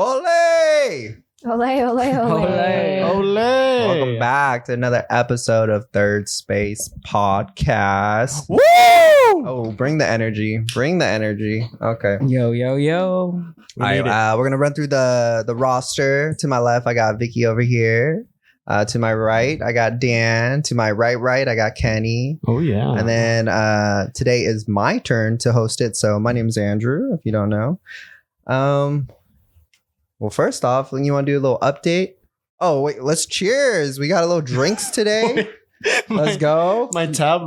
Ole! Ole, ole, ole. Ole. Welcome back to another episode of Third Space Podcast. Woo! Oh, bring the energy. Bring the energy. Okay. Yo. All right, we're going to run through the roster. To my left, I got Vicky over here. To my right, I got Dan. To my right, I got Kenny. Oh, yeah. And then today is my turn to host it. So my name's Andrew, if you don't know. Well, first off, you want to do a little update? Oh, wait, let's cheers. We got a little drinks today. Let's go. My tab,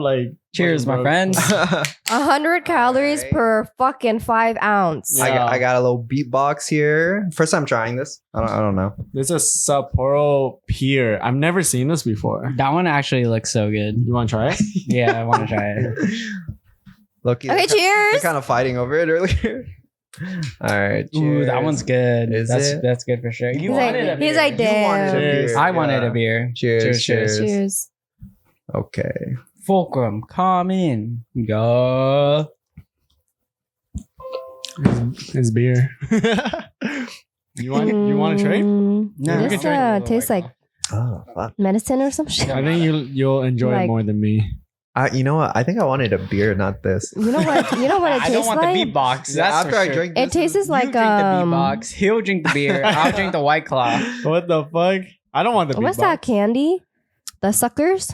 Cheers, my friends. 100 calories per fucking 5 ounce. Yeah. I got a little beatbox here. First time trying this. I don't know. This is Sapporo Pier. I've never seen this before. That one actually looks so good. You want to try it? Yeah, I want to try it. Look, Okay, they're cheers. kind of fighting over it earlier. All right. Ooh, that cheers. one's good. Is it? That's good for sure. You He's wanted like, a beer. he's like, You wanted a damn. beer. I wanted Yeah. a beer. Cheers. Cheers. Okay. Fulcrum, come in. Go. It's beer. You want to try? No, we This can drink tastes like Oh, fuck. medicine or some shit. I think you'll enjoy it Like- more than me. You know what? I think I wanted a beer, not this. You know what? You know what it I tastes don't want like? the beatbox. Yeah, That's after for I sure. drink It this, tastes You like drink the beatbox. He'll drink the beer. I'll drink the White Claw. What the fuck? I don't want the What's beatbox. that candy? The suckers?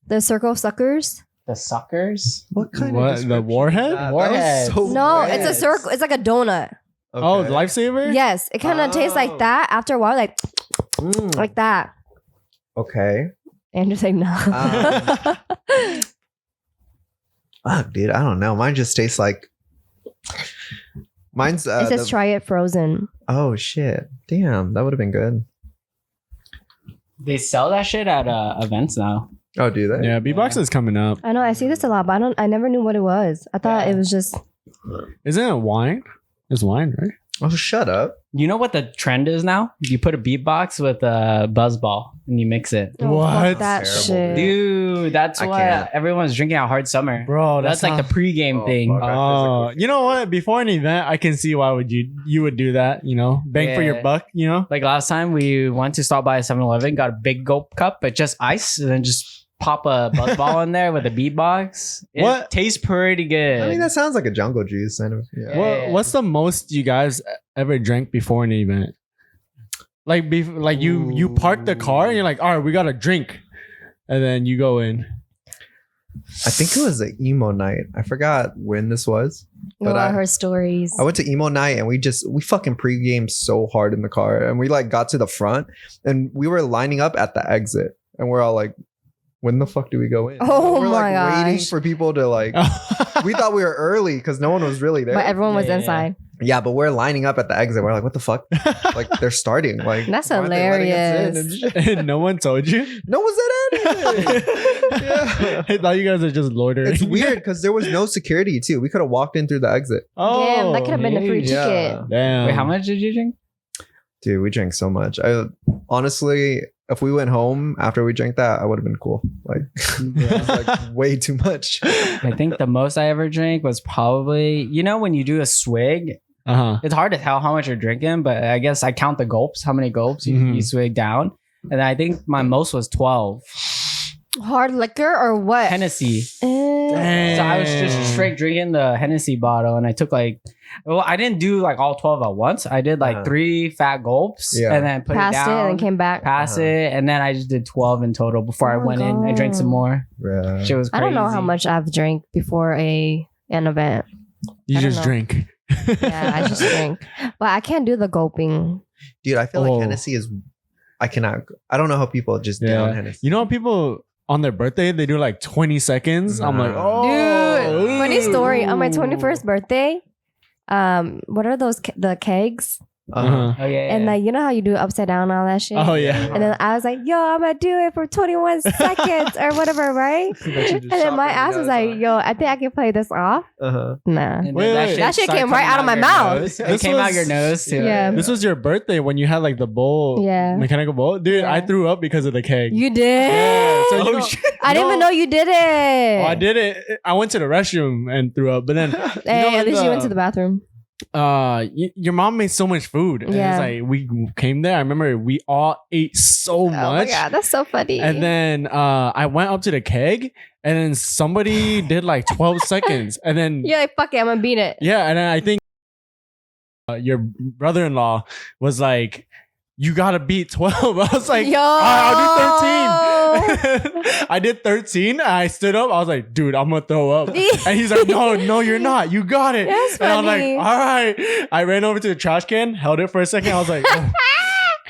The circle suckers? The suckers? What kind What, of the description warhead? is that? Warhead. That was so No, red. it's a circle. It's like a donut. Oh, Okay. lifesaver? Yes, it kind of tastes like that. After a while, like Mm, that. okay. Andrew's like, no. Fuck, dude. I don't know. Mine just tastes like. Mine's. It says try it frozen. Oh shit! Damn, that would have been good. They sell that shit at events now. Oh, do they? Yeah, beatbox is coming up. I know I see this a lot, but I never knew what it was. I thought Yeah. it was just Isn't it wine? It's wine, right? Oh, shut up. You know what the trend is now? You put a beatbox with a buzzball and you mix it. oh, What? fuck that Terrible, shit. Dude, that's I why can't. everyone's drinking out hard summer. Bro, That's like the pregame Oh, thing. fuck. Oh, you know what? Before an event, I can see why would you would do that. You know, bang for your Yeah. buck. You know. Like last time we went to stop by a 7-Eleven, got a big gulp cup, but just ice, and then just pop a buzzball in there with a beatbox. It What? tastes pretty good. I mean, that sounds like a jungle juice kind of. Yeah. Yeah. What's the most you guys ever drank before an event? Like, you park the car and you're like, all right, we got a drink, and then you go in. I think it was an emo night. I forgot when this was. Oh, But I I- heard stories. I went to emo night and we fucking pregame so hard in the car, and we like got to the front and we were lining up at the exit, and we're all like, when the fuck do we go in? Oh we're like my waiting gosh. for people to like. We thought we were early because no one was really there. But everyone was Yeah. inside. Yeah, but we're lining up at the exit. We're like, what the fuck? Like they're starting. Like That's why aren't they letting us in and shit? And no one told you. No one said anything. Yeah. I thought you guys are just loitering. It's weird because there was no security too. We could have walked in through the exit. Oh, Damn, that could have been a free yeah. ticket. Damn. Wait, how much did you drink? Dude, we drank so much. Honestly, if we went home after we drank that, I would have been cool. Like, it was like way too much. I think the most I ever drank was probably, you know, when you do a swig, Uh-huh. it's hard to tell how much you're drinking, but I guess I count the gulps, how many gulps Mhm. you swig down. And I think my most was 12. Hard liquor or what? Hennessy. Eh. So I was just straight drinking the Hennessy bottle, and I took I didn't do like all 12 at once. I did like 3 fat gulps Yeah. and then put Passed it it down, and came back. pass it, and then I just did 12 in total before I Oh my went in. I drank some God. more. Yeah. Shit was I crazy. don't know how much I've drank before an event. You I don't just know. drink. Yeah, I just drink. But I can't do the gulping. Dude, I feel Oh. like Hennessy is. I don't know how people just down Yeah. Hennessy. You know how people on their birthday they do like 20 seconds? I'm like, Nah. oh, Dude, funny story. On my ooh. 21st birthday, what are those the kegs? Uh-huh. Oh yeah, And like, you know how you do it upside down and all that shit? Oh yeah. And then I was like, yo, I'm gonna do it for 21 seconds or whatever, right? And then my ass was like, yo, I think I can play this off. Uh-huh. Nah. And then Wait. That shit started came right coming out of my your mouth. nose. It This came out was- your nose too. Yeah. This was your birthday when you had like the bowl, Yeah. mechanical bowl, dude. Yeah. I threw up because of the keg. You did? Yeah, so you know- I didn't even know you did it. Oh, I did it. I went to the restroom and threw up, but then Hey, know at least you went to the- the bathroom. your mom made so much food. And Yeah. it was like we came there. I remember we all ate so Oh my much. god, that's so funny. And then I went up to the keg, and then somebody did like 12 seconds, and then you're like, fuck it, I'm gonna beat it. yeah, and then I think your brother-in-law was like, "You gotta beat 12." I was like, Yo. I'll do 13. I did 13. I stood up. I was like, dude, I'm gonna throw up. And he's like, no, you're not. You got it. That's and I'm like, funny. all right. I ran over to the trash can, held it for a second. I was like, oh,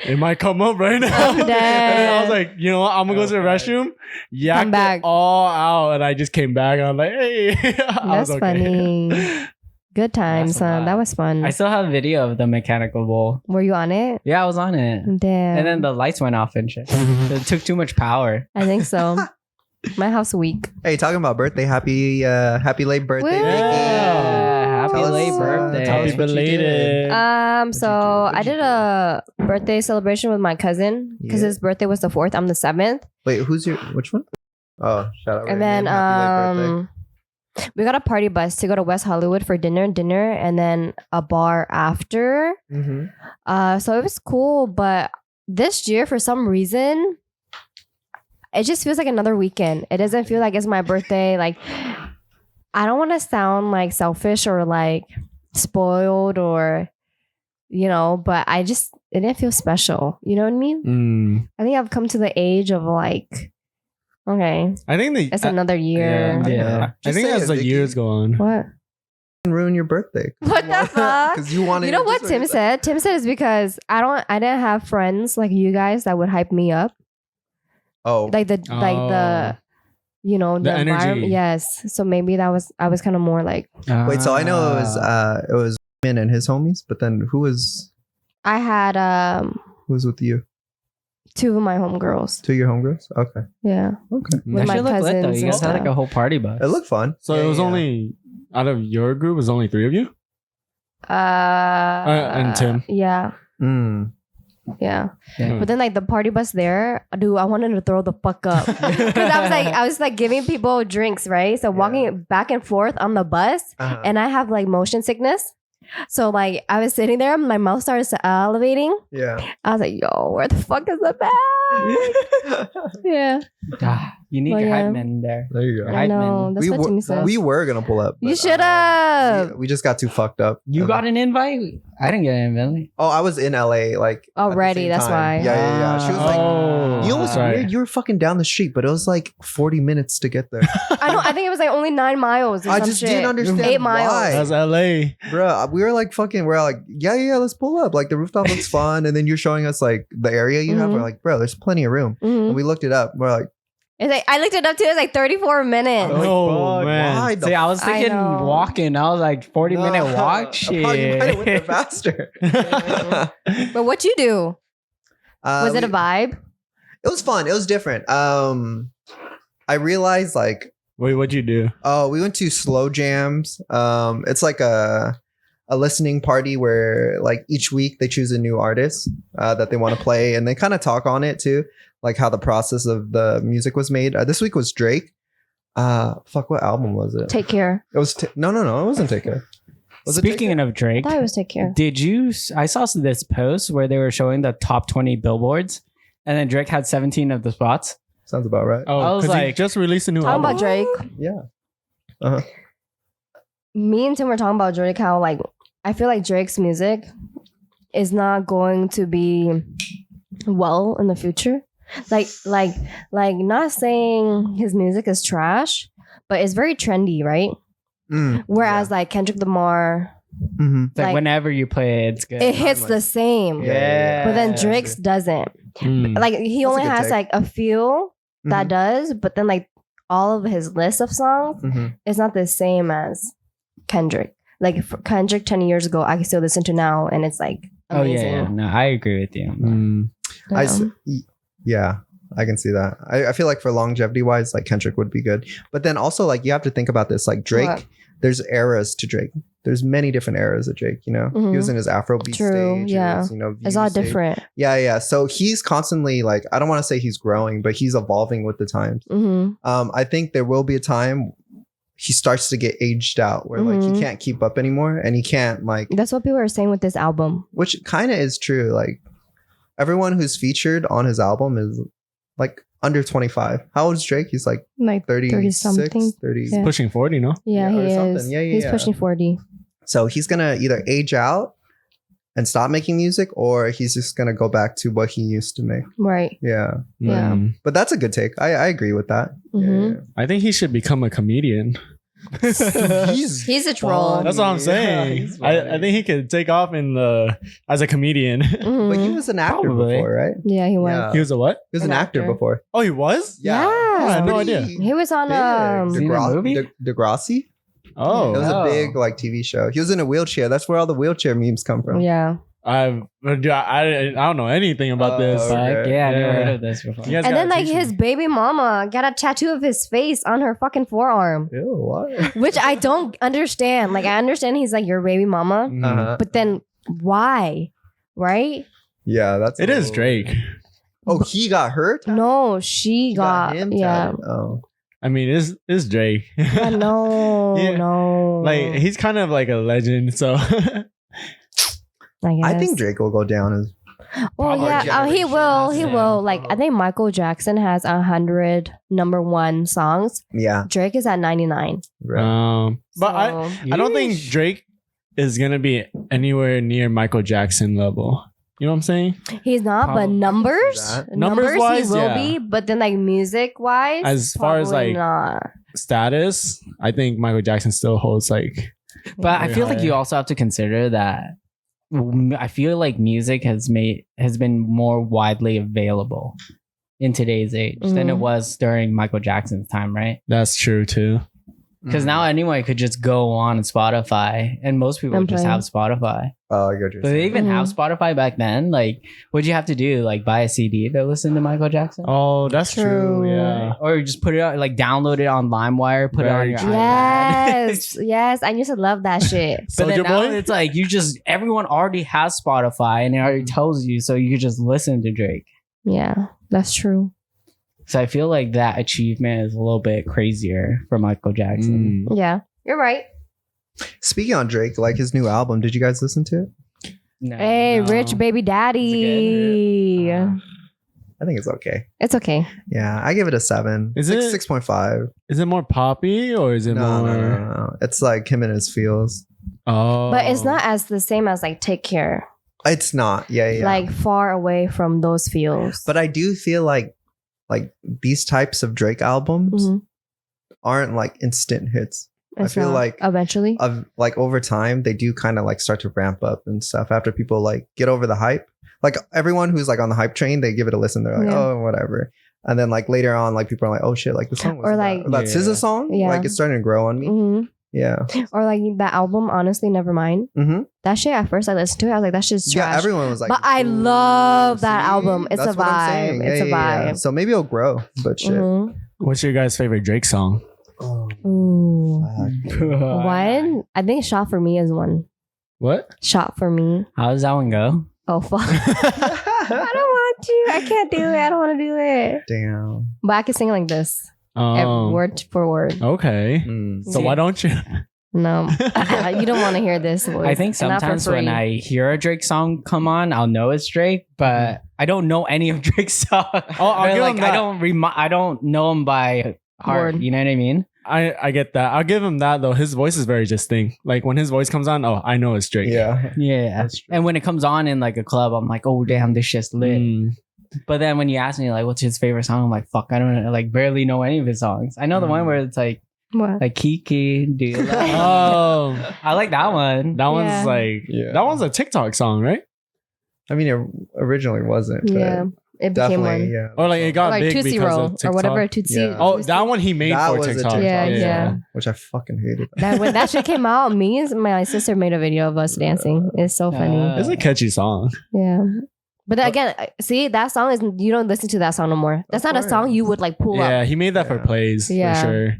it might come up right now. I'm And then I was dead. like, you know what? I'm gonna go to the restroom. Yacked Come back. it all out, and I just came back. And I'm like, hey, I was That's okay. funny. Good times, That's a son. lot. That was fun. I still have video of the mechanical bull. Were you on it? Yeah, I was on it. Damn. And then the lights went off and shit. It took too much power. I think so. My house weak. Hey, talking about birthday, happy late birthday, Woo! Vicky. Yeah, happy Tell us, late birthday. tell us Happy what you did. belated. So What'd I you did do? a birthday celebration with my cousin because Yeah. his birthday was the 4th. I'm the 7th. Wait, which one? Oh, shout out. And Raymond. then Happy late birthday. we got a party bus to go to West Hollywood for dinner, and then a bar after. So it was cool, but this year for some reason it just feels like another weekend. It doesn't feel like it's my birthday. Like, I don't want to sound like selfish or like spoiled or, but it didn't feel special. You know what I mean? I think I've come to the age of like, okay, I think it's another year. Yeah. I think as the Vicky. years go on. What? Ruin your birthday. What the fuck? Because you wanted. You know what Tim said? Tim said it's because I didn't have friends like you guys that would hype me up. Oh, Like the Oh. the environment. energy. Yes. So maybe I was kind of more like wait. So I know it was Min and his homies, but then who was I had with you? 2 of my homegirls. 2 of your homegirls? Okay, Yeah. okay. With That my should look lit though. cousins You and guys had like stuff. a whole party bus. It looked fun. So Yeah, it was yeah. only out of your group, it was only 3 of you? And Tim. Yeah. Mm. Yeah. Yeah. But then like the party bus there, dude, I wanted to throw the fuck up. Because I was like giving people drinks, right? So walking back and forth on the bus, Uh-huh. and I have like motion sickness. So like I was sitting there, my mouth started elevating. Yeah. I was like, yo, where the fuck is the bag? Yeah. You need Well, your yeah. hype man in there. There you go. Right. I know. man. That's what Timmy said. We were gonna pull up. You but, should have. we just got too fucked up. You got an invite? I didn't get an invite. Oh, I was in LA like at the Already, same that's time. why. Yeah. She was like, oh, you know what's that's right. weird? You were fucking down the street, but it was like 40 minutes to get there. I know. I think it was like only 9 miles. Or I some just shit. didn't understand 8 miles. why. That's LA. Bro, we were like fucking. We're like, yeah, let's pull up. Like the rooftop looks fun, and then you're showing us like the area you have. Mhm. We're like, bro, there's plenty of room. Mhm. And we looked it up. We're like, It's like I looked it up too. It's like 34 minutes. oh, No, fuck, man. why the See, I was I thinking know. walking. I was like 40-minute walk. You might have went there Shit. faster. But what you do? Was it a we- vibe? It was fun. It was different. I realized like, Wait, what'd you do? oh, we went to Slow Jams. It's like a listening party where like each week they choose a new artist that they want to play, and they kind of talk on it too, like how the process of the music was made. This week was Drake. Fuck, what album was it? Take Care. It was no, it wasn't Take Care. Was it Take Speaking of I Drake, thought it was Take Care. did you? I saw this post where they were showing the top 20 billboards, and then Drake had 17 of the spots. Sounds about right. Oh, I was because he like- just released a new Talking album. about Drake. Yeah. Uh-huh. Me and Tim were talking about Drake. How like I feel like Drake's music is not going to be well in the future. Like not saying his music is trash, but it's very trendy, right? Whereas like Kendrick Lamar, Mm-hmm. It's like, Like- whenever you play it, it's good. it hits the same. Yeah. But then Drake's doesn't. Mm. Like he That's a only good has take. like a few that does, but then like all of his list of songs Mm-hmm. is not the same as Kendrick. Like for Kendrick 10 years ago, I can still listen to now, and it's like Oh amazing. yeah, no, I agree with you. Mm. Yeah, I can see that. I feel like for longevity wise, like Kendrick would be good. But then also like you have to think about this. Like Drake, What? there's eras to Drake. There's many different eras of Drake. You know, he was in his Afrobeat True, stage. yeah. His, It's all View stage. different. Yeah. So he's constantly like, I don't want to say he's growing, but he's evolving with the times. Mm-hmm. I think there will be a time he starts to get aged out, where like he can't keep up anymore, and he can't like. That's what people are saying with this album. Which kind of is true. Like everyone who's featured on his album is like under 25. How old is Drake? He's like 30 something. 30. Yeah. Pushing 40, no? Yeah, Yeah, or he something. is. Yeah, He's pushing 40. So he's gonna either age out and stop making music, or he's just gonna go back to what he used to make. Right. Yeah, Yeah. but that's a good take. I agree with that. Mhm. I think he should become a comedian. He's a troll. That's what I'm saying. he's I think he could take off as a comedian. Mhm. But he was an actor Probably. before, right? Yeah, he was. Yeah. He was a what? He was an An actor actor. before. Oh, he was? Yeah. I had no idea. He was on Seen a movie? Degrassi. Oh, It was a Oh. big like TV show. He was in a wheelchair. That's where all the wheelchair memes come from. Yeah. I don't know anything about Oh, this. okay. Fuck yeah, I never Yeah. heard of this before. You guys And then gotta like teach his me. baby mama got a tattoo of his face on her fucking forearm. Ew, what? Which I don't understand. Like I understand he's like your baby mama, Mhm. Uh-huh. but then why? Right? Yeah, that's It is Drake. Oh, he got hurt. No, she He got him yeah. tatted? Oh, I mean, it's Drake. No, Yeah. no. Like he's kind of like a legend. So I I think guess. Drake will go down as. Well, our yeah, he generation will. has He him. will. Like I think Michael Jackson has 100 number one songs. Yeah, Drake is at 99. right. but So- I don't think Yeesh. Drake is gonna be anywhere near Michael Jackson level. You know what I'm saying? He's not, but Probably. numbers, That. Numbers-wise, he will yeah. be. But then, like music wise, As far as, like, not. Status, I think Michael Jackson still holds like. But I Very feel like high. you also have to consider that I feel like music has been more widely available in today's age than it Mhm. was during Michael Jackson's time, right? That's true too. Because now anyone could just go on Spotify, and most people And just play. have Spotify. Oh, I get what you're But they saying. even have Mhm. Spotify back then. Like, what'd you have to do? Like, buy a CD to listen to Michael Jackson? Oh, that's true. True. Yeah. Or just put it out, like download it on LimeWire, put it on Very your true. iPad. Yes, yes. I used to love that shit. But then Soulja now Boy? it's like everyone already has Spotify and it already tells you, so you could just listen to Drake. Yeah, that's true. So I feel like that achievement is a little bit crazier for Michael Jackson. Mm. Yeah, you're right. Speaking on Drake, like his new album, did you guys listen to it? No. Hey, No. rich baby daddy. I think it's okay. It's okay. Yeah, I give it a 7. Is Six- it- 6.5. Is it more poppy or is it No, more? no. It's like him and his feels. Oh, But it's not as the same as like Take Care. It's not. Yeah. Like far away from those feels. But I do feel like these types of Drake albums Mhm. aren't like instant hits. It's feel not. like- eventually. Of like over time, they do kind of like start to ramp up and stuff after people like get over the hype. Like everyone who's like on the hype train, they give it a listen. They're like, Yeah. oh, whatever. And then like later on, like people are like, oh shit, like the song was Or, about- like- that's Yeah. SZA song. Yeah. Like it's starting to grow on me. hmm Yeah. Or like that album, honestly, never mind. Mm-hmm. That shit at first I listened to it, I was like, that's just trash. Yeah. Everyone was like, But I "Ooh, love that see? album. It's That's a what I'm vibe. saying. It's a Yeah. vibe. So maybe it'll grow, but shit. Mhm. What's your guys' favorite Drake song? Oh, Ooh. fuck. One, I think Shot for Me is one. What? Shot for Me. How does that one go? Oh, fuck. I don't want to. I can't do it. I don't want to do it. Damn. But I can sing like this, word for word. Okay. Mm. So why don't you? No, you don't want to hear this voice. I think And not for sometimes when free. I hear a Drake song come on, I'll know it's Drake, but I don't know any of Drake's songs. I'll give him that. I don't know him by heart. Word. You know what I mean? I get that. I'll give him that though. His voice is very distinct. Like when his voice comes on, oh, I know it's Drake. Yeah. Yeah. That's true. And when it comes on in like a club, I'm like, oh damn, this shit's lit. Mm. But then when you ask me like, what's his favorite song? I'm like, fuck, I don't know, like barely know any of his songs. I know the one where it's like What? Kiki, do you love me? Oh, I like that one. that Yeah. one's like Yeah. that one's a TikTok song, right? I mean, it originally wasn't. But Yeah, it became Definitely. one. Yeah. Or like it got Like big Tootsie because Roll of TikTok. or whatever. Tootsie. Yeah. Oh, Tootsie. that one he made That for was a TikTok. Yeah, yeah. Which I fucking hated. That when that shit came out, me and my sister made a video of us dancing. It's so funny. It's a catchy song. Yeah. But then again, see, that song is, you don't listen to that song no more. That's Of not a song course. you would like pull Yeah, up. he made that for Yeah. plays Yeah. for sure.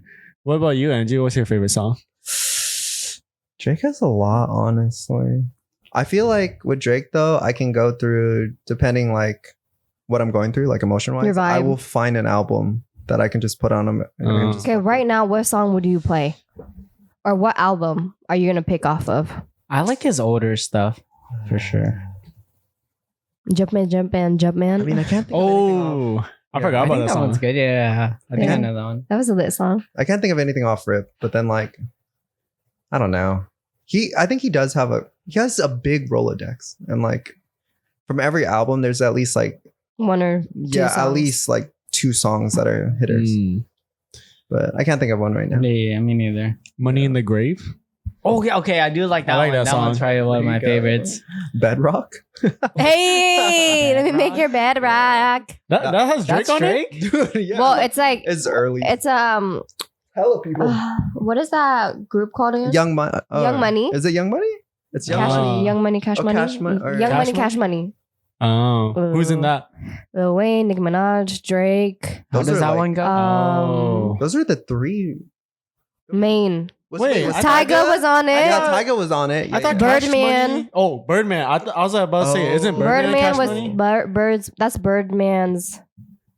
What about you, Angie? What's your favorite song? Drake has a lot, honestly. I feel like with Drake though, I can go through depending like what I'm going through, like emotion Your wise. I vibe. will find an album that I can just put on them. Uh. Okay, right now, what song would you play? Or what album are you gonna pick off of? I like his older stuff for sure. Jumpman. I mean, I can't think of anything off. Oh, I forgot I about think that that one's song. good. Yeah, I think Yeah. I know that one. That was a lit song. I can't think of anything off rip, but then like, I don't know. I think he has a big Rolodex, and like from every album, there's at least like One or two at songs. least like 2 songs that are hitters. Mm. But I can't think of one right now. Yeah, me neither. Money in the Grave. Oh, yeah, okay, I do like that I like one. that That song. one's probably one of There my you go. favorites. Bedrock. Hey, let me make your bed rock. That has Drake That's on Drake? it. Dude, yeah. Well, it's like it's early. it's Hello, people. what is that group called again? Young Money. Young Money? Is it Young Money? It's Young Cash, Money. Young Money, Cash Oh, Money. Cash Money, or Young Cash Money, Money? Cash Money. Oh, who's in that? Lil Wayne, Nicki Minaj, Drake, How Those does are that like- one go? Oh, Those are the 3. Maine. Wait, I Tyga was on it. Yeah, Tyga was on it. I Yeah, thought yeah. Cash Birdman. Money- Oh, Birdman. I was about to say, isn't Birdman, Birdman Cash was Money? Birds. That's Birdman's.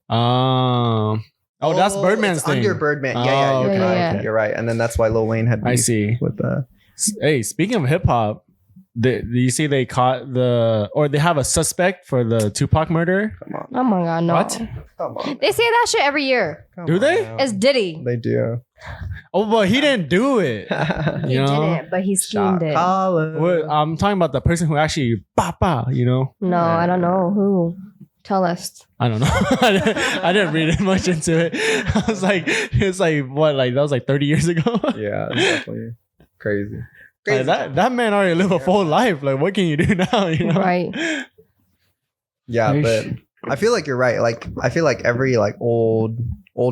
Oh, that's Birdman's it's thing. Under Birdman. Oh, Yeah, you're okay, right. yeah. You're right. And then that's why Lil Wayne had I beef see. with the. Hey, speaking of hip hop, do you see they caught they have a suspect for the Tupac murder? Come on. Oh my god, no. What? Come on. They say that shit every year. Come Do on they? now. It's Diddy. They do. Oh, but he didn't do it. He You know? didn't, but he schemed Shot it. caller. Well, I'm talking about the person who actually you know? No, I don't know who. Tell us. I don't know. I didn't read much into it. I was like, it's like what, like that was like 30 years ago. Yeah, it's definitely crazy. Like, that man already lived a full life. Like, what can you do now? You know? Right. Yeah, Very but sh- I feel like you're right. Like I feel like every like old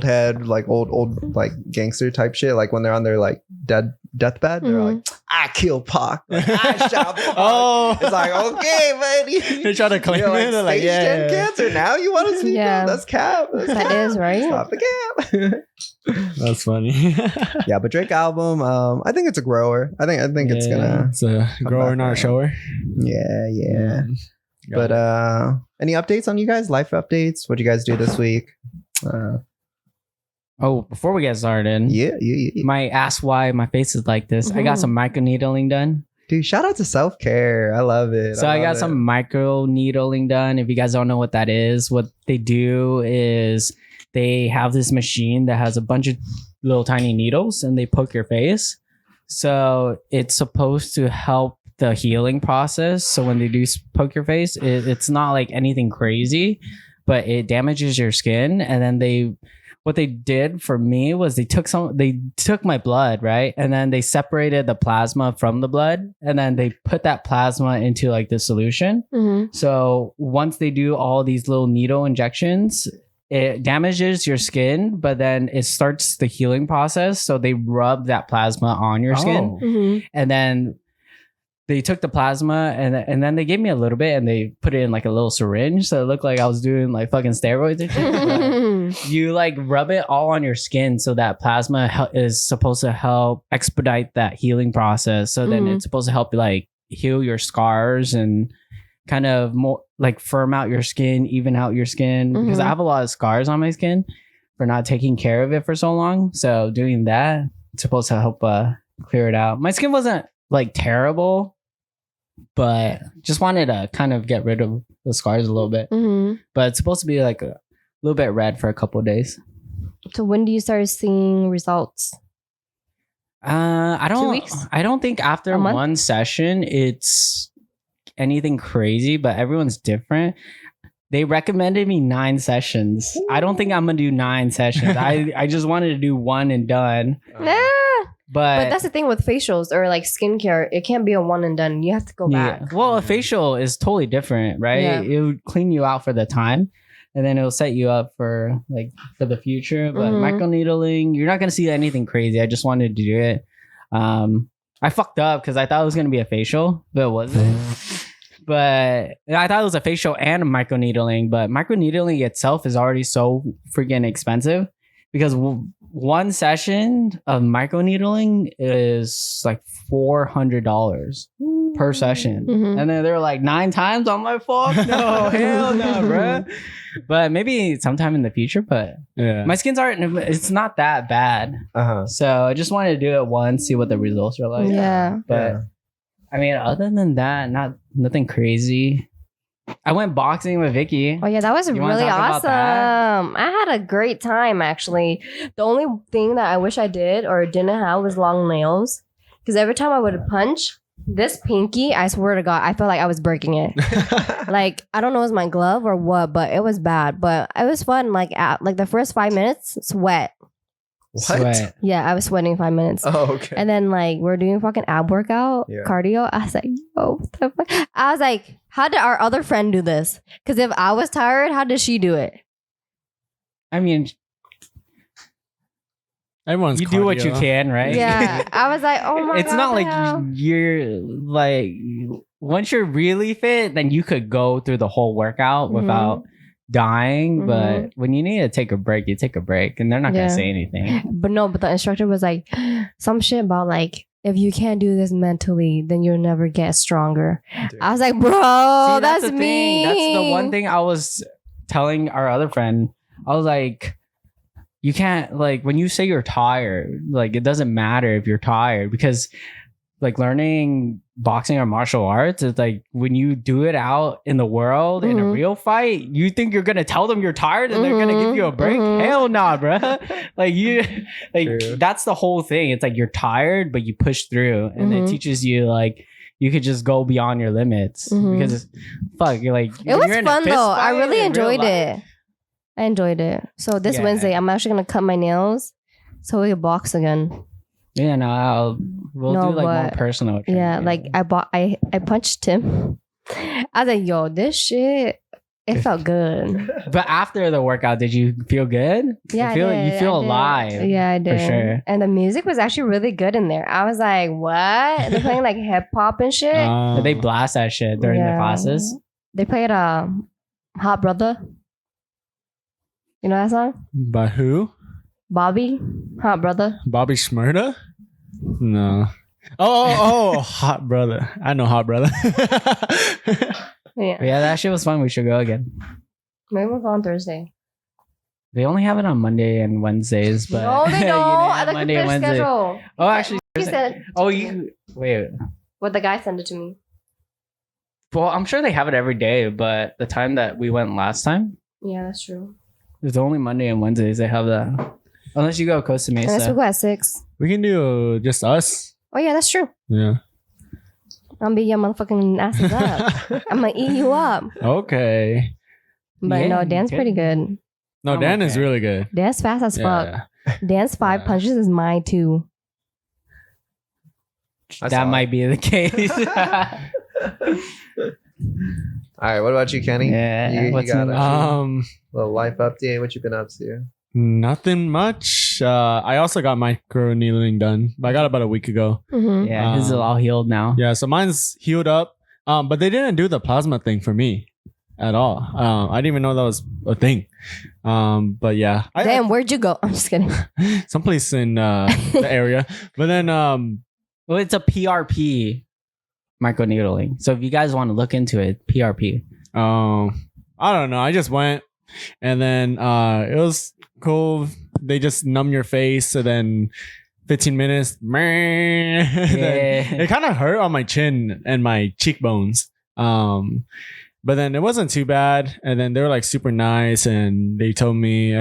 head, like old like gangster type shit, like when they're on their like deathbed, they're Mhm. like, I killed Pac. Like, I shot Pac. Oh, It's like, okay, buddy. they try to claim You're it. They're like, stage 10 yeah. cancer. Now you want to speak Yeah. up? That's cap. That's That cap. is, right? Stop the cap. That's funny. Yeah, but Drake album, I think it's a grower. I think it's gonna. It's a grower, back not a around. shower. Yeah. But any updates on you guys? Life updates? What'd you guys do this week? Oh, before we get started, Yeah. my ask why my face is like this. I got Mhm. some microneedling done. Dude, shout out to self care. I love it. So I love got it. some microneedling done. If you guys don't know what that is, what they do is they have this machine that has a bunch of little tiny needles and they poke your face. So it's supposed to help the healing process. So when they do poke your face, it's not like anything crazy, but it damages your skin. And then what they did for me was they took my blood, right? And then they separated the plasma from the blood. And then they put that plasma into like the solution. Mm-hmm. So once they do all these little needle injections, it damages your skin, but then it starts the healing process. So they rub that plasma on your skin. Oh. Mm-hmm. And then they took the plasma and then they gave me a little bit and they put it in like a little syringe. So it looked like I was doing like fucking steroids and shit. But you like rub it all on your skin. So that plasma is supposed to help expedite that healing process. So then Mhm. it's supposed to help like heal your scars and kind of more like firm out your skin, even out your skin. Because I Mhm. have a lot of scars on my skin for not taking care of it for so long. So doing that, it's supposed to help clear it out. My skin wasn't like terrible, but just wanted to kind of get rid of the scars a little bit. Mm-hmm. But it's supposed to be like a little bit red for a couple of days. So when do you start seeing results? I don't. 2 weeks? I don't think after A month? one session it's anything crazy, but everyone's different. They recommended me 9 sessions. I don't think I'm gonna do 9 sessions. I just wanted to do one and done. But that's the thing with facials or like skincare. It can't be a one and done. You have to go yeah. back. Well, a facial is totally different, right? Yeah. It would clean you out for the time, and then it'll set you up for the future. But Mhm. microneedling, you're not gonna see anything crazy. I just wanted to do it. I fucked up because I thought it was gonna be a facial, but it wasn't. But I thought it was a facial and a microneedling. But microneedling itself is already so freaking expensive because one session of microneedling is like $400. per session. Mhm. And then they're like 9 times. I'm like, fuck no, hell no, bro. But maybe sometime in the future. But Yeah. my skins aren't. It's not that bad. So I just wanted to do it once, see what the results are like. Yeah. But I mean, other than that, nothing crazy. I went boxing with Vicky. Oh yeah, that was You wanna really talk about that? awesome. I had a great time actually. The only thing that I wish I did or didn't have was long nails. Because every time I would punch this pinky, I swear to God, I felt like I was breaking it. Like I don't know, if it was my glove or what, but it was bad. But it was fun. Like the first 5 minutes, sweat. What? Sweat. Yeah, I was sweating 5 minutes. Oh, okay. And then like we're doing fucking ab workout, Yeah. cardio. I was like, oh, what the fuck? I was like, how did our other friend do this? Because if I was tired, how did she do it? I mean, Everyone's you do what you cardio. can, right? Yeah, I was like, oh my It's God, not what like the hell? you're like once you're really fit, then you could go through the whole workout Mhm. without dying. Mhm. But when you need to take a break, you take a break, and they're not Yeah. gonna say anything. But no, but the instructor was like, some shit about like, if you can't do this mentally, then you'll never get stronger. Dude. I was like, bro, See, that's the me. thing. That's the one thing I was telling our other friend. I was like, you can't like when you say you're tired, like it doesn't matter if you're tired because like learning boxing or martial arts is like when you do it out in the world in a Mhm. real fight, you think you're gonna tell them you're tired and they're gonna give you a break? Mhm. Hell nah, bruh. Like you like True. that's the whole thing. It's like you're tired, but you push through and it Mhm. teaches you like you could just go beyond your limits Mhm. because fuck, you're like It was you're in a fun fist though. I fight really in real enjoyed life. it. I enjoyed it. So this Yeah. Wednesday, I'm actually gonna cut my nails so we can box again. Yeah, no, we'll No, do like more but- personal. Yeah, training. like I punched him. I was like, yo, this shit, it felt good. But after the workout, did you feel good? Yeah, you feel, I did. you feel I did. alive. Yeah, I did. sure. And the music was actually really good in there. I was like, what? They're playing like hip hop and shit. Uh, They blast that shit during the Yeah. classes. They played Hot Brother. You know that song? by who? Bobby, Hot Brother. Bobby Shmurda? No. Oh, Hot Brother. I know Hot Brother. Yeah. But yeah, that shit was fun. We should go again. Maybe we'll go on Thursday. They only have it on Monday and Wednesdays, but No, they you don't. know, I looked at Monday their and Wednesday. schedule. Oh, actually, He said, oh, you wait. what the guy sent it to me. Well, I'm sure they have it every day, but the time that we went last time, Yeah, that's true. it's only Monday and Wednesdays they have that. Unless you go Costa Unless we Mesa. go at 6. We can do just us. Oh yeah, that's true. Yeah. I'm beat your motherfucking asses up. I'm gonna eat you up. Okay. But Yeah, no, Dan's good. pretty good. No, I'm Dan is okay. really good. Dan's fast as fuck. Yeah. Dan's 5 Yeah. punches is mine too. I saw That it. might be the case. All right, what about you, Kenny? Yeah, you what's got new? a little life update. What you been up to? Nothing much. I also got microneedling done, but I got it about a week ago. Mm-hmm. Yeah, his is all healed now. Yeah, so mine's healed up. But they didn't do the plasma thing for me at all. I didn't even know that was a thing. But yeah, Damn, where'd you go? I'm just kidding. someplace in the area. But then Well, it's a PRP microneedling. So if you guys want to look into it, PRP. I don't know. I just went, and then it was cool. They just numb your face, and then 15 minutes. Then it kind of hurt on my chin and my cheekbones. But then it wasn't too bad. And then they were like super nice, and they told me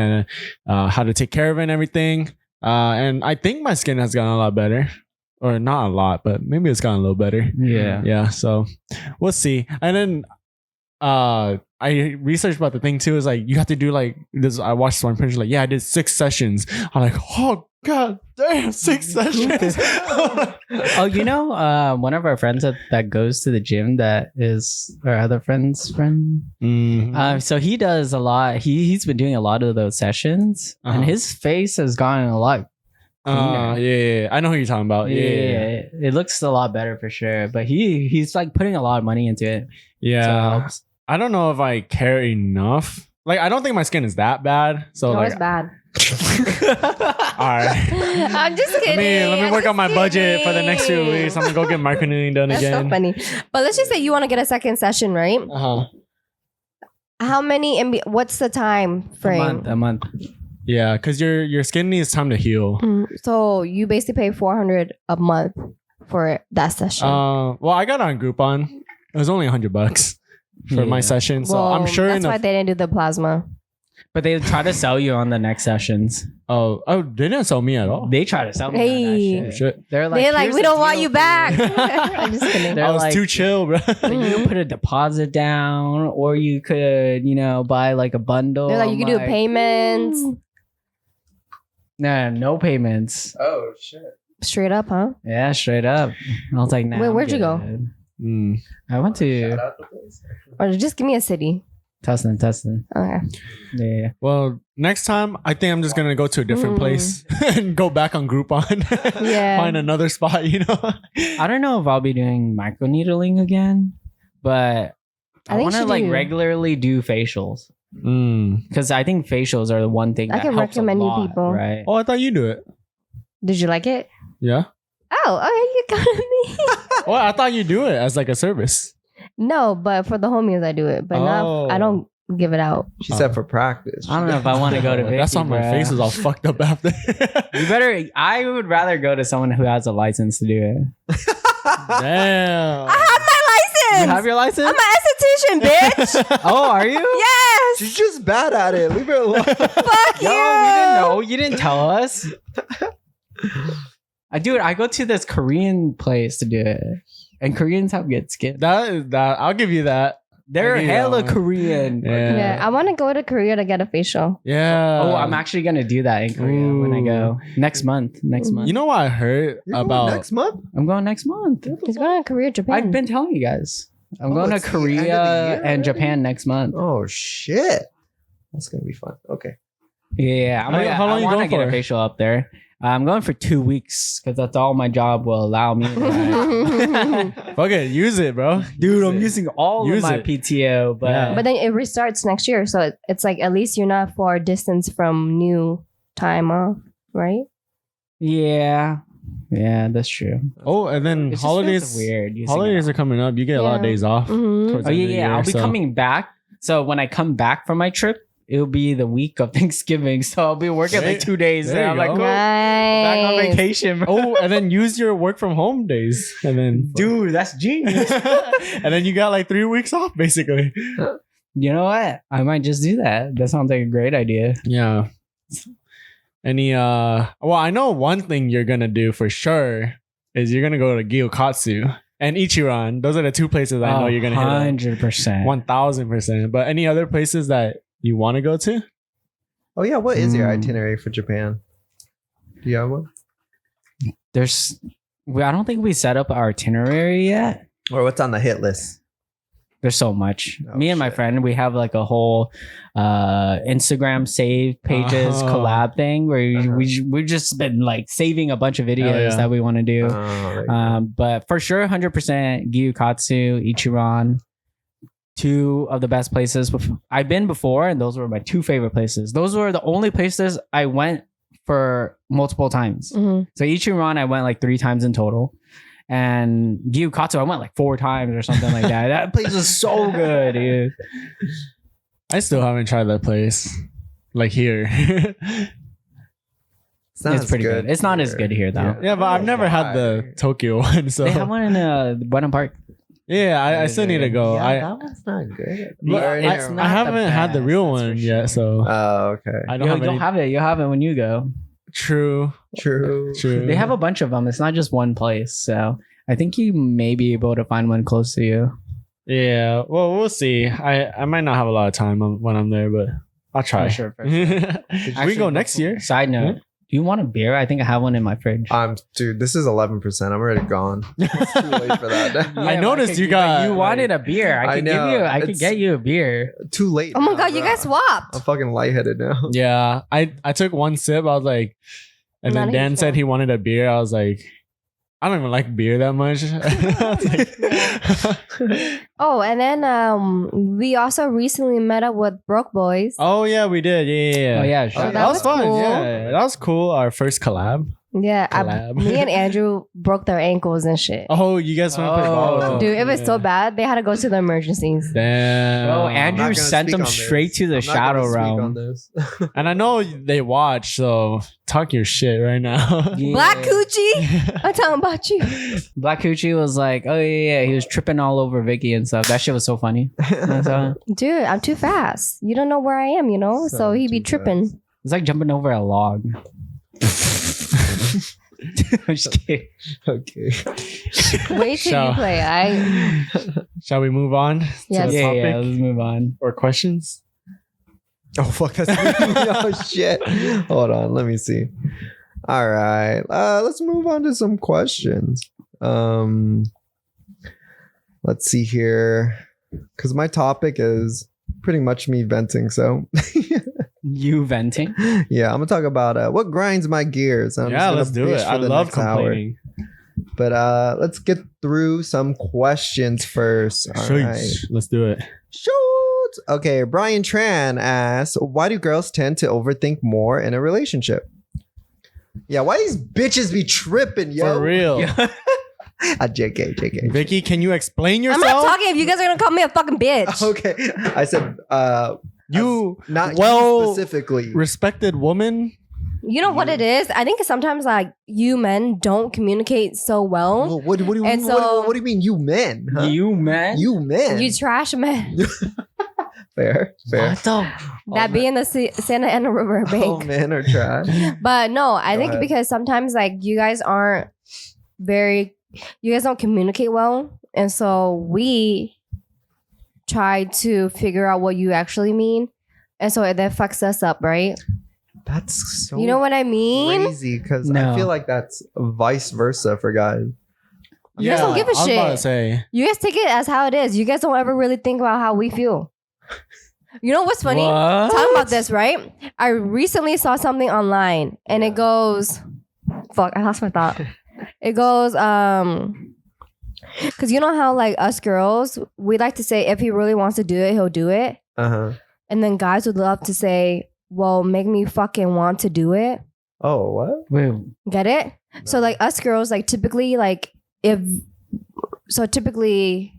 how to take care of it and everything. And I think my skin has gotten a lot better. Or not a lot, but maybe it's gotten a little better. Yeah. Yeah, so we'll see. And then I researched about the thing too. Is like you have to do like this. I watched one picture like, yeah, I did 6 sessions. I'm like, oh god damn, 6 sessions. Oh, you know, one of our friends that goes to the gym that is our other friend's friend. Mhm. So he does a lot. He's been doing a lot of those sessions, Uh-huh. and his face has gotten a lot. Yeah, I know who you're talking about. Yeah. It looks a lot better for sure. But he's like putting a lot of money into it. So it Yeah. helps. I don't know if I care enough like I don't think my skin is that bad. So No, like, it's bad. all right. I'm just kidding. Let me work on my budget for the next 2 weeks. I'm gonna go get microneedling done That's again. so funny. But let's just say you want to get a second session, right? Uh-huh. How many? What's the time frame? A month. Yeah, because your skin needs time to heal. So you basically pay $400 a month for that session. Well, I got on Groupon. It was only $100 for my session. So I'm sure that's why they didn't do the plasma. But they try to sell you on the next sessions. Oh, they didn't sell me at all. They try to sell me Hey. on that Oh, shit. shit. They're like, They're like, "Here's we a don't want deal you for back. I'm just kidding. They're I was like, too chill, bro. You can put a deposit down, or you could, buy like a bundle. They're like, you I'm can do payments. No payments. Oh shit. Straight up, huh? Yeah, straight up. I was like, nah. Wait, I'm where'd you go? good. Mm. I went to Or just give me a city. Tustin. Okay. Yeah. Well, next time I think I'm just gonna go to a different place and go back on Groupon. Yeah. Find another spot. I don't know if I'll be doing microneedling again, but I I think want to you should like do- regularly do facials Mm. because I think facials are the one thing I that can helps recommend a you lot, people. right? Oh, I thought you do it. Did you like it? Yeah. Oh, okay, you got me. Well, I thought you do it as like a service. No, but for the homies, I do it. But not, I don't give it out. She said for practice. I don't know if I want to go to Vicky. That's why my bruh. face is all fucked up after. You better. I would rather go to someone who has a license to do it. Damn. I have my license. You have your license? I'm an esthetician, bitch. Oh, are you? Yes. She's just bad at it. Leave her alone. Fuck Yo, you. we didn't know. You didn't tell us. I go to this Korean place to do it, and Koreans have good skin. That I'll give you that. They're I knew that hella one. Korean. Yeah, I want to go to Korea to get a facial. Yeah. Oh, I'm actually gonna do that in Korea when I go next month. Next month. You know what I heard You're going about? next month? I'm going next month. He's going to Korea, Japan. I've been telling you guys. I'm Oh, going to it's the end of the Korea year and already? Japan next month. Oh shit. That's gonna be fun. Okay. Yeah, How long I you want to going get a for? facial up there. I'm going for 2 weeks because that's all my job will allow me. To Fuck it, use it, bro. Dude, I'm Use it. using all Use of my it. PTO, but Yeah. But then it restarts next year, so it's like at least you're not far distance from new time off, right? yeah, that's true. Oh, and then It just holidays. feels weird. using Holidays it. are coming up. You get a lot of Yeah. days off. Mm-hmm. towards Oh the yeah, end of the yeah. I'll year, be so- coming back. So when I come back from my trip, it'll be the week of Thanksgiving. So I'll be working like 2 days. There And I'm you like, go. cool. Back on Nice. vacation, bro. Oh, and then use your work from home days, and then Dude, that's genius. and then you got like 3 weeks off, basically. You know what? I might just do that. That sounds like a great idea. Yeah. Any well, I know one thing you're gonna do for sure is you're gonna go to Gyokatsu and Ichiran. Those are the two places I know you're gonna hit. 100%. 1000%. But any other places that you want to go to? Oh yeah, what is your Hmm. itinerary for Japan? Do you have one? I don't think we set up our itinerary yet. Or what's on the hit list? There's so much. Oh, Me and my shit. friend, we have like a whole Instagram save pages Oh. collab thing where Uh-huh. we've just been like saving a bunch of videos Hell yeah. that we want to do. There you go. But for sure, 100% Gyukatsu, Ichiran, two of the best places. I've been before, and those were my two favorite places. Those were the only places I went for multiple times. Mhm. So Ichiran, I went like 3 times in total. And Gyukatsu, I went like 4 times or something like that. That place was so good, dude. I still haven't tried that place. Like here. It's pretty good. It's not as good here, though. Yeah, but I've never had the Tokyo one. So They have one in Wenham Park. yeah, I still need to go. Yeah, that one's not good. But Or I, it's I not the haven't had the best, real that's for one sure. yet, so Oh, okay. I don't have You'll any. have it. You'll have it when you go. True. True. True. They have a bunch of them. It's not just one place. So I think you may be able to find one close to you. Yeah. Well, we'll see. I might not have a lot of time when I'm there, but I'll try. For sure. we Actually, go next year. Side note. Do you want a beer? I think I have one in my fridge. Dude, this is 11%. I'm already gone. It's too late for that. I but noticed could you give- got, You wanted a beer. I I could know. give you. I could It's- get you a beer. Too late. Oh my now, god, you bro. guys swapped. I'm fucking lightheaded now. Yeah. I took one sip. I was like, and Not then a Dan huge said fan. he wanted a beer. I was like, I don't even like beer that much. Oh, and then we also recently met up with Broke Boys. Oh yeah, we did. Yeah. Oh yeah, Oh, That was fun. cool. Yeah, that was cool. Our first collab. Yeah, Collab. me and Andrew broke their ankles and shit. Oh, you guys want to play ball with them? Dude, it was Yeah. so bad. They had to go to the emergencies. Damn. Bro, I'm not Andrew gonna sent speak them on this. straight to the I'm not shadow gonna speak on realm. this. And I know they watch, so talk your shit right now. Yeah. Black Coochie? I'm talking about you. Black Coochie was like, oh yeah, he was tripping all over Vicky and stuff. That shit was so funny. It's Dude, I'm too fast. You don't know where I am, you know? So he be too tripping. like jumping over a log. I'm just kidding. Okay. Wait till Shall- you play. Shall we move on to Yes. the Yeah, topic yeah, let's move on. or questions? Oh fuck! That's oh shit. Hold on, let me see. All right, let's move on to some questions. Let's see here, because my topic is pretty much me venting. So You venting? yeah, I'm gonna talk about what grinds my gears. I'm just Yeah, gonna let's do bitch it. for I the love next hour. complaining. But let's get through some questions first. All right. Sheesh. Let's do it. Shoot. Okay, Brian Tran asks, why do girls tend to overthink more in a relationship? Yeah, why these bitches be tripping, yo? For real. JK. Vicky, can you explain I'm yourself? not talking if you guys are gonna call me a fucking bitch. Okay, I said, You not well you specifically. respected woman. You know what it is? I think sometimes like you men don't communicate so well. Well, what do you And what do you mean, you men? Huh? You man? You men. You trash men. fair. What the? That be in the Santa Ana River Oh, Bank. men are trash. But no, I Go think ahead. because sometimes like you guys don't communicate well. And so we try to figure out what you actually mean. And so that fucks us up, right? That's so You know what I mean? crazy because No. I feel like that's vice versa for guys. You guys don't give a I was about to shit. say. You guys take it as how it is. You guys don't ever really think about how we feel. You know what's funny? What? Talking about this, right? I recently saw something online and it goes, fuck, I lost my thought. It goes, because you know how like us girls, we like to say if he really wants to do it, he'll do it. Uh-huh. And then guys would love to say, well, make me fucking want to do it. Oh, what? Wait, Get it? So like us girls, like typically typically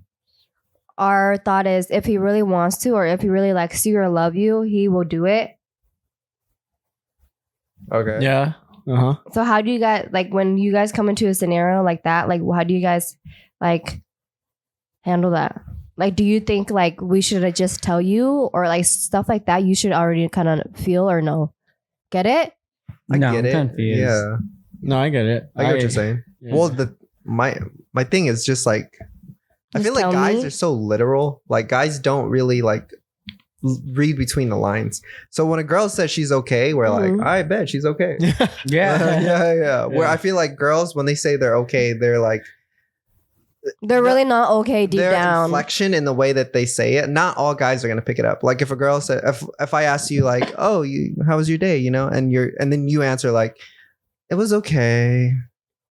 our thought is if he really wants to or if he really likes you or love you, he will do it. Okay. Yeah. Uh-huh. So how do you guys like when you guys come into a scenario like that, like how do you guys like handle that? Like do you think like we should just tell you or like stuff like that you should already kind of feel or know? Get it? I no, get I'm it. confused. Yeah. No, I get it. I get what you're saying. Yeah. Well, my thing is just like I Just feel like tell guys me. are so literal. Like guys don't really like read between the lines. So when a girl says she's okay, we're Mhm. like, I bet she's okay. Yeah. yeah. Where I feel like girls when they say they're okay, they're like They're really not okay deep their down. inflection in the way that they say it. Not all guys are gonna pick it up. Like if a girl said, if I ask you like, oh, how was your day? You know, and then you answer like, it was okay,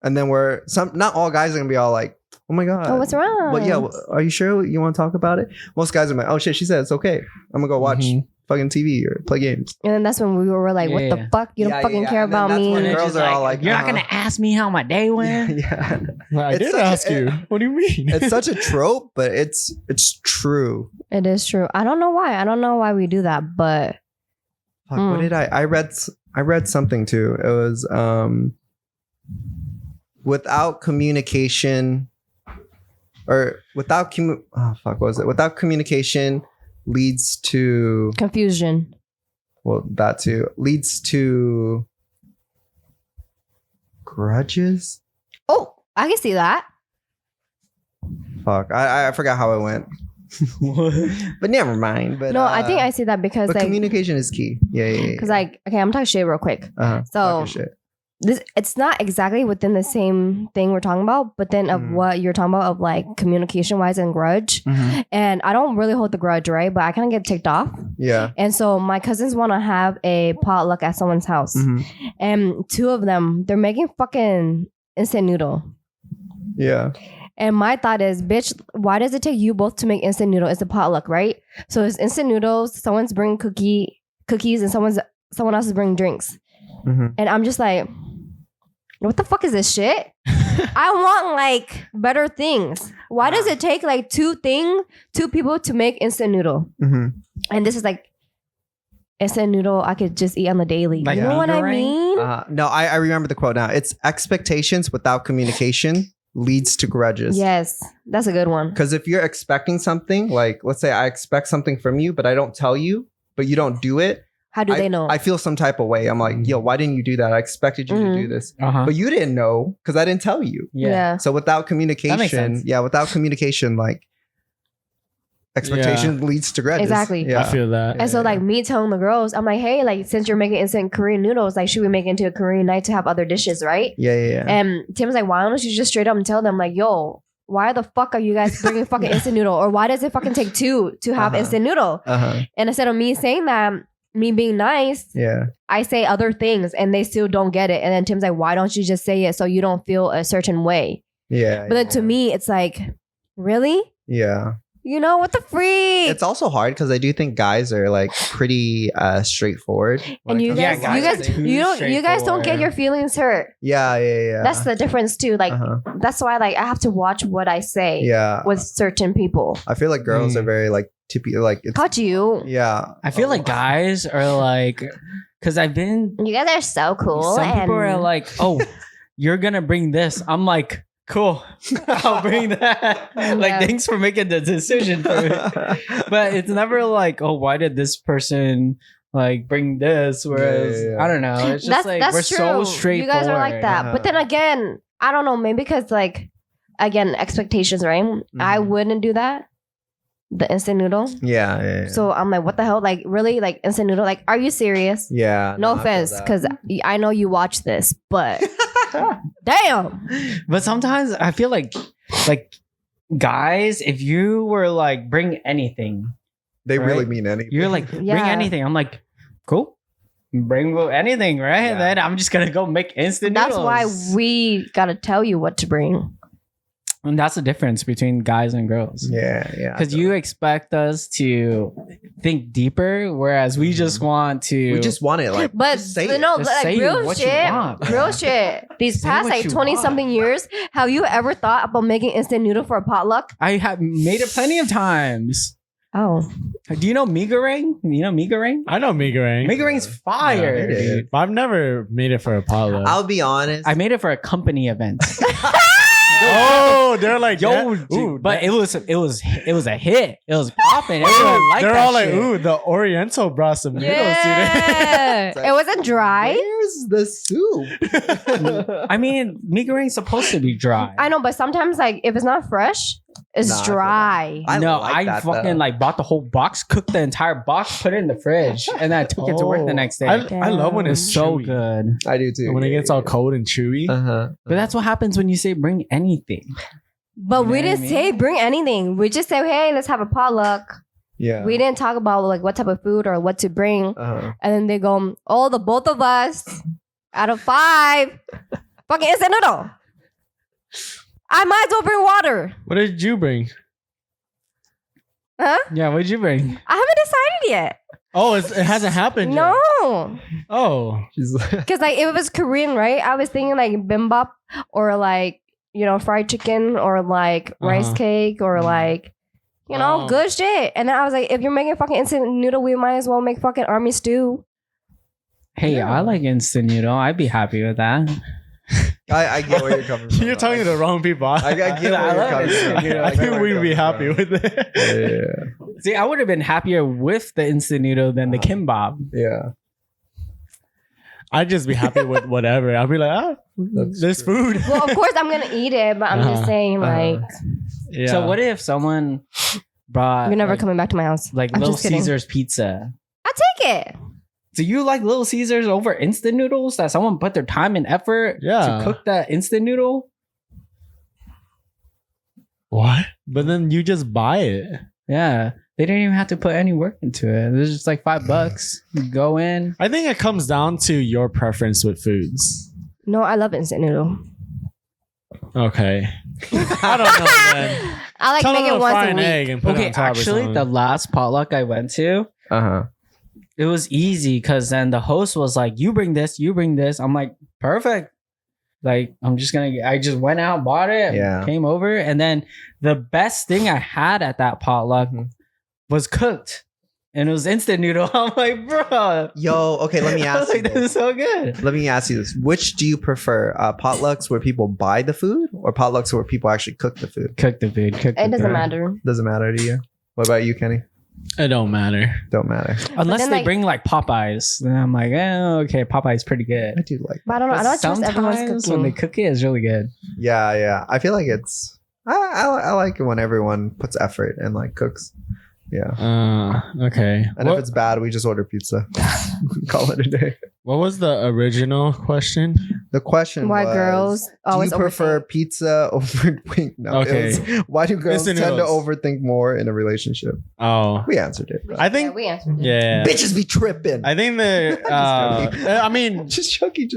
and then not all guys are gonna be all like, oh my god, Oh, what's wrong? But yeah, are you sure you want to talk about it? Most guys are like, oh shit, she said it's okay. I'm gonna go watch Mhm. fucking TV or play games. And then that's when we were like, what Yeah. the fuck? You don't Yeah, fucking yeah, care and then about that's me. when And girls it's are just all like, you're not gonna ask me how my day went. Yeah. I It's did such a- ask you. What do you mean? It's such a trope, but it's true. It is true. I don't know why. I don't know why we do that, but Fuck, what did I read something too. It was without communication what was it? Without communication leads to confusion. that too leads to grudges. Oh, I can see that. Fuck, I forgot how it went. But never mind. But No, I think I see that because but like, communication is key. Yeah. because like, okay, I'm talking shit real quick. uh-huh. So Talk your shit. it's not exactly within the same thing we're talking about, but then of Mhm. what you're talking about of like communication wise and grudge. Mhm. And I don't really hold the grudge, right? But I kind of get ticked off. Yeah. And so my cousins want to have a potluck at someone's house. Mhm. And two of them, they're making fucking instant noodle. Yeah. And my thought is, bitch, why does it take you both to make instant noodle? It's a potluck, right? So it's instant noodles. Someone's bringing cookies, and someone else is bringing drinks. Mm-hmm. And I'm just like, what the fuck is this shit? I want like better things. Why does it take like two people to make instant noodle? Mm-hmm. And this is like instant noodle I could just eat on the daily. Like you know what I Bday? mean? No, I remember the quote now. It's expectations without communication leads to grudges. Yes, that's a good one. Because if you're expecting something, like let's say I expect something from you, but I don't tell you, but you don't do it. How do they know? I feel some type of way. I'm like, yo, why didn't you do that? I expected you to do this. Uh-huh. But you didn't know because I didn't tell you. Yeah. So without That makes communication, sense. without communication, like expectation leads to grudges. Exactly. Yeah. I feel that. And so like me telling the girls, I'm like, hey, like since you're making instant Korean noodles, like should we make it into a Korean night to have other dishes, right? Yeah. And Tim's like, why don't you just straight up and tell them like, yo, why the fuck are you guys bringing fucking instant noodle? Or why does it fucking take two to have instant noodle? And instead of me saying that, me being nice, Yeah. I say other things and they still don't get it. And then Tim's like, why don't you just say it so you don't feel a certain way? Yeah. But then to me, it's like, really? Yeah. You know, what the freak? It's also hard because I do think guys are like pretty straightforward. when And it you comes guys, to you guys, too you guys don't get straightforward. your feelings hurt. Yeah. That's the difference too. Like Uh-huh. that's why like I have to watch what I say Yeah. with certain people. I feel like girls are very like tippy, like it's Caught you. yeah. I feel like guys are like, because I've been, You guys are so cool. some people and are like, oh, you're going to bring this. I'm like, cool, I'll bring that. Yeah. Like, thanks for making the decision for me. But it's never like, oh, why did this person like bring this? Whereas, Yeah. I don't know. It's just like, we're so straightforward. You guys are like that. Uh-huh. But then again, I don't know, maybe because like again, expectations, right? I Mhm. wouldn't do that. The instant noodle. Yeah. So I'm like, what the hell? Like, really? Like, instant noodle? Like, are you serious? Yeah. No I feel offense, that. because I know you watch this, but damn. But sometimes I feel like guys, if you were like, bring anything, they really right? mean anything. you're like, bring Yeah. anything. I'm like, cool. Bring anything, right? Yeah. Then I'm just gonna go make instant That's noodles. why we gotta tell you what to bring. And that's the difference between guys and girls. Yeah. Because you expect us to think deeper, whereas we just want to. we just want it like But just say you it. know, Just like say real what you shit, want. real shit. These Say past what like you 20 something want. years, have you ever thought about making instant noodle for a potluck? I have made it plenty of times. Oh, Do you know mee goreng? You know mee goreng? I know mee goreng. Mee goreng's fire, Yeah, dude. But I've never made it for a potluck. I'll be honest. I made it for a company event. Oh, they're like, Yo, yeah, dude, ooh, but that- it was a hit. It was popping. Everyone liked they're that all like, shit. ooh, the Oriental brought some noodles today. yeah. It wasn't dry. Where's the soup? I mean, mee goreng's supposed to be dry. I know, but sometimes like if it's not fresh, it's Nah, I feel dry. I no, like I that, fucking though. like bought the whole box, cooked the entire box, put it in the fridge, and then I took it to work the next day. I love when it's so chewy. good. I do too. When it gets all cold and chewy. But that's what happens when you say bring anything. But You know we what I didn't mean? say bring anything. We just said, hey, let's have a potluck. Yeah. We didn't talk about like what type of food or what to bring. Uh-huh. And then they go, oh, the both of us out of 5, fucking instant noodle. I might as well bring water. What did you bring? Huh? Yeah, what'd you bring? I haven't decided yet. Oh, it hasn't happened yet. No. Oh. She's like, Because like if it was Korean, right? I was thinking like bimbap or like, you know, fried chicken or like rice Uh-huh. cake or like, you know, Oh. good shit. And then I was like, if you're making fucking instant noodle, we might as well make fucking army stew. Hey, I like instant noodle. I'd be happy with that. I get where you're coming from. You're talking to the wrong people. I get where I you're love coming it. from. You know, I get think where we'd you're be coming happy from. with it. Yeah. See, I would have been happier with the instant noodle than the kimbap. Yeah. I'd just be happy with whatever. I'll be like, That's there's true. food. Well, of course I'm gonna eat it, but I'm just Uh-huh. saying like Yeah. So what if someone brought you're never like, coming back to my house. like I'm Little just kidding. Caesars pizza? I'll take it. Do you like Little Caesars over instant noodles that someone put their time and effort Yeah. to cook that instant noodle? What? But then you just buy it. Yeah. They didn't even have to put any work into it. It was just like $5. You go in. I think it comes down to your preference with foods. No, I love instant noodle. Okay. I don't know, man. I like Tell make them it to once fry a an week. egg and put it Okay, on top or actually, something. the last potluck I went to, Uh-huh. it was easy because then the host was like, "You bring this, you bring this." I'm like, "Perfect." Like, I just went out, bought it, Yeah. came over, and then the best thing I had at that potluck was cooked, and it was instant noodle. I'm like, bro, Yo, okay, let me I ask was you like, this is this. so good. Let me ask you this. Which do you prefer? Potlucks where people buy the food or potlucks where people actually cook the food? Cook the food. Cook. It doesn't Okay. matter. Doesn't matter to you. What about you, Kenny? It don't matter. Don't matter. Unless then, they like- bring like Popeyes, then I'm like, okay, Popeyes pretty good. I do like. But I don't know. I But don't trust everyone's sometimes when they cooking. cook it, it's really good. Yeah. I feel like it's. I like it when everyone puts effort and like cooks. Yeah. Okay. And if it's bad, we just order pizza. Call it a day. What was the original question? The question Why was, girls do always you prefer overthink? pizza over wing? No, Okay. it was, why do girls Instant tend to noodles. overthink more in a relationship? Oh, We answered it. I think. Yeah, we answered it. Yeah. Bitches be tripping. I think the. joking. I mean, Just joking.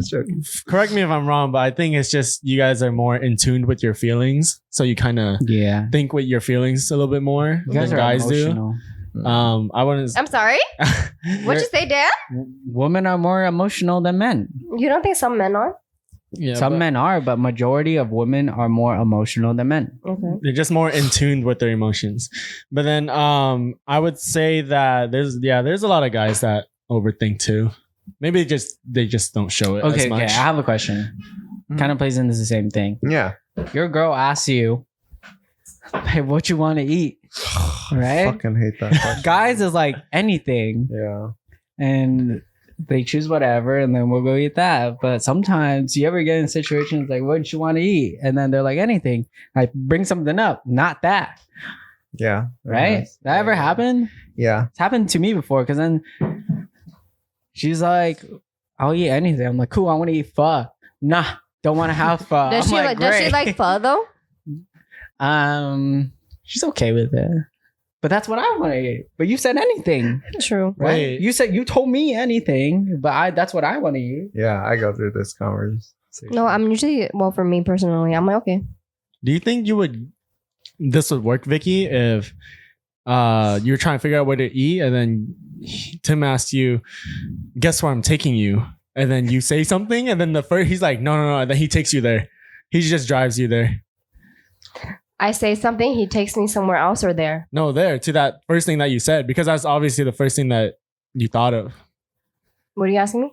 correct me if I'm wrong, but I think it's just you guys are more in tune with your feelings, so you kind of Yeah, think with your feelings a little bit more you guys than are guys emotional. do. I wouldn't. I'm sorry. What'd you say, Dad? Women are more emotional than men. You don't think some men are? Yeah, Some but men are, but majority of women are more emotional than men. Okay. they're just more in tune with their emotions. But then, I would say that there's a lot of guys that overthink too. Maybe they just don't show it as Okay, much. I have a question. Kind of plays into the same thing. Yeah. Your girl asks you, "Hey, what you want to eat?" Right? Fucking hate that question. Guys is like anything, Yeah. and they choose whatever, and then we'll go eat that. But sometimes you ever get in situations like, "What you want to eat?" And then they're like, "Anything." I bring something up, not that. Yeah. Right? Yes. That ever happened? Yeah. It's happened to me before because then she's like, "I'll eat anything." I'm like, "Cool, I want to eat pho." Nah, don't want to have pho. Does I'm she like? Does she "Great." like pho though? She's okay with it. But that's what I want to eat. But you said anything, True. right? Wait. You told me anything, but that's what I want to eat. Yeah. I go through this conversation. No, I'm usually for me personally, I'm like okay. Do you think this would work, Vicky, if you're trying to figure out what to eat and then Tim asks you, "Guess where I'm taking you?" And then you say something, and then he's like, no, and then he takes you there. He just drives you there. I say something, he takes me somewhere else or there. No, there to that first thing that you said, because that's obviously the first thing that you thought of. What are you asking me?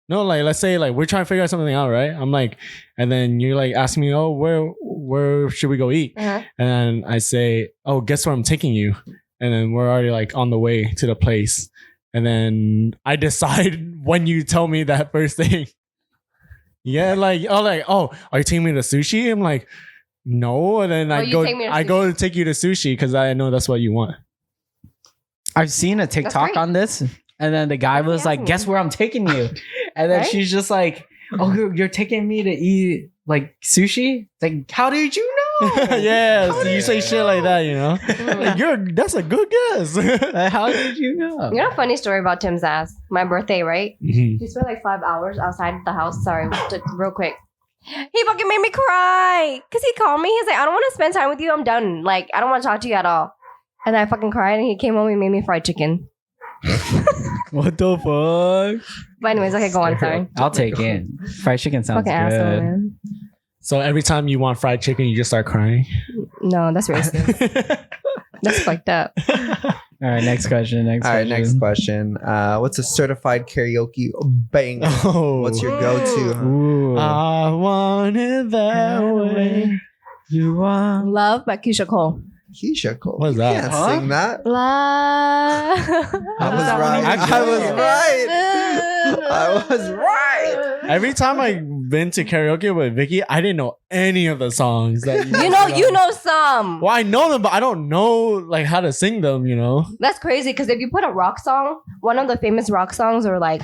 No, like let's say like we're trying to figure out something out, right? I'm like, and then you're like asking me, "Oh, where should we go eat?" Uh-huh. And then I say, "Oh, guess where I'm taking you?" And then we're already like on the way to the place. And then I decide when you tell me that first thing. Yeah, oh, are you taking me to sushi? I'm like, no. And then you take me to I sushi. go to take you to sushi because I know that's what you want. I've seen a TikTok great. on this, and then the guy was Yeah. like, "Guess where I'm taking you?" And then Right? she's just like, "Oh, you're taking me to eat like sushi?" It's like, how did you know? Yeah, How so did you say shit like that, you know? Like, that's a good guess. How did you know? You know a funny story about Tim's ass? My birthday, right? Mhm. He spent like 5 hours outside the house. Sorry, real quick. He fucking made me cry. Cause he called me. He's like, I don't want to spend time with you. I'm done. Like, I don't want to talk to you at all. And I fucking cried and he came home and made me fried chicken. What the fuck? But anyways, okay, go on, sorry. I'll take it. Fried chicken sounds Fucking asshole, good. man. So every time you want fried chicken, you just start crying. No, that's racist. That's fucked up. All right, next question. All right. Next question. What's a certified karaoke banger? Oh, What's your go-to? Huh? Ooh. I want it that way. You want? Love by Keisha Cole. Keisha Cole. What's You that? can't Huh? sing that. Love. I was that one right. even I was go? right. I was right. Every time I've been to karaoke with Vicky, I didn't know any of the songs that You know some. Well, I know them, but I don't know like how to sing them. You know. That's crazy because if you put a rock song, one of the famous rock songs are like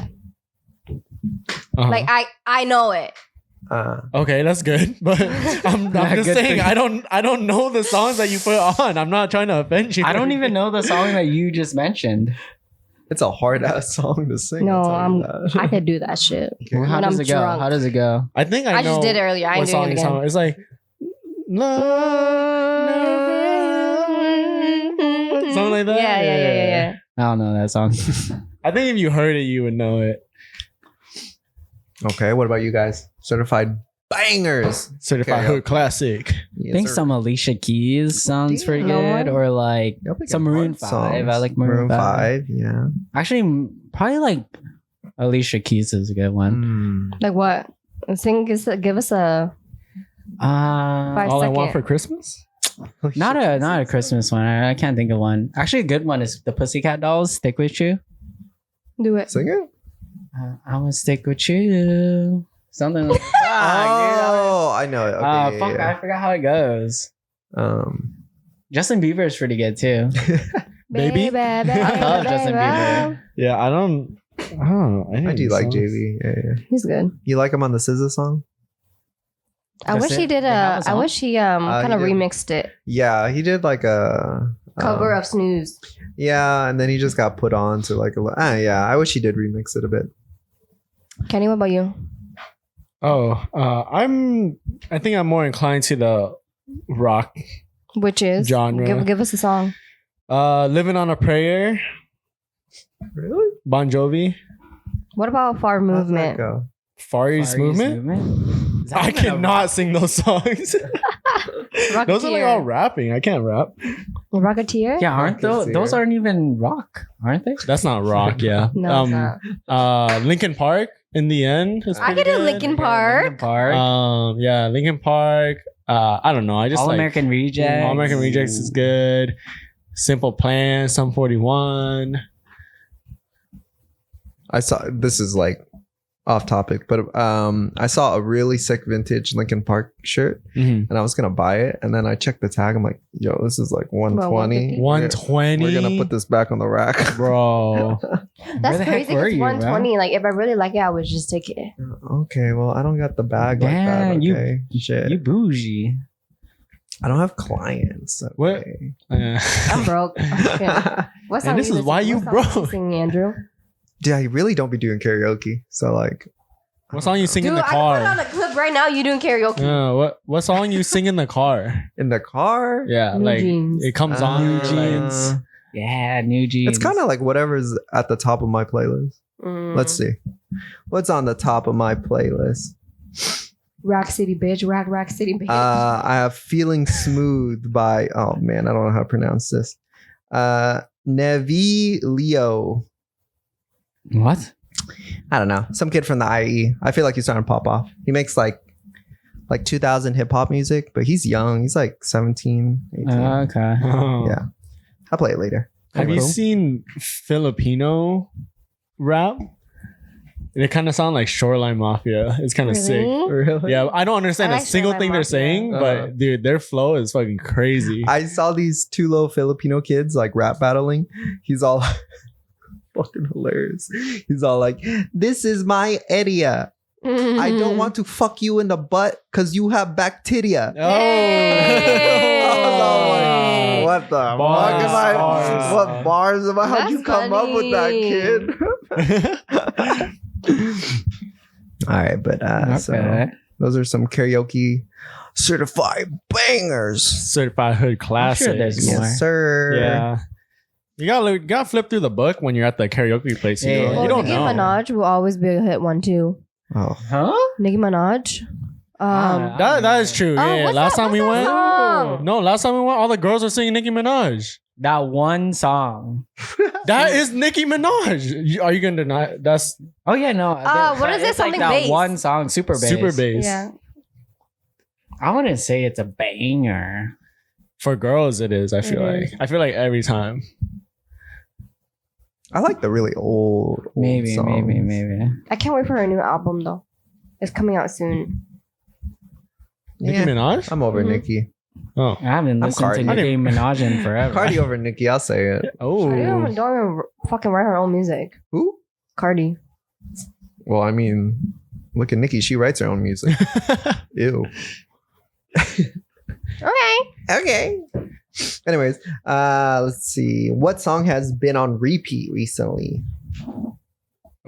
Uh-huh. I know it. Okay, that's good, but I'm Yeah, just good saying thing. I don't know the songs that you put on. I'm not trying to offend you. I don't even know the song that you just mentioned. It's a hard ass song to sing. No, I'll tell you that. I could do that shit. How When does I'm it go? drunk. How does it go? I think I I know just did it earlier. I ain't what doing song it you're again. talking about. It's like Something like that. Yeah. I don't know that song. I think if you heard it, you would know it. Okay, what about you guys? Certified bangers. Certified Karaoke. Hood Classic. Yes, I think sir. some Alicia Keys sounds pretty No good, one? or like Y'all pick some up Maroon fun 5. I songs. like Maroon 5. Yeah. Actually, probably like Alicia Keys is a good one. Like what? Give us a Five All I Want second. for Christmas? Not a Christmas one. I can't think of one. Actually, a good one is the Pussycat Dolls. Stick with you. do it. Sing it. I'm gonna stick with you. Something like that. Oh, I know it. Okay, Fuck! I forgot how it goes. Justin Bieber is pretty good too. Baby? I love Justin Bieber. Yeah, I don't know. I do like JV. Yeah. He's good. You like him on the SZA song? I That's wish it? he did They have a I song? wish he kind of he did. remixed it. Yeah, he did like a Cover of Snooze. Yeah, and then he just got put on to like yeah. I wish he did remix it a bit. Kenny, what about you? I think I'm more inclined to the rock. Which is Genre. Give us a song. Living on a Prayer, Really? Bon Jovi, What about Far How's that Movement? go? Far East Movement. Is that I even a cannot sing those songs. Those are like all Rocketeer. rapping. I can't rap. Rocketeer? Yeah, aren't those? Rocketeer. Those aren't even rock, aren't they? That's not rock. Yeah. No, it's not. Linkin Park. In the end, is I pretty could do good. Linkin Park. Linkin Park. Yeah, Linkin Park. I don't know. I just All like American Rejects. All American Rejects is good. Simple Plan, Sum 41. I saw this is like off topic, but I saw a really sick vintage Linkin Park shirt, and I was gonna buy it, and then I checked the tag. I'm like, yo, this is like 120. 120. We're gonna put this back on the rack, Bro. Where That's the heck crazy. were It's you, 120. Like if I really like it, I would just take it. Okay, well, I don't got the bag like that. Damn, Okay, shit. You bougie. I don't have clients. What? Okay. I'm broke. Yeah. What song And this do is why you what song do broke. sing, Andrew? Dude, I really don't be doing karaoke. So like, What song you sing Dude, in the I can put car? on a clip right now. You doing karaoke? What song you sing in the car? in the car. Yeah, New like Jeans. it comes on. New like- Jeans. Yeah, New Jeans. It's kind of like whatever's at the top of my playlist. Mm. Let's see. What's on the top of my playlist? Rock City Bitch. Rock City Bitch. I have Feeling Smooth by, oh man, I don't know how to pronounce this. Nevi Leo. What? I don't know. Some kid from the IE. I feel like he's starting to pop off. He makes like 2000 hip hop music, but he's young. He's like 17, 18. Okay. Oh. Yeah. I'll play it later. Have you Cool. seen Filipino rap? They kind of sound like Shoreline Mafia. It's kind of sick. Really? Really? Yeah, I don't understand I a like single Shoreline thing they're Mafia. saying, but dude, their flow is fucking crazy. I saw these two little Filipino kids like rap battling. He's all fucking hilarious. He's all like, "This is my area. I don't want to fuck you in the butt because you have bacteria." Oh. Hey. I was all like, what the Bars, fuck am I? bars. What bars am I? How'd you That's come up with that, funny. kid? All right, but so Okay. those are some karaoke certified bangers. Certified Hood Classic. there's more. Yes, sir. Yeah. You gotta flip through the book when you're at the karaoke place. You, Yeah. know? Well, You don't Nicki know. Minaj will always be a hit one too. Oh, Huh? Nicki Minaj. That is true. Yeah. what's Last that- time we what's went. that song? No, last time we went, all the girls were singing Nicki Minaj. That one song. That is Nicki Minaj. Are you gonna deny? That's Oh yeah, no. what is it? It's Something like that bass. one song, Super Bass. super bass. Yeah. I wouldn't say it's a banger. For girls, it is. I feel It like. I feel like every time. I like the really old Maybe. songs. I can't wait for her new album though. It's coming out soon. Nicki Yeah, Minaj. I'm over Mhm. Nicki. Oh. I haven't I'm listened Cardi. to Nicki Minaj in forever. Cardi over Nicki. I'll say it. Oh. Cardi don't even fucking write her own music. Who? Cardi. Well, I mean, look at Nicki. She writes her own music. Ew. Okay. Okay. Anyways, let's see. What song has been on repeat recently?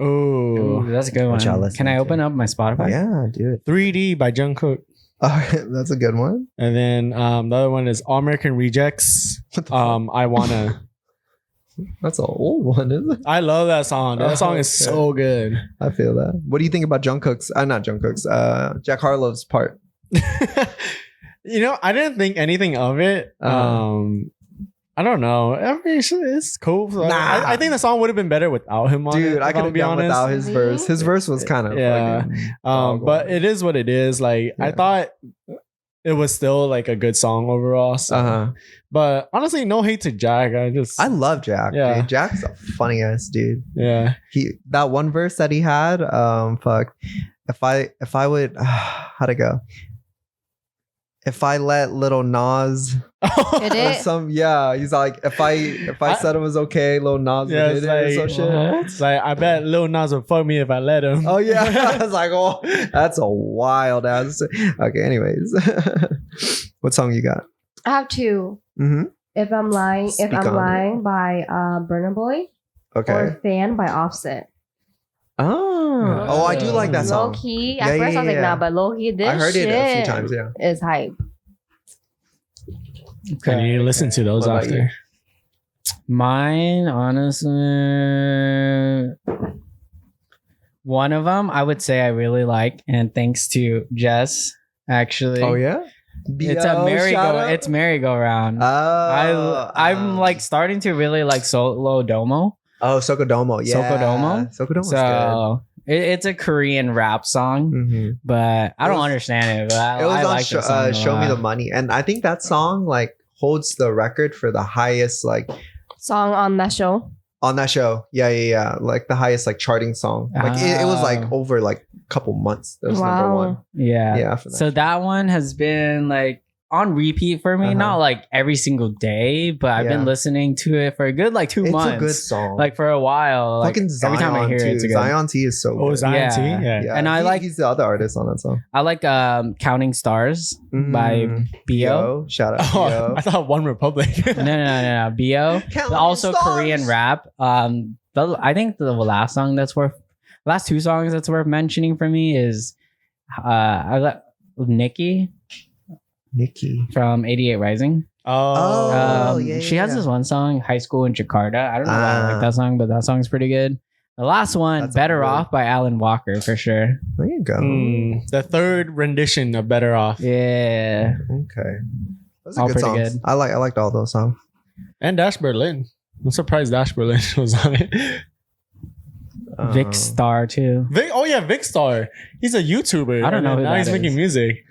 Oh. Ooh, that's a good What y'all one. listening Can I to? open up my Spotify? Yeah, do it. 3D by Jungkook. That's a good one. And then the other one is All American Rejects. What the fuck? I Wanna. That's an old one, isn't it? I love that song. That song is okay. so good. I feel that. What do you think about Jungkook's? Not Jungkook's. Jack Harlow's part. You know, I didn't think anything of it. I don't know. I mean, it's cool. Nah. I think the song would have been better without him on it. Dude, I if could I'm have be done honest. without his verse. His verse was kind of Yeah. But it is what it is. Like I Yeah. thought it was still like a good song overall. So. But honestly, no hate to Jack. I love Jack. Yeah. Dude. Jack's a funny ass dude. Yeah. That one verse that he had. Fuck. If I would, how'd it go? If I let Lil Nas Hit or it. he's like, if I said it was okay, Lil Nas would hit it's it or like, some shit. It's like I bet Lil Nas would fuck me if I let him. Oh yeah, I was like, oh, that's a wild ass. Okay, anyways, what song you got? I have two. Mm-hmm. If I'm lying, Speak on it. by Burna Boy Okay. or Fan by Offset. Oh, I do like that Low song. key. Yeah, At first I was like, yeah. nah, but low key, this I heard shit it a few times. Yeah. is hype. I need to listen to those What about after. you? Mine, honestly, one of them I would say I really like, and thanks to Jess, actually. Oh yeah. It's a shout merry-go. out. It's merry-go-round. I'm like starting to really like Solo Domo. Oh, Sokodomo. Yeah. Sokodomo? Sokodomo's So it's a Korean rap song, good. Mm-hmm. but I It don't was- understand it. But I It was on like the song a Show Me the lot. Money, and I think that song like holds the record for the highest like Song on that show. on that show. Yeah. Like the highest like charting song. Like it was like Ah. over like a couple months. That was number Wow. one. Yeah. Yeah. For So that one has been like on repeat for me, Uh-huh. not like every single day, but I've Yeah. been listening to it for a good like 2 it's months. a good song. Like for a while. Like fucking Zion every time I hear too. it, it's a good. Zion T is so Oh, good. Zion T? Yeah. Yeah. Yeah, And I like- he's the other artist on that song. I like Counting Stars by B.O. Shout out Oh, B.O. I thought One Republic. No. B.O. Counting Also stars. Korean rap. I think the last two songs that's worth mentioning for me is I got Nikki from 88 Rising. Oh, She has this one song, High School in Jakarta. I don't know why I like that song, but that song's pretty good. The last one, That's Better good. Off by Alan Walker for sure. There you go. The third rendition of Better Off. Yeah. Okay. Those are All good pretty songs. good. I liked all those songs. And Dash Berlin. I'm surprised Dash Berlin was on it. Vic Star too. Vic Star. He's a YouTuber. I don't know and who now that he's making is. music.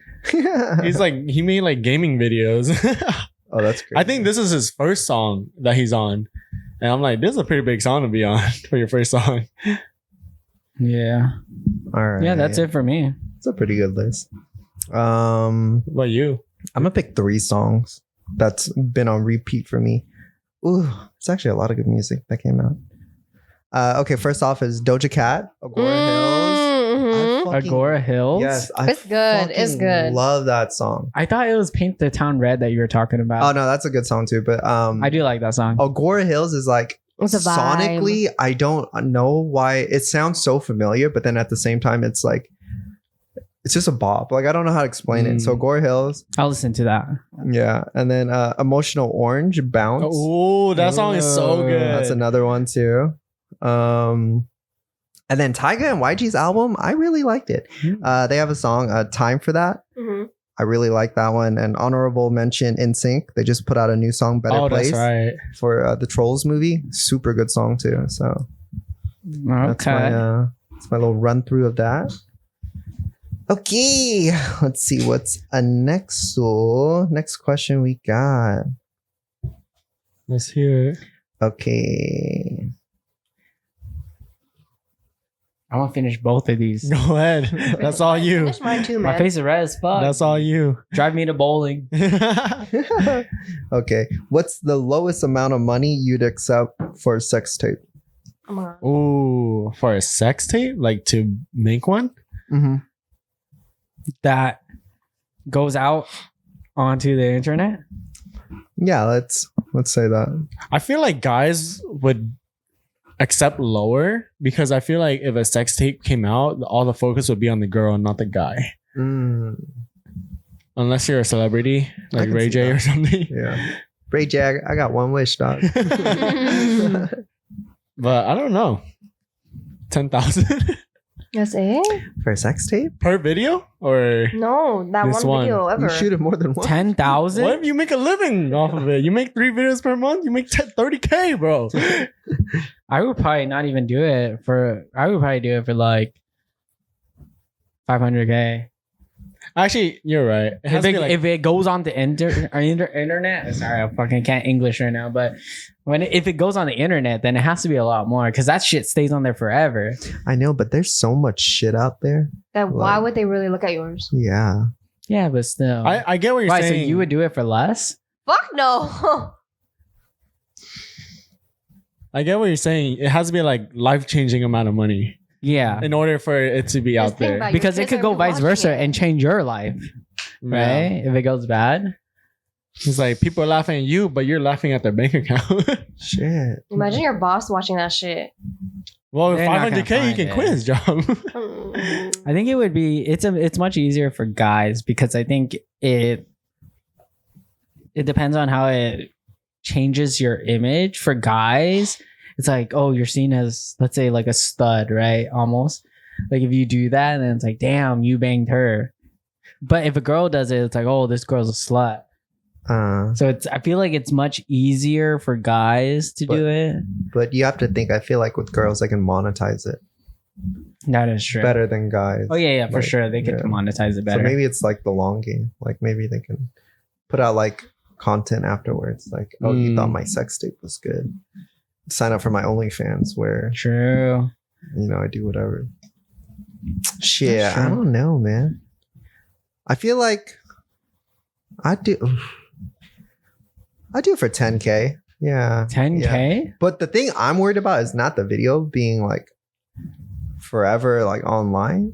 He's like he made like gaming videos. Oh, that's great. I think this is his first song that he's on. And I'm like, this is a pretty big song to be on for your first song. Yeah. All right. Yeah, that's it for me. It's a pretty good list. What about you? I'm gonna pick 3 songs that's been on repeat for me. Ooh, it's actually a lot of good music that came out. Okay, first off is Doja Cat, Agora Hills. Mhm. I fucking- Agora Hills. Yes, I It's good. It's fucking good. Love that song. I thought it was Paint the Town Red that you were talking about. Oh no, that's a good song too. But I do like that song. Agora Hills is like It's a vibe. sonically, I don't know why it sounds so familiar, but then at the same time, it's like it's just a bop. Like I don't know how to explain it. So Agora Hills, I'll listen to that. yeah, and then Emotional Orange, Bounce. Oh, that song is so Ooh. good. That's another one too. And then Tyga and YG's album, I really liked it. They have a song, Time for That. Mhm. I really like that one. And honorable mention, NSYNC. They just put out a new song, Better Place, that's right. for the Trolls movie. Super good song too. So that's my little run through of that. Okay, let's see what's next. So next question we got. Let's hear it. Okay. I want to finish both of these. Go ahead. That's all you. Finish mine too, My man. face is red as fuck. That's all you. Drive me to bowling. Okay. What's the lowest amount of money you'd accept for a sex tape? Come on. Ooh, for a sex tape? Like to make one? Mm-hmm. That goes out onto the internet. Yeah, let's say that. I feel like guys would accept lower because I feel like if a sex tape came out, all the focus would be on the girl and not the guy. Unless you're a celebrity like can Ray see J that. or something. Yeah. Ray J, I got one wish, dog. But I don't know. 10,000 That's it? For a sex tape? per video, or No, that This one one. video ever. You shoot it more than one. 10,000? what if you make a living off of it? You make 3 videos per month. You make 30K, bro. I would probably not even do it for. I would probably do it for like 500K. Actually, you're right. It has to be like, If it goes on the internet, sorry, I fucking can't English right now. But if it goes on the internet, then it has to be a lot more because that shit stays on there forever. I know, but there's so much shit out there. That why Like- would they really look at yours? Yeah. Yeah, but still. I get what you're Why? So saying. you would do it for less? Fuck no. I get what you're saying. It has to be like life-changing amount of money Yeah, in order for it to be Just out think there. about it. because Your it kids could go are vice versa watching it. and change your life, Yeah. right? If it goes bad. It's like people are laughing at you, but you're laughing at their bank account. Shit. Imagine your boss watching that shit. Well, with They're not gonna 500K, you find can it. quit his job. Mm. I think it would be it's much easier for guys because I think it depends on how it changes your image. For guys, it's like, oh, you're seen as, let's say, like a stud, right? Almost. Like if you do that, then it's like, damn, you banged her. But if a girl does it, it's like, oh, this girl's a slut. So I feel like it's much easier for guys to do it. But you have to think, I feel like with girls, they can monetize it That is true. better than guys. Oh yeah, for Like, sure. They could yeah. monetize it better. So maybe it's like the long game. Like maybe they can put out like content afterwards. Like, oh, you thought my sex tape was good. Sign up for my OnlyFans where, True. you know, I do whatever. Shit, That's I true. don't know, man. I feel like I do it for 10K. Yeah. 10K? Yeah. But the thing I'm worried about is not the video being like forever like online.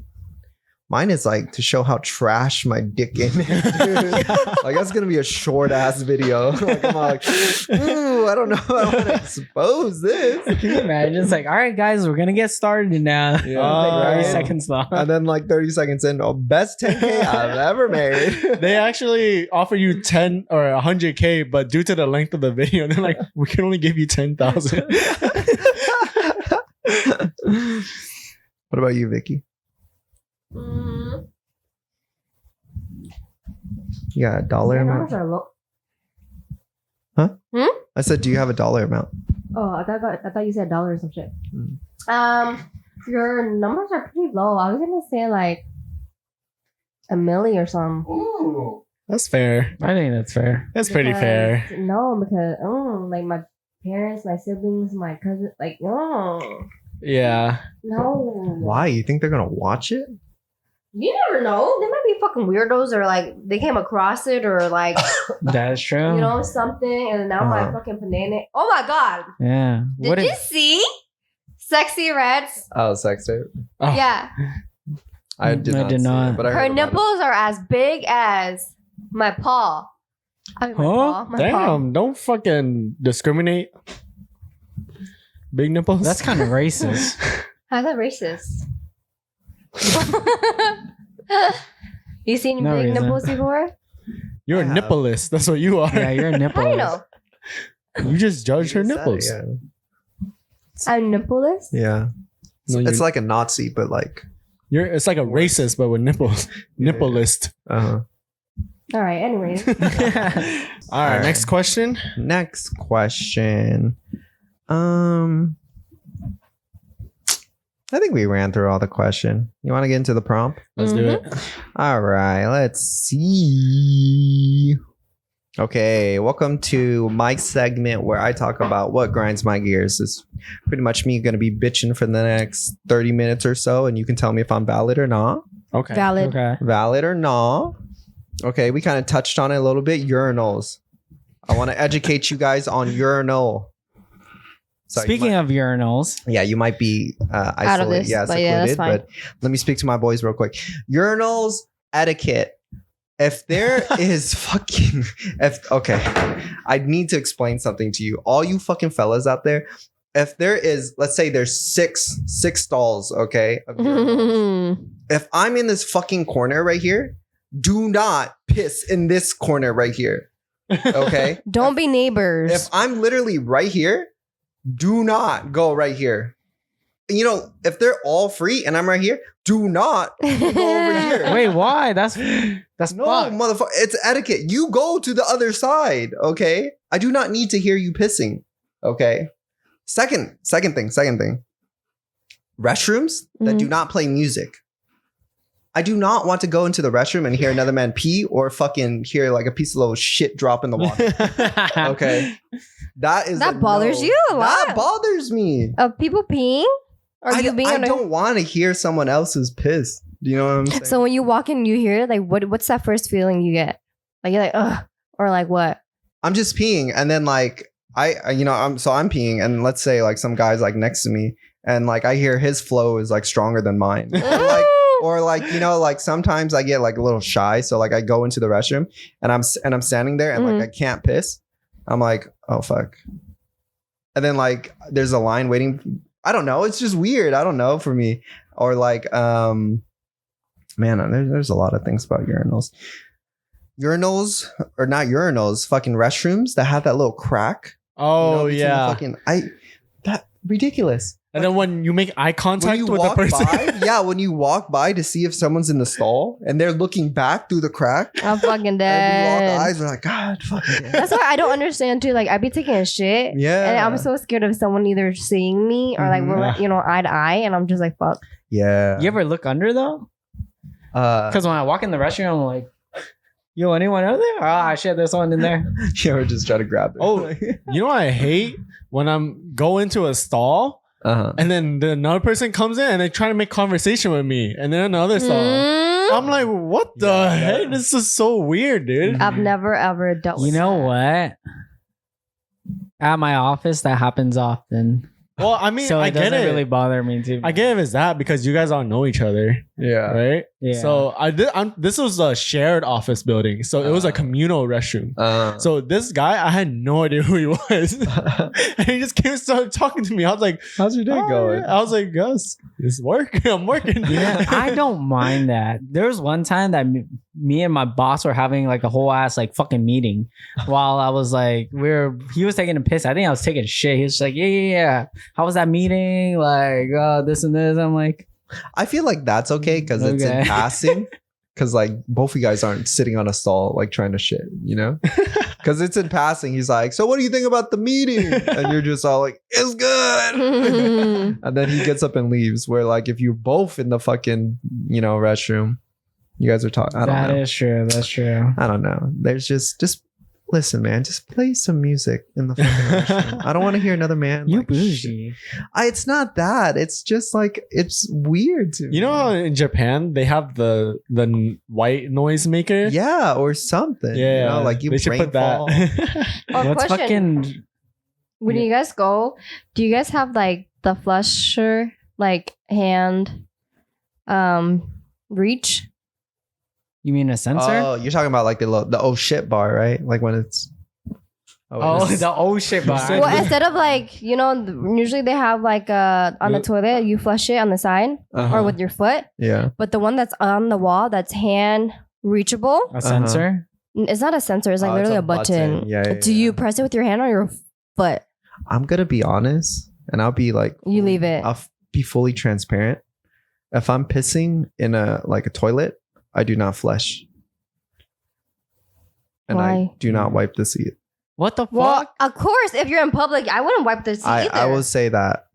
Mine is like to show how trash my dick in is, dude. Like that's gonna be a short ass video. Like I'm all like, ooh, I don't know if I want to expose this. Can you imagine? It's like, all right, guys, we're gonna get started now. Yeah. Like 30 Right. seconds long. And then like 30 seconds in, oh, best 10K I've ever made. They actually offer you 10 or 100K, but due to the length of the video, they're like, we can only give you 10,000. What about you, Vicky? Mm. You got a dollar Your amount? numbers are low. I said, do you have a dollar amount? Oh, I thought you said dollar or some shit. Mm. Your numbers are pretty low. I was gonna say like a milli or something. Ooh, that's fair. I think that's fair. That's pretty Because- fair. No, because like my parents, my siblings, my cousins, like Yeah. no. Why? You think they're gonna watch it? You never know. They might be fucking weirdos, or like they came across it, or like That's true. you know something, and now my Uh-huh. fucking banana. Oh my god! Yeah. Did you see Sexy Reds? Oh, sex tape. Oh. Yeah, I did I not. did see not. It, but I her heard about it. nipples are as big as my paw. I mean, my Huh? paw. My paw. Damn, don't fucking discriminate. Big nipples. That's kind of racist. How's that racist? You seen No big reason. nipples before? You're a Yeah. nipplelist. That's what you are. Yeah, you're a nipple. How do you know? You just judge her You said it, nipples. Yeah. I'm nippleless. Yeah. No, It's you- like a Nazi, but like, It's like a racist, but with nipples. Yeah. Nipplelist. uh-huh. All right. Anyways, All right, Alright. next question. Next question. I think we ran through all the question. You want to get into the prompt? Let's do it. All right, let's see. Okay, welcome to my segment where I talk about what grinds my gears. It's pretty much me going to be bitching for the next 30 minutes or so, and you can tell me if I'm valid or not. Okay. valid. Okay. Valid or not. Okay, we kind of touched on it a little bit. Urinals. I want to educate you guys on urinal. So Speaking of urinals, you might be isolated, of this, but yeah, that's fine. but let me speak to my boys real quick. Urinals etiquette. If there is fucking, I need to explain something to you, all you fucking fellas out there. If there is, let's say there's six stalls, okay, of urinals. If I'm in this fucking corner right here, do not piss in this corner right here. Okay. Don't be neighbors. If I'm literally right here, do not go right here. You know, if they're all free and I'm right here, do not go over here. Wait, why? That's No, fucked. motherfucker. It's etiquette. You go to the other side, okay? I do not need to hear you pissing, okay? Second thing. Restrooms that do not play music. I do not want to go into the restroom and hear another man pee or fucking hear like a piece of little shit drop in the water. Okay? That bothers you a lot? That bothers me. Of people peeing? Or I you being I don't want to hear someone else's piss. Do you know what I'm saying? So when you walk in, you hear it, like what's that first feeling you get? Like you're like, ugh, or like what? I'm just peeing, and then like I'm peeing, and let's say like some guy's like next to me, and like I hear his flow is like stronger than mine. or like you know, like sometimes I get like a little shy, so like I go into the restroom and I'm standing there and like I can't piss. I'm like, oh fuck. And then like there's a line waiting. I don't know. It's just weird. I don't know for me. Or like, man, there's a lot of things about urinals. Urinals or not urinals, fucking restrooms that have that little crack. Oh, between the fucking, that ridiculous. And then when you make eye contact with the walk person. by, when you walk by to see if someone's in the stall and they're looking back through the crack. I'm fucking And we dead. lock eyes, we're like, God, fucking dead. That's why I don't understand too. Like I be taking a shit, Yeah. and I'm so scared of someone either seeing me or like we're eye to eye, and I'm just like, fuck. Yeah. You ever look under though? Because when I walk in the restroom, I'm like, yo, anyone over there? Ah, shit, there's someone in there. You ever just try to grab it. Oh, you know what I hate? When I'm go into a stall and then another person comes in and they try to make conversation with me, and then another stall. I'm like, what the heck? This is so weird, dude. I've never ever dealt with You know that. what? At my office, that happens often. Well, I mean, So I it get doesn't it. really bother me too. I get it as that because you guys all know each other, Yeah. right? Yeah. So this was a shared office building, so it was a communal restroom. So this guy, I had no idea who he was, and he just came and started talking to me. I was like, How's your day going? I was like, Gus, it's work. I'm working. Yeah, I don't mind that. There was one time that me and my boss were having like a whole ass like fucking meeting while I was like, he was taking a piss. I think I was taking a shit. He was like, yeah. How was that meeting? Like, this and this. I'm like, I feel like that's okay because it's in Okay. passing. Because like both of you guys aren't sitting on a stall like trying to shit, you know? Because it's in passing. He's like, so what do you think about the meeting? And you're just all like, it's good. And then he gets up and leaves. Where like if you're both in the fucking, restroom, you guys are talking. I don't know. that is true. That's true. I don't know. There's just listen, man. Just play some music in the fucking restroom. I don't want to hear another man. You like, bougie. it's not that. It's just like it's weird to You know me. how in Japan they have the white noise maker? Yeah, or something. Yeah, like you they should put that. Or What's question, fucking when you guys go, do you guys have like the flusher, like hand, reach? You mean a sensor? Oh, you're talking about like the oh shit bar, right? Like when it's The old shit bar. said- Well, instead of like, usually they have like on the toilet, you flush it on the side or with your foot. yeah. But the one that's on the wall, that's hand reachable. A sensor? It's not a sensor. It's like Oh, it's literally a a button. button. Yeah, Do you press it with your hand or your foot? I'm gonna be honest, and I'll be like, You leave it. I'll be fully transparent. If I'm pissing in a toilet, I do not flush, and Why? I do not wipe the seat. What the Well, fuck? of course, if you're in public, I wouldn't wipe the seat either. I will say that.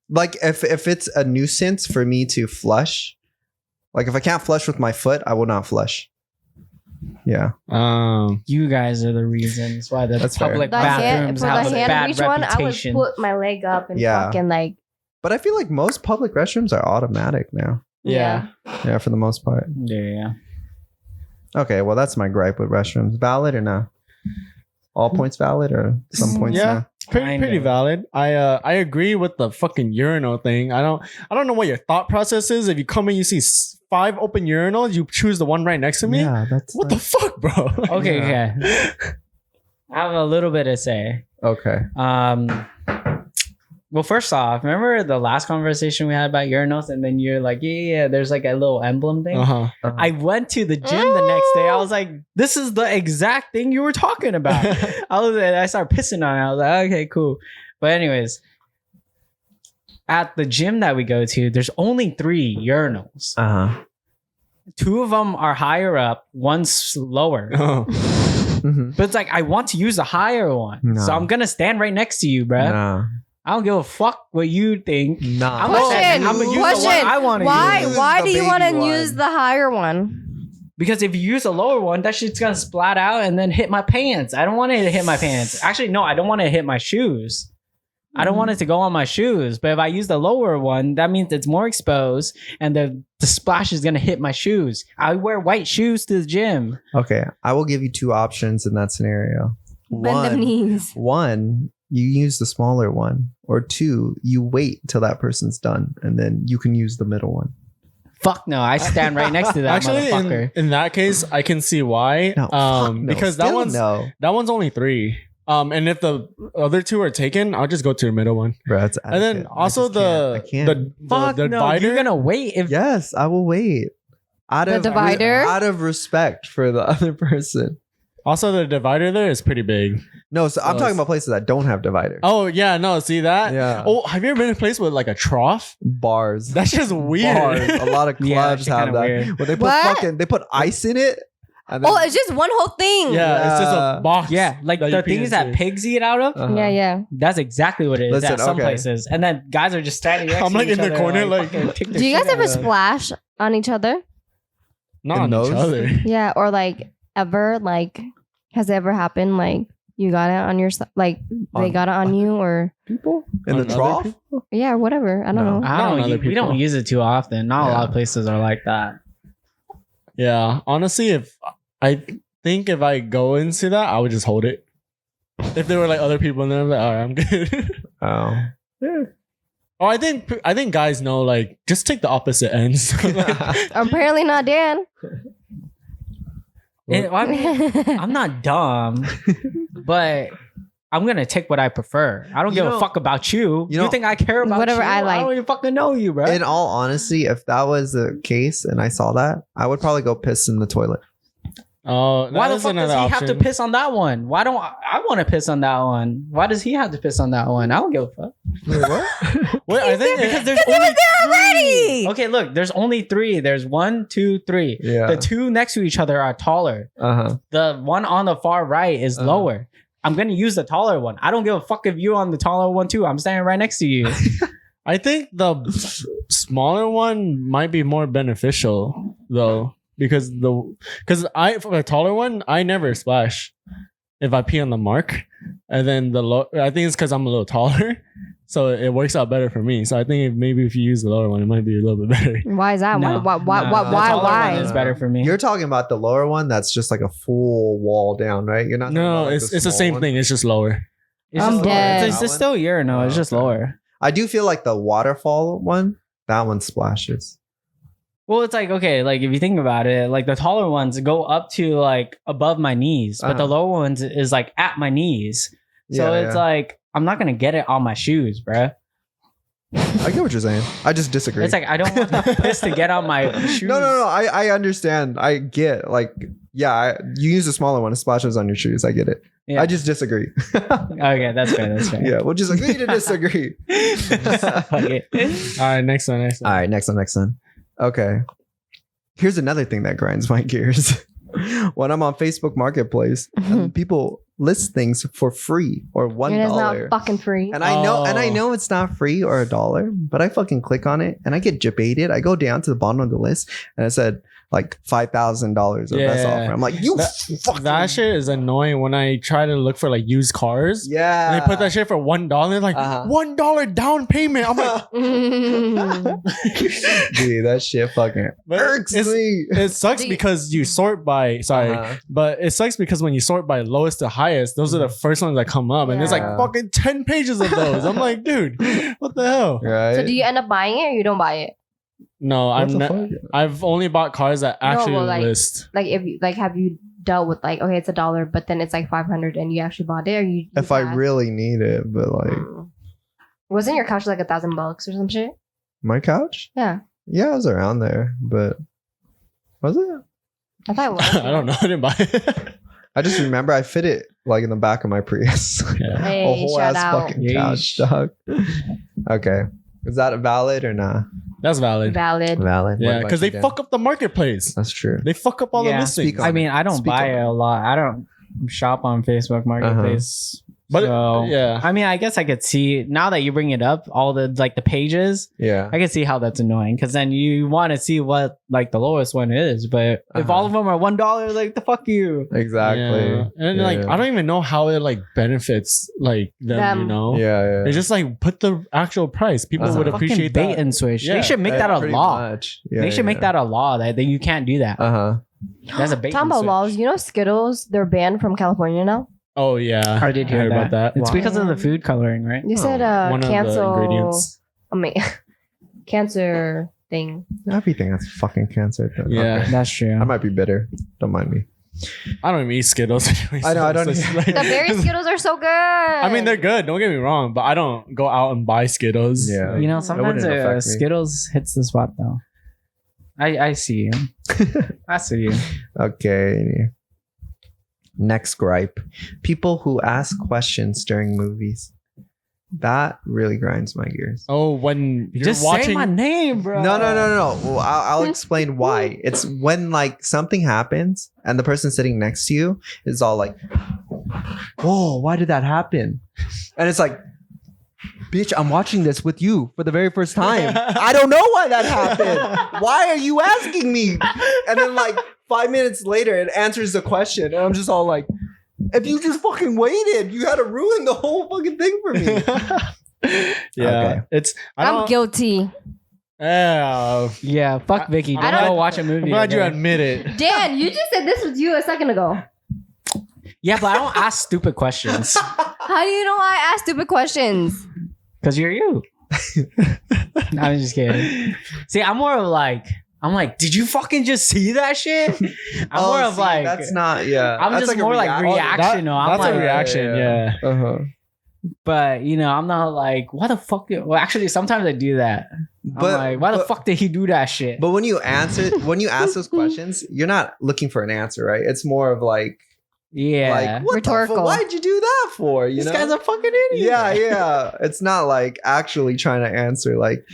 Like if it's a nuisance for me to flush, like if I can't flush with my foot, I will not flush. Yeah. You guys are the reasons why the That's fair. public The hand, bathrooms for have the a hand bad reach one, I would reputation. put my leg up and Yeah. fucking like, But I feel like most public restrooms are automatic now. Yeah. Yeah, for the most part. Yeah. Okay, well that's my gripe with restrooms. Valid or no? All points valid or some points Yeah. no? Kind Pretty of. valid. I agree with the fucking urinal thing. I don't know what your thought process is. If you come in, you see 5 open urinals, you choose the one right next to me. Yeah, that's What the fuck, bro? Okay, Yeah. okay. I have a little bit to say. okay. Well, first off, remember the last conversation we had about urinals, and then you're like, yeah, there's like a little emblem thing. I went to the gym the next day. I was like, this is the exact thing you were talking about. I started pissing on it. I was like, okay, cool. But anyways, at the gym that we go to, there's only 3 urinals. 2 of them are higher up, one's lower. But it's like, I want to use the higher one. So I'm going to stand right next to you, bruh. I don't give a fuck what you think. I'm gonna use the one I want to use. Why do you want to use the higher one? Because if you use a lower one, that shit's gonna splat out and then hit my pants. I don't want it to hit my pants. Actually, no, I don't want it to hit my shoes. I don't want it to go on my shoes. But if I use the lower one, that means it's more exposed and the splash is gonna hit my shoes. I wear white shoes to the gym. Okay, I will give you 2 options in that scenario. Bend them knees. 1, you use the smaller one, or 2, you wait till that person's done and then you can use the middle one. Fuck no, I stand right next to that motherfucker. In that case, I can see why. Because that one's only 3. And if the other 2 are taken, I'll just go to the middle one. Bro, that's and then also the divider. You're gonna wait. Yes, I will wait. Out of respect for the other person. Also, the divider there is pretty big. No, so I'm talking about places that don't have divider. Oh, yeah. No, see that? Yeah. Oh, have you ever been in a place with like a trough? Bars. That's just weird. Bars. A lot of clubs have that. Weird. Where they put ice in it. And then, It's just one whole thing. Yeah, it's just a box. Yeah, like the things that pigs eat out of. Yeah. That's exactly what it is at some places. And then guys are just standing next I'm to like each in the other, corner, like Do you guys ever splash on each other? Not on each other. Yeah, or like ever, like, has it ever happened? Like, you got it on your, like, they got it on you, or people in the trough? Yeah, or whatever. I don't know. We don't use it too often. Not a lot of places are like that. Yeah, honestly, if I go into that, I would just hold it. If there were like other people in there, I'm like, all right, I'm good. Yeah. Oh, I think guys know, like, just take the opposite ends. Apparently not Dan. I mean, I'm not dumb, but I'm gonna take what I prefer. I don't give a fuck about you. You think I care about whatever I like? I don't even fucking know you, bro. In all honesty, if that was the case and I saw that, I would probably go piss in the toilet. Oh, why the fuck does he have to piss on that one? Why don't I want to piss on that one? Why does he have to piss on that one? I don't give a fuck. Wait, what? Wait, I think because there's only already. Okay, look, there's only 3. There's 1, 2, 3. Yeah. The 2 next to each other are taller. The one on the far right is lower. I'm gonna use the taller one. I don't give a fuck if you're on the taller one too. I'm standing right next to you. I think the smaller one might be more beneficial though. Because for a taller one, I never splash if I pee on the mark, and then I think it's because I'm a little taller, so it works out better for me. So I think maybe if you use the lower one, it might be a little bit better. Why is that? No, Why? It's better for me. You're talking about the lower one that's just like a full wall down, right? You're not. No, it's the same thing. It's just lower. I'm dead. It's still urinal. It's just lower. I do feel like the waterfall one, that one splashes. Well, it's like, okay, like if you think about it, like the taller ones go up to like above my knees, but the lower ones is like at my knees. So it's like, I'm not going to get it on my shoes, bruh. I get what you're saying. I just disagree. It's like, I don't want the piss to get on my shoes. No. I understand. I get like, you use the smaller one. It splashes on your shoes. I get it. Yeah. I just disagree. Okay, that's fair. Yeah, we'll just agree to disagree. All right, next one. All right, next one. Okay. Here's another thing that grinds my gears. When I'm on Facebook Marketplace, and people list things for free or $1. It's not fucking free. And I know it's not free or $1, but I fucking click on it and I get debated. I go down to the bottom of the list and it said like $5,000 of best offer. I'm like, that shit is annoying when I try to look for like used cars. Yeah. And they put that shit for $1. Like $1 down payment. I'm like, dude, that shit fucking irks me. It sucks because you sort by but it sucks because when you sort by lowest to highest, those are the first ones that come up, and there's like fucking 10 pages of those. I'm like, dude, what the hell? Right. So do you end up buying it or you don't buy it? No, I've only bought cars that actually list. Like if you have you dealt with like, okay, it's $1, but then it's like 500 and you actually bought it, or you if I really need it, but like Wasn't your couch like $1,000 or some shit? My couch? Yeah. Yeah, it was around there, but was it? I thought it was. I don't know. I didn't buy it. I just remember I fit it like in the back of my Prius. Yeah. Hey, A whole shout ass out. fucking couch, dog. Okay. Is that valid or not? That's valid. Valid. Valid. What Yeah, about because you, they Dan? fuck up the marketplace. That's true. They fuck up all the Yeah. listings. Speak on I mean, I don't Speak buy on it a lot. I don't shop on Facebook Marketplace. But So, yeah, I mean, I guess I could see now that you bring it up, all the like the pages. Yeah. I can see how that's annoying because then you want to see what like the lowest one is. But if Uh-huh. all of them are $1, like the fuck you. Exactly. yeah. And Yeah, like yeah. I don't even know how it like benefits like them. You Them. know, Yeah. they just like put the actual price. People Uh-huh. would Fucking appreciate bait that. and switch. Yeah. They should make that a pretty law. much. Yeah, They should make that a law that you can't do that. Uh-huh. That's a bait Talking and about switch. laws, you know Skittles, they're banned from California now. Oh yeah, I did hear heard that. about that. It's Wow. because of the food coloring, right? They said One of the cancel. ingredients. I mean, cancer thing. Everything has fucking cancer. Yeah. Okay. That's true. I might be bitter. Don't mind me. I don't even eat Skittles. Anyway, I know, I don't so it's either. like- The berry Skittles are so good. I mean, they're good. Don't get me wrong, but I don't go out and buy Skittles. Yeah. You know, That sometimes wouldn't affect me. Skittles hits the spot though. I see you. I see you. Okay. Next gripe. People who ask questions during movies. That really grinds my gears. Oh, when you're Just watching, say my name, bro. No. Well, I'll explain why. It's when like something happens and the person sitting next to you is all like, "Whoa, why did that happen?" And it's like, "Bitch, I'm watching this with you for the very first time. I don't know why that happened. Why are you asking me?" And then like 5 minutes later, it answers the question, and I'm just all like, "If you just fucking waited, you had to ruin the whole fucking thing for me." yeah, Okay. it's. I I'm don't- guilty. Yeah, Yeah, fuck Vicky. I Don't don't- go watch a movie. I'm glad you together. admit it. Dan, you just said this was you a second ago. Yeah, but I don't ask stupid questions How do you know I ask stupid questions? because you're you. I'm just kidding. See, I'm like, did you fucking just see that shit? I'm more of see, like, that's not. Yeah, I'm that's just more like react- reaction. No, I'm That's like, a reaction. Yeah. Uh-huh. but you know, I'm not like, why the fuck? Well, actually, sometimes I do that. But I'm like, why the but- fuck did he do that shit? But when you ask those questions, you're not looking for an answer, right? It's more of like, Yeah, like what Rhetorical. the fuck? Why'd you do that for? You this know? guy's a fucking idiot. yeah. It's not like actually trying to answer. Like,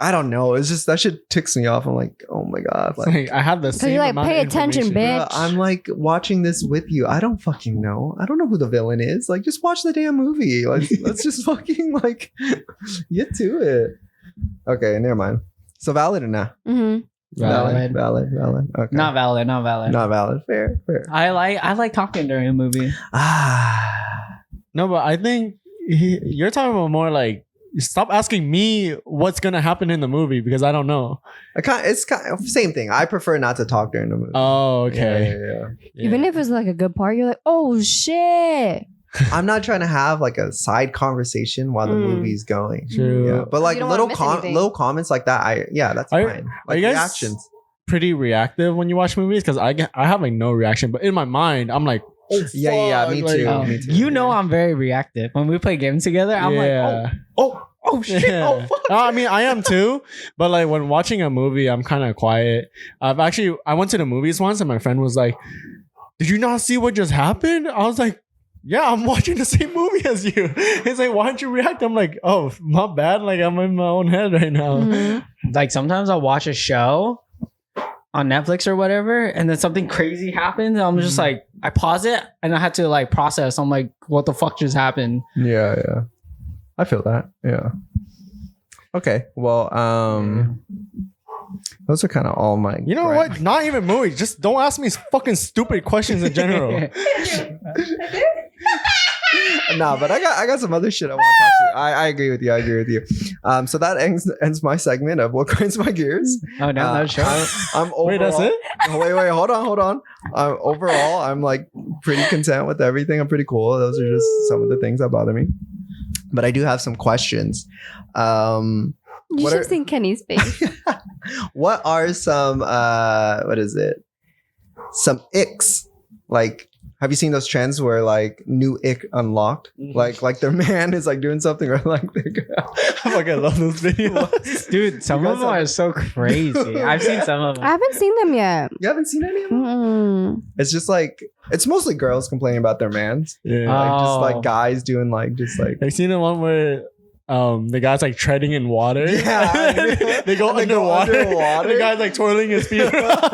I don't know. It's just that shit ticks me off. I'm like, oh my god. It's Like, like, I have the same. you're like, amount pay of attention, information. bitch. I'm like watching this with you. I don't fucking know. I don't know who the villain is. Like, just watch the damn movie. Like, let's just fucking like get to it. Okay, never mind. So valid or not? Mm-hmm. Valid. Valid. Okay. Not valid. Not valid. Not valid. Fair. I like talking during a movie. Ah. No, but I think you're talking about more like stop asking me what's gonna happen in the movie because I don't know. It's kind of same thing. I prefer not to talk during the movie. Oh, okay. Yeah. Even if it's like a good part, you're like, oh shit. I'm not trying to have like a side conversation while the Mm. movie's going. True. Yeah. But like You don't wanna little miss anything. little comments like that, that's Are- fine. are Like you guys- reactions. Pretty reactive when you watch movies because I have like no reaction, but in my mind I'm like, oh Yeah, fuck, me like- too. Oh, me too. you know, I'm very reactive. When we play games together, I'm like, oh shit, Yeah. oh fuck. No, I mean, I am too, but like when watching a movie, I'm kind of quiet. I went to the movies once, and my friend was like, "Did you not see what just happened?" I was like, "Yeah, I'm watching the same movie as you." He's like, "Why don't you react?" I'm like, "Oh, not bad. Like I'm in my own head right now." Mhm. Like sometimes I'll watch a show on Netflix or whatever, and then something crazy happens. And I'm just like, I pause it and I had to like process. I'm like, what the fuck just happened? Yeah. I feel that. Yeah. Okay. Well, those are kind of all my. You know gripes. what? Not even movies. Just don't ask me fucking stupid questions in general. Nah, but I got some other shit I want to talk to. I agree with you. So that ends my segment of what grinds my gears. Oh, no, no, sure. I'm overall, Wait, that's it? Wait, hold on. Overall, I'm like pretty content with everything. I'm pretty cool. Those are just some of the things that bother me. But I do have some questions. You What should are- have seen Kenny's face. What are some what is it? Some icks. Like have you seen those trends where like new ick unlocked? Like their man is like doing something or like their girl. I fucking love those videos. Dude, some of them are so crazy. I've seen some of them. I haven't seen them yet. You haven't seen any of them? Mm-mm. It's just like it's mostly girls complaining about their mans. Yeah. Like just Oh. like guys doing like just like Have you seen the one where the guy's like treading in water? Yeah. they go And they go underwater. underwater. The guy's like twirling his feet around.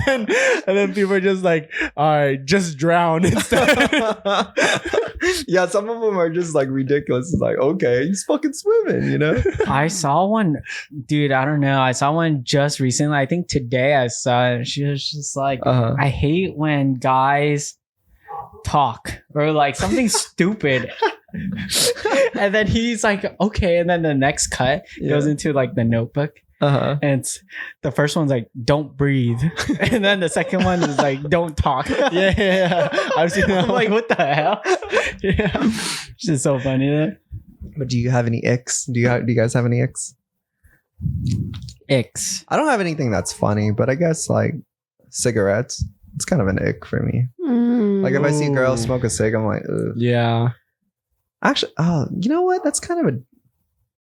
and then people are just like, all right, just drown instead. Yeah, some of them are just like ridiculous. It's like, okay, he's fucking swimming, you know? I saw one, dude. I don't know. I saw one just recently. I think today I saw it. She was just like, Uh-huh. I hate when guys talk or like something stupid. And then he's like, okay. And then the next cut goes into like the Notebook. Uh-huh. And the first one's like, don't breathe. And then the second one is like, don't talk. yeah. I've seen that. I'm like, what the hell? yeah. It's just so funny. That But do you have any icks? Do you guys have any icks? icks. I don't have anything that's funny, but I guess like cigarettes. It's kind of an ick for me. Mm. Like if I see a girl Ooh. smoke a cig, I'm like, ugh. Yeah. Actually, oh, you know what? That's kind of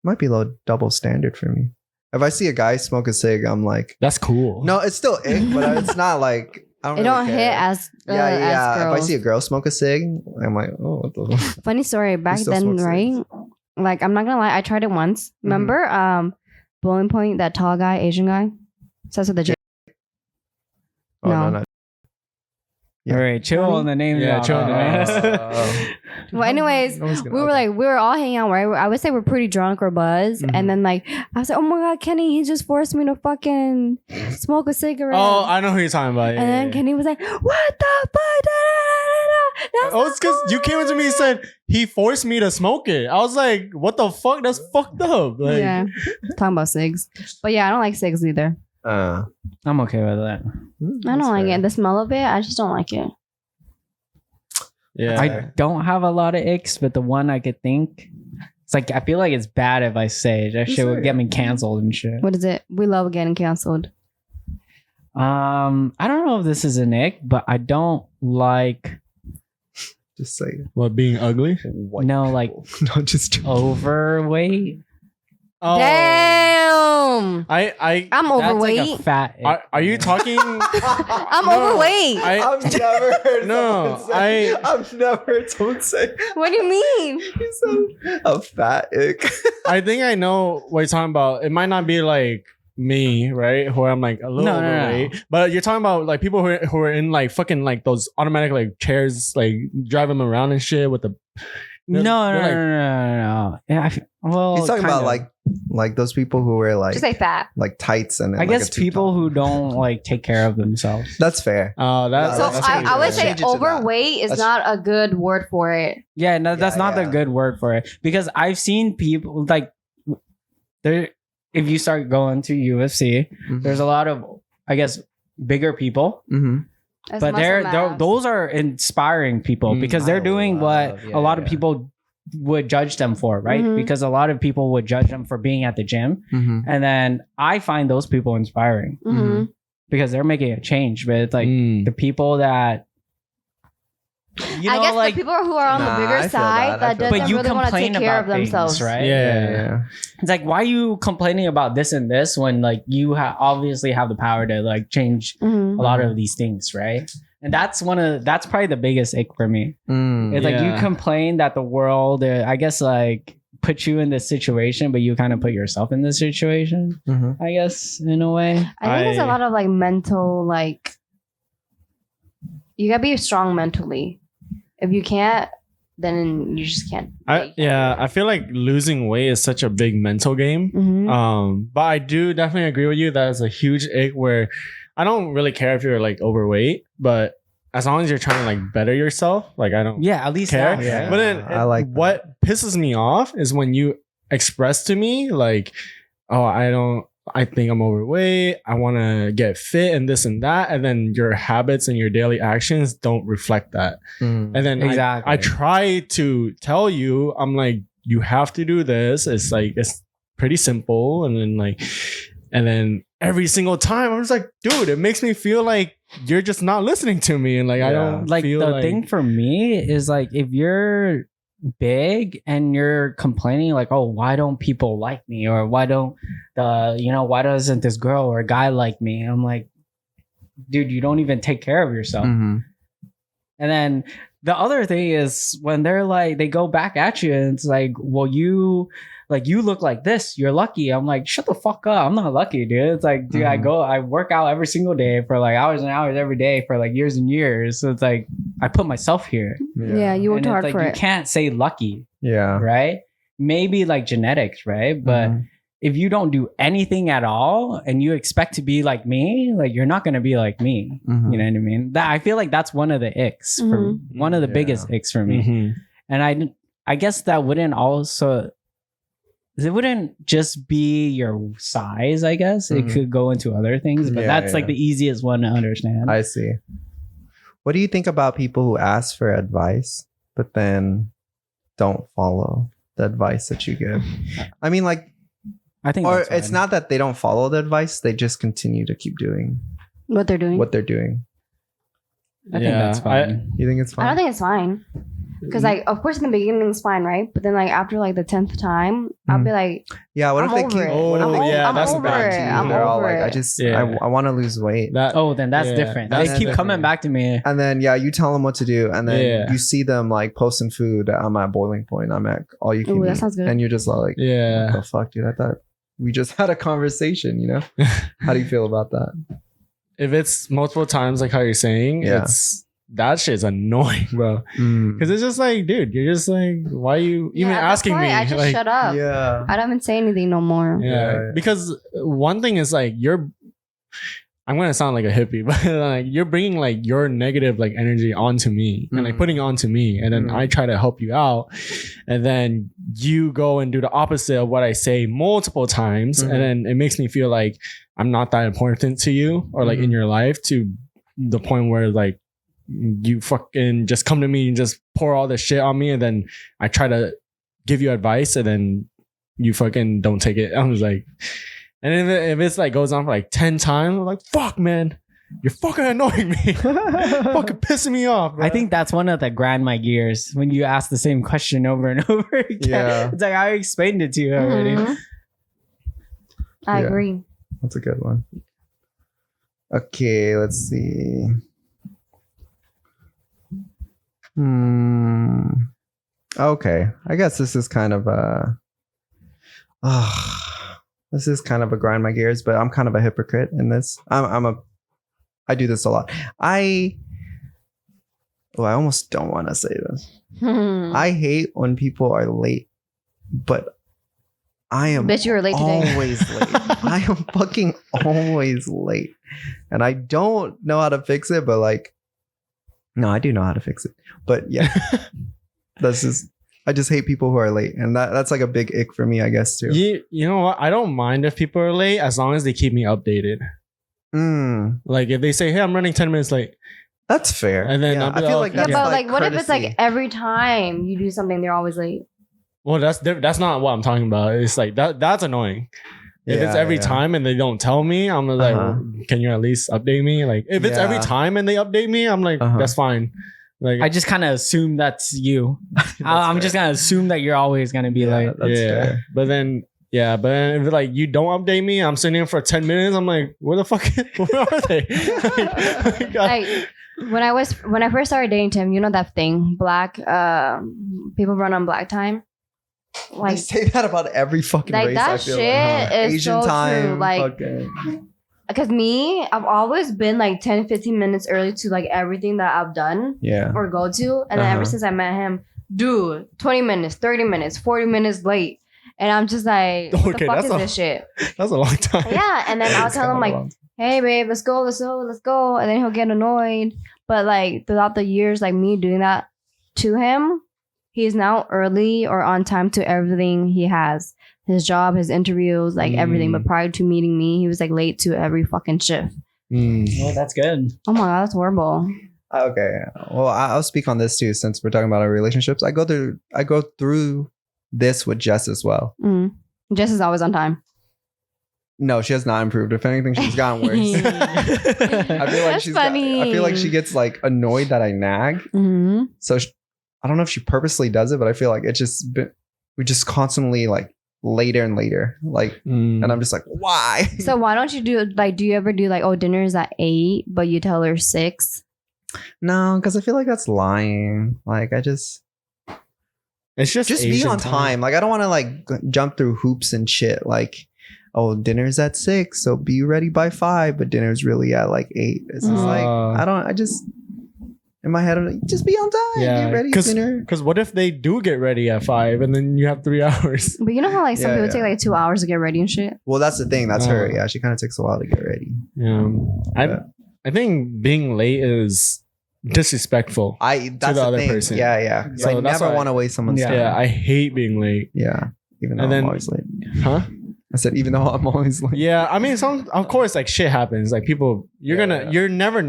might be a little double standard for me. If I see a guy smoke a cig, I'm like, That's cool. no, it's still ick, but it's not like I don't. It really don't care. hit as Yeah. as If I girls. see a girl smoke a cig, I'm like, oh, what the? Funny story. Back still then, smoke cigs. right? Like, I'm not gonna lie. I tried it once. Mhm. Remember, Bowling Point, that tall guy, Asian guy, starts with the J. Oh, No. no. Yeah. All right, chill on the name. Yeah, drop, chill on the man. name. Well, anyways, No one's gonna- we were okay. like, we were all hanging out, right? I would say we're pretty drunk or buzzed. Mhm. And then, like, I was like, oh my God, Kenny, he just forced me to fucking smoke a cigarette. Oh, I know who you're talking about. and then Kenny was like, what the fuck? Da, da, da, da, da. That's Oh, it's because you came into me and said he forced me to smoke it. I was like, what the fuck? That's fucked up. Like, yeah. Talking about cigs. But yeah, I don't like cigs either. I'm okay with that. I don't like it. The smell of it, I just don't like it. yeah. I don't have a lot of icks, but the one I could think, it's like I feel like it's bad if I say it. That Just shit say would it. get me canceled and shit. What is it? We love getting canceled. I don't know if this is an ick, but I don't like Just say it. What, being ugly? White No, like- people. No, just joking. overweight. Oh. Damn. I'm I'm That's overweight. like a fat ick. Are you talking? I'm No, overweight. I've never heard No, someone say. I've never heard someone say. What do you mean? You said a fat ick. I think I know what you're talking about. It might not be like me, right? Where I'm like a little No, no, no. overweight. But you're talking about like people who are in like fucking like those automatic like chairs, like drive them around and shit with the. No, no, they're no, like- no, no, no. Yeah, well, He's talking about kinda. like those people who wear like Just say fat. like tights and then, I like, guess a tube people top. who don't like take care of themselves. That's fair. Oh, that. So that's I would Let's say change it to that. overweight is Let's- not a good word for it. Yeah, no, that's Yeah, not the yeah. good word for it because I've seen people like there. If you start going to UFC, there's a lot of, I guess, bigger people, Mm-hmm. That's but muscle mass. those are inspiring people Mm, because they're I doing love- what yeah, a lot of yeah. people would judge them for, right? Mhm. Because a lot of people would judge them for being at the gym, Mm-hmm. and then I find those people inspiring Mhm. because they're making a change. But it's like Mm. the people that you know, I guess like the people who are on Nah, the I bigger feel side that. I that feel doesn't but you really want to complain take care of about things, themselves, right? Yeah. It's like, why are you complaining about this and this when like you obviously have the power to like change Mhm. a lot of these things, right? And that's that's probably the biggest ick for me. Mm. It's like you Yeah. complain that the world, I guess, like put you in this situation, but you kind of put yourself in this situation, Mm-hmm. I guess, in a way. I think there's a I- lot of like mental, like you gotta be strong mentally. If you can't, then you just can't. I feel like losing weight is such a big mental game. Mhm. But I do definitely agree with you. That is a huge ick where I don't really care if you're like overweight, but as long as you're trying to like better yourself, like I don't Yeah, at least care. that, Yeah. right? But then I like what pisses me off is when you express to me like, oh, I think I'm overweight. I want to get fit and this and that. And then your habits and your daily actions don't reflect that. Mm. And then Exactly. I try to tell you, I'm like, you have to do this. It's like, it's pretty simple. And then every single time I'm just like, dude, it makes me feel like you're just not listening to me, and like I don't like feel the thing for me is like if you're big and you're complaining like, oh, why don't people like me, or why doesn't this girl or guy like me? I'm like, dude, you don't even take care of yourself. Mm-hmm. And then the other thing is when they're like, they go back at you and it's like, well, you look like this, you're lucky. I'm like, shut the fuck up. I'm not lucky, dude. It's like, dude, I work out every single day for like hours and hours every day for like years and years. So it's like, I put myself here. Yeah, you worked And hard it's for like, it. you can't say lucky, Yeah. right? Maybe like genetics, right? But if you don't do anything at all and you expect to be like me, like you're not going to be like me. Mhm. You know what I mean? That I feel like that's one of the icks for one of the biggest icks for me. Mhm. And I guess that wouldn't it wouldn't just be your size, I guess. It could go into other things, but that's like the easiest one to understand. I see. What do you think about people who ask for advice, but then don't follow the advice that you give? I mean, like, I think or that's it's fine. not that they don't follow the advice, they just continue to keep doing What they're doing. what they're doing. I think that's fine. You think it's fine? I don't think it's fine. Because like, of course, in the beginning it's fine, right? But then like after like the 10th time, I'll be like, Yeah, what I'm if they over keep? it. What if Oh, they yeah, I'm that's over bad it. too. I'm they're all over like, it. I want to lose weight. That Oh, then that's Yeah, different. that's They keep coming different. back to me. And then you tell them what to do, and then Yeah. you see them like posting food. I'm at boiling point. I'm at all you can Ooh, that eat. sounds good. And you're just like, Yeah. what the fuck, dude? I thought we just had a conversation. You know? How do you feel about that? If it's multiple times, like how you're saying, Yeah. it's that shit's annoying, bro. Because it's just like, dude, you're just like, why are you even Yeah, at that asking point, me? I just like, shut up. Yeah. I don't even say anything no more. yeah. Because one thing is like I'm gonna sound like a hippie, but like you're bringing like your negative like energy onto me and like putting it onto me, and then I try to help you out, and then you go and do the opposite of what I say multiple times, and then it makes me feel like I'm not that important to you or like in your life, to the point where like you fucking just come to me and just pour all this shit on me, and then I try to give you advice and then you fucking don't take it. I'm just like, and if it's like goes on for like 10 times, I'm like, fuck, man, you're fucking annoying me. Fucking pissing me off, bro. I think that's one of the grind my gears when you ask the same question over and over again. Yeah. It's like I explained it to you already. Mhm. I Yeah. agree. That's a good one. Okay, let's see. Okay, I guess this is kind of a. This is kind of a grind my gears, but I'm kind of a hypocrite in this. I do this a lot. I almost don't want to say this. I hate when people are late, but I am Bet you were late today. always late. I am fucking always late. And I don't know how to fix it, but like, no, I do know how to fix it. But yeah, I just hate people who are late. And that's like a big ick for me, I guess, too. you know what? I don't mind if people are late as long as they keep me updated. Like if they say, hey, I'm running 10 minutes late. That's fair. And then yeah, I'll be I feel like, like okay. that's Yeah, but like, what if it's courtesy. like every time you do something, they're always late? Well, that's not what I'm talking about. It's like that's annoying. If it's Yeah, every yeah. time and they don't tell me, I'm like, Uh-huh. can you at least update me? Like if it's every Yeah. time and they update me, I'm like, Uh-huh. that's fine. Like I just kind of assume that's you. I'm just gonna assume that you're always gonna be late. That's yeah. fair. But then if like you don't update me, I'm sitting here for 10 minutes. I'm like, where the fuck where are they? Like when I first started dating Tim, you know that thing, black people run on black time. I Like say that about every fucking Like, race. that I feel shit like, is Asian so time, true, like- fucking, because me, I've always been like 10, 15 minutes early to like everything that I've done yeah. or go to. And then ever Uh-huh. since I met him, dude, 20 minutes, 30 minutes, 40 minutes late. And I'm just like, what Okay, the fuck that's is this shit? That's a long time. Yeah. And then I'll It's tell him kinda like, long. hey babe, let's go. And then he'll get annoyed. But like throughout the years, like me doing that to him, he's now early or on time to everything he has. His job, his interviews, like everything. But prior to meeting me, he was like late to every fucking shift. Well, that's good. Oh my God, that's horrible. Okay. Well, I'll speak on this too, since we're talking about our relationships. I go through this with Jess as well. Jess is always on time. No, she has not improved. If anything, she's gotten worse. I feel like That's funny. I feel like she gets like annoyed that I nag. Mm-hmm. So I don't know if she purposely does it, but I feel like we just constantly like later and later, like, and I'm just like, why? So why don't you do like? Do you ever do like, oh, dinner's at 8, but you tell her 6? No, because I feel like that's lying. Like It's just be Asian on time. Like I don't want to like jump through hoops and shit. Like, oh, dinner's at 6, so be ready by 5, but dinner's really at like 8. It's just like I just in my head I'm like, just be on time. Yeah, Get ready dinner. Because what if they do get ready at 5 and then you have 3 hours? But you know how like some Yeah, people yeah. take like 2 hours to get ready and shit. Well, that's the thing. That's her. Yeah, she kind of takes a while to get ready. Yeah, Yeah. I think being late is disrespectful. That's the the other thing. person. Yeah. So I that's never why- want to waste someone's time. Yeah, I hate being late. Yeah, even though And then- I'm always late. Huh? I said even though I'm always late. Yeah, I mean, of course, like shit happens. Like people, you're never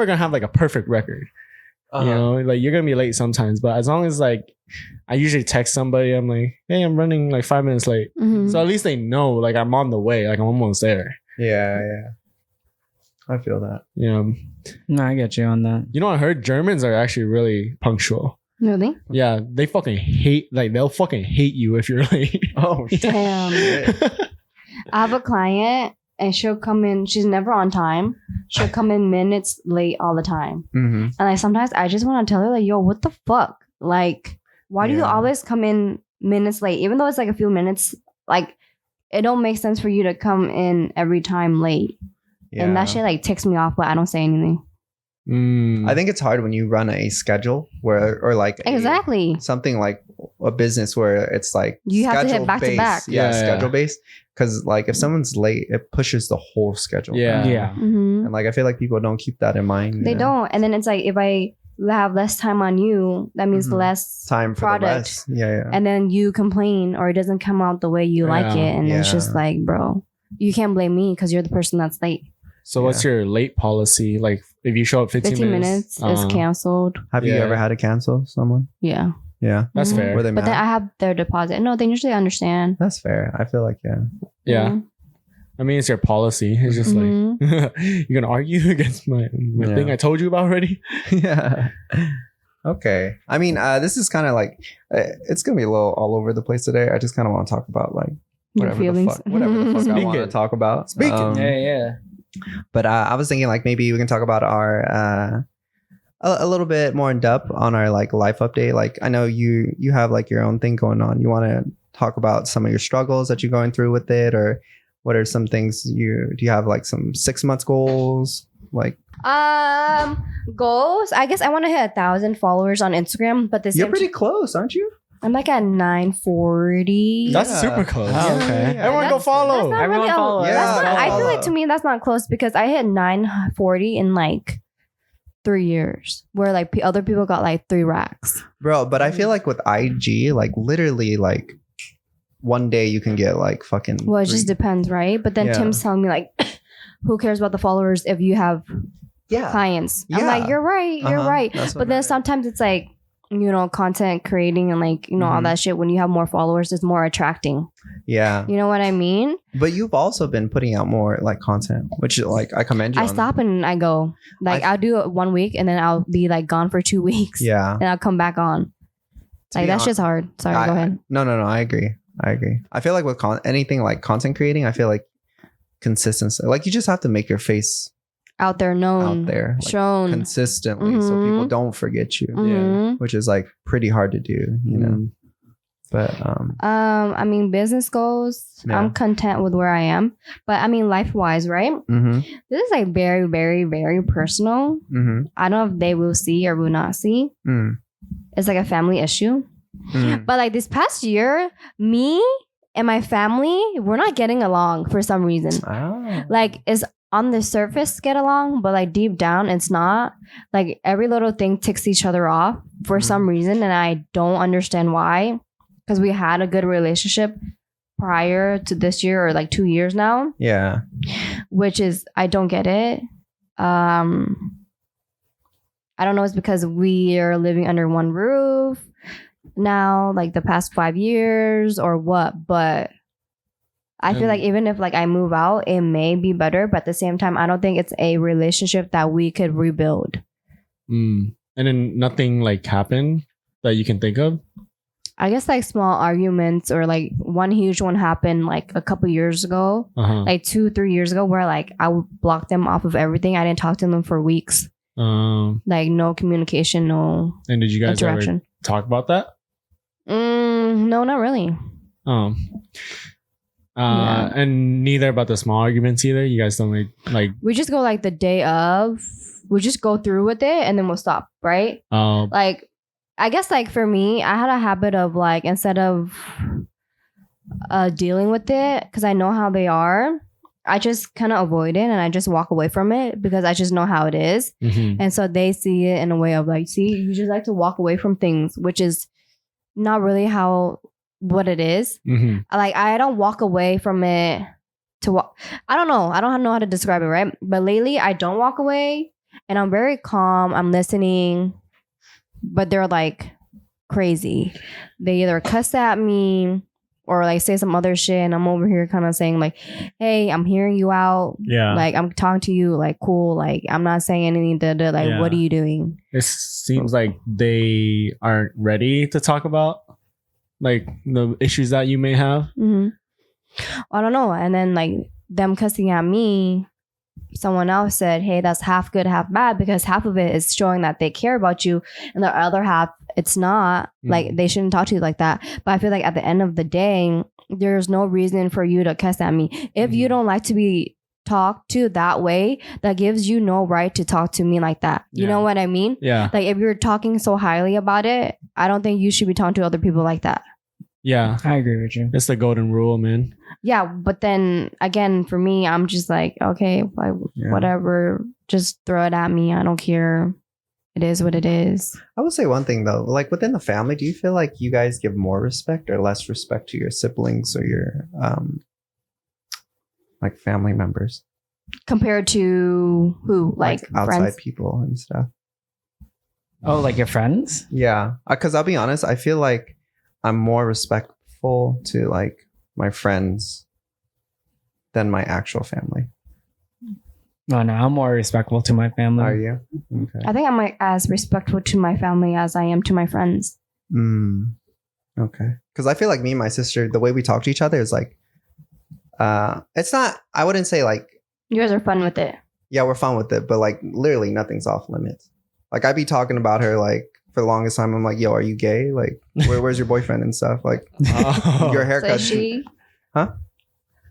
gonna have like a perfect record. Uh-huh. You know, like you're gonna be late sometimes, but as long as like I usually text somebody, I'm like, hey, I'm running like 5 minutes late. Mhm. So at least they know like I'm on the way, like I'm almost there. Yeah. I feel that. Yeah. No, I get you on that. You know, I heard Germans are actually really punctual. Really? Yeah, they fucking hate, like they'll fucking hate you if you're late. Oh Damn. I have a client and she'll come in. She's never on time. She'll come in minutes late all the time. Mm-hmm. And like sometimes I just want to tell her like, yo, what the fuck? Like, why do you Yeah. always come in minutes late? Even though it's like a few minutes, like it don't make sense for you to come in every time late. And that shit like ticks me off, but I don't say anything. Mm. I think it's hard when you run a schedule or like Exactly. something like a business where it's like You have to hit schedule back to based. back. Yeah, Yeah. schedule based. Because like if someone's late, it pushes the whole schedule. Yeah. back. Yeah. hmm And like I feel like people don't keep that in mind. They you know? don't. And then it's like if I have less time on you, that means Mhm. less Time for product. the rest. Yeah. And then you complain or it doesn't come out the way you like Yeah. it. And it's Yeah. just like, bro, you can't blame me because you're the person that's late. So what's your late policy? Like if you show up 15 minutes is canceled. Have you Yeah. ever had to cancel someone? Yeah. Yeah. That's Mhm. fair. Were they But mad? then I have their deposit. No, they usually understand. That's fair. I feel like Yeah. Mhm. I mean, it's your policy. It's just Mhm. like, you're going to argue against my Yeah. thing I told you about already? yeah. Okay. I mean, this is kind of like it's gonna be a little all over the place today. I just kind of want to talk about like Your whatever the feelings. fuck I Speak want to it. talk about. Speak it. Yeah. But I was thinking like maybe we can talk about our a little bit more in depth on our like life update. Like I know you have like your own thing going on. You want to talk about some of your struggles that you're going through with it, or what are some things do you have like some 6 months goals? Like Goals. I guess I want to hit 1,000 followers on Instagram, but you're pretty close, aren't you? I'm like at 940. That's Yeah. super close. Oh, okay. Yeah. Everyone go That's- follow. That's not Everyone really follow. Yeah, that's not- I feel follow. like to me that's not close because I hit 940 in like 3 years, where like other people got like 3 racks. Bro, but I feel like with IG, like literally like one day you can get like fucking Well, it just 3. depends, right? But then Yeah. Tim's telling me like, who cares about the followers if you have Yeah. clients? I'm Yeah. like, you're right, you're Uh-huh. right. That's what But then I- sometimes it's like, you know, content creating and like, you know, all Mhm. that shit. When you have more followers, it's more attracting. Yeah. You know what I mean? But you've also been putting out more like content, which like I commend you I on. stop and I go. Like I'll do it 1 week and then I'll be like gone for 2 weeks. Yeah. And I'll come back on. To Like be that's hon- just hard. Sorry, go ahead. No, I agree. I feel like with anything like content creating, I feel like consistency. Like you just have to make your face Out there known. out there like, Shown. consistently so people Mhm. don't forget you, Mhm. which is like pretty hard to do, you know. But I mean, business goals. Yeah. I'm content with where I am. But I mean, life wise, right? mhm, This is like very, very, very personal. mhm, I don't know if they will see or will not see. mm, It's like a family issue. mm. But like this past year, me and my family, we're not getting along for some reason. Oh. Like it's on the surface get along, but like deep down it's not. Like every little thing ticks each other off for some reason, and I don't understand why. Because we had a good relationship prior to this year or like 2 years now, Yeah. which is I don't get it. I don't know. It's because we are living under one roof now, like the past 5 years or what, but I feel like even if like I move out, it may be better, but at the same time, I don't think it's a relationship that we could rebuild. And then nothing like happened that you can think of. I guess like small arguments or like one huge one happened like a couple years ago, like 2-3 years ago, where like I would block them off of everything. I didn't talk to them for weeks. Like no communication, no. And did you guys interaction. ever talk about that? No, not really. And neither about the small arguments either. You guys don't like. We just go like the day of. We just go through with it and then we'll stop, right? Like, I guess like for me, I had a habit of like instead of dealing with it because I know how they are, I just kind of avoid it and I just walk away from it because I just know how it is. And so they see it in a way of like, see, you just like to walk away from things, which is not really what it is. Like I don't walk away from it to walk. I don't know how to describe it, right? But lately I don't walk away and I'm very calm. I'm listening, but they're like crazy. They either cuss at me or like say some other shit and I'm over here kind of saying like, hey, I'm hearing you out. Yeah. Like I'm talking to you like cool. Like I'm not saying anything. Like what are you doing? It seems like they aren't ready to talk about like the issues that you may have. I don't know. And then like them cussing at me, someone else said, hey, that's half good, half bad, because half of it is showing that they care about you and the other half it's not. Like they shouldn't talk to you like that. But I feel like at the end of the day, there's no reason for you to cuss at me. If you don't like to be talked to that way, that gives you no right to talk to me like that. You know what I mean? Yeah. Like if you're talking so highly about it, I don't think you should be talking to other people like that. Yeah, I agree with you. It's the golden rule, man. Yeah, but then again, for me, I'm just like, okay, like, whatever, just throw it at me. I don't care. It is what it is. I will say one thing though, like within the family, do you feel like you guys give more respect or less respect to your siblings or your like family members compared to who, like outside friends? people and stuff? Oh, like your friends? Yeah, because I'll be honest, I feel like I'm more respectful to like my friends than my actual family. No, I'm more respectful to my family. Are you? Okay. I think I'm like as respectful to my family as I am to my friends. Okay. Because I feel like me and my sister, the way we talk to each other is like, it's not, I wouldn't say like. You guys are fun with it. Yeah, we're fun with it. But like literally nothing's off limits. Like I'd be talking about her like for the longest time. I'm like, yo, are you gay? Like where's your boyfriend and stuff? Like your haircut. So is she? Huh?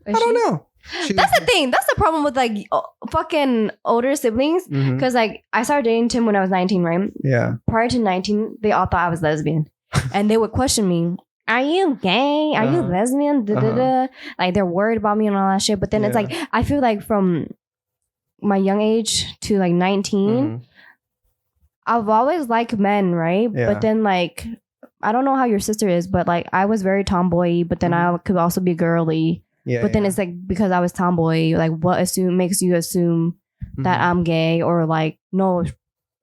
I don't know. That's the thing. That's the problem with like fucking older siblings. Because like I started dating Tim when I was 19, right? Yeah. Prior to 19, they all thought I was lesbian. And they would question me, are you gay? Are you lesbian? Like they're worried about me and all that shit. But then it's like, I feel like from my young age to like 19, I've always liked men, right? Yeah. But then like, I don't know how your sister is, but like I was very tomboy, but then I could also be girly. Yeah, but then it's like because I was tomboy, like what makes you assume that I'm gay or like no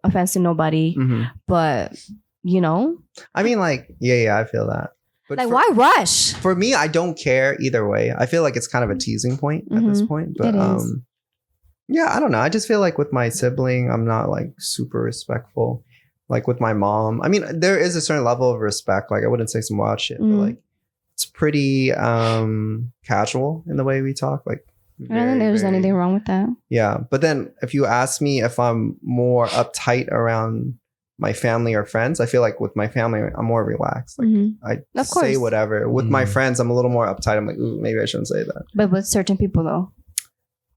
offense to nobody, but you know. I mean, like I feel that. But like why rush? For me, I don't care either way. I feel like it's kind of a teasing point at this point, but yeah, I don't know. I just feel like with my sibling, I'm not like super respectful. Like with my mom, I mean, there is a certain level of respect. Like I wouldn't say some wild shit, but like. It's pretty casual in the way we talk. Like I don't think there's anything wrong with that. Yeah. But then if you ask me if I'm more uptight around my family or friends, I feel like with my family, I'm more relaxed. Like I say whatever. With my friends, I'm a little more uptight. I'm like, ooh, maybe I shouldn't say that. But with certain people though.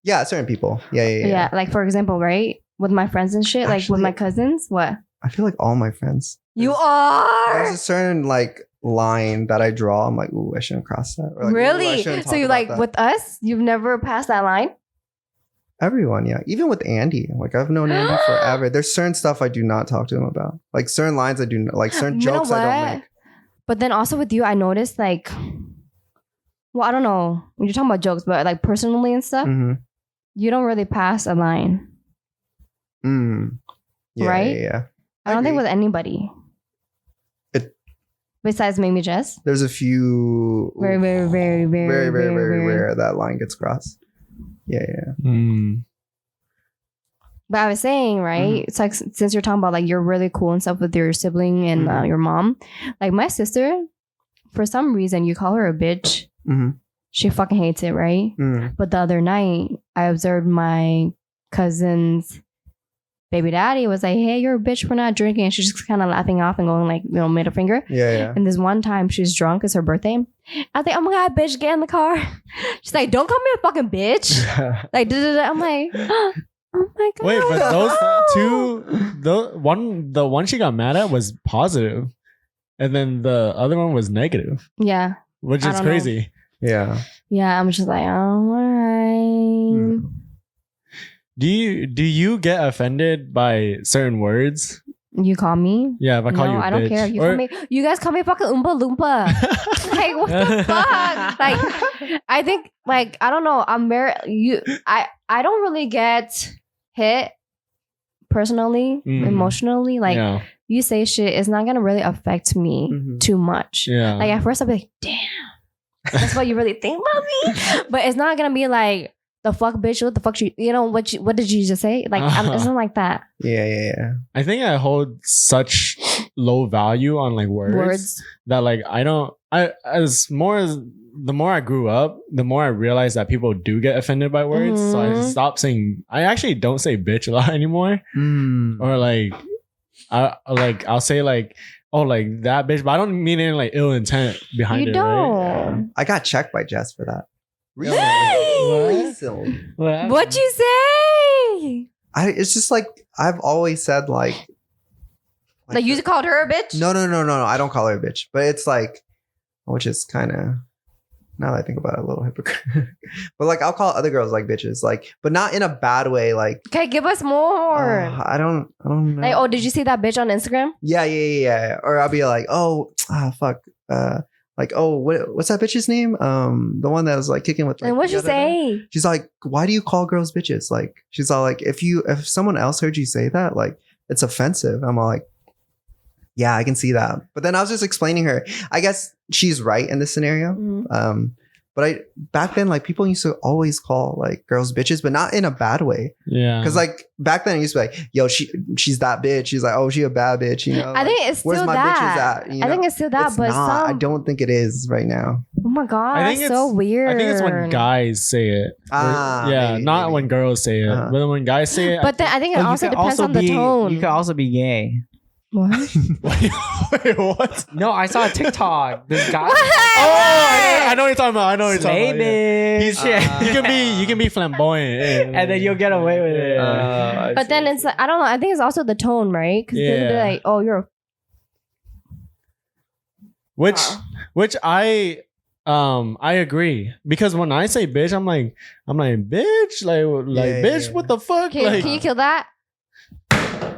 Yeah, certain people. Yeah. Like for example, right? With my friends and shit, actually, like with my cousins, what? I feel like all my friends. You are? There's a certain like line that I draw. I'm like, ooh, I shouldn't cross that. Or, like, really? So you like that. With us, you've never passed that line? Everyone, yeah. Even with Andy. Like I've known Andy forever. There's certain stuff I do not talk to him about. Like certain lines I do not, like certain jokes I don't make. But then also with you, I noticed like, well, I don't know. When you're talking about jokes, but like personally and stuff, you don't really pass a line. Yeah, right? Yeah. I don't think with anybody. Besides Mamie Jess? There's a few Very, very, very, very, very rare that line gets crossed. Yeah. But I was saying, right? It's like, since you're talking about like you're really cool and stuff with your sibling and your mom, like my sister, for some reason, you call her a bitch. She fucking hates it, right? But the other night, I observed my cousin's baby daddy was like, "Hey, you're a bitch for not drinking." And she's just kind of laughing off and going like, middle finger. Yeah. And this one time, she's drunk. It's her birthday. I think, "Oh my god, bitch, get in the car." She's like, "Don't call me a fucking bitch." Like, I'm like, "Oh my god." Wait, but those two, the one she got mad at was positive, and then the other one was negative. Yeah. Which I is don't know. crazy. Yeah, I'm just like, all right. Do you get offended by certain words? You call me? Yeah, if I call you a I don't bitch. care. You guys call me fucking Oompa Loompa. Like, what the fuck? Like, I think, like, I don't know. I don't really get hit personally, emotionally. Like, you say shit, it's not gonna really affect me too much. Yeah. Like, at first I'll be like, damn, that's what you really think about me? But it's not gonna be like, the fuck, bitch, what the fuck, what did you just say? Like, it's not like that. Yeah. I think I hold such low value on like words that like the more I grew up, the more I realized that people do get offended by words. So I stopped saying, I actually don't say bitch a lot anymore. Or like, I'll say like, oh, like that bitch, but I don't mean any like ill intent behind it. You don't. Right? I got checked by Jess for that. Recently. What'd you say? It's just like, I've always said like you called her a bitch? No. I don't call her a bitch, but it's like, which is kind of, now that I think about it, a little hypocrite. But like, I'll call other girls like bitches, like, but not in a bad way. Like, okay, give us more. I don't know. Like, oh, did you see that bitch on Instagram? Yeah. Or I'll be like, fuck. Like, oh, what's that bitch's name? The one that was like kicking with. Like, and what'd you say? She's like, why do you call girls bitches? Like, she's all like, if someone else heard you say that, like, it's offensive. I'm all like, yeah, I can see that. But then I was just explaining her. I guess she's right in this scenario. But back then, like, people used to always call like girls bitches, but not in a bad way. Yeah. Because like back then, I used to be like, yo, she's that bitch. She's like, oh, she a bad bitch. You know. I think it's still where's my that. bitches at? You know? I think it's still that, it's but not. I don't think it is right now. Oh my god, I think that's so weird. I think it's when guys say it. Not when girls say it. But when guys say it. But then I think it also depends on the tone. You could also be gay. What? Wait, what? No, I saw a TikTok. This guy. I know what you're talking about. Bitch. You can be flamboyant, and then you'll get away with it. But then it's like, I don't know. I think it's also the tone, right? Because they're like, oh, you're a which I agree, because when I say bitch, I'm like bitch, bitch, what the fuck? Can you kill that?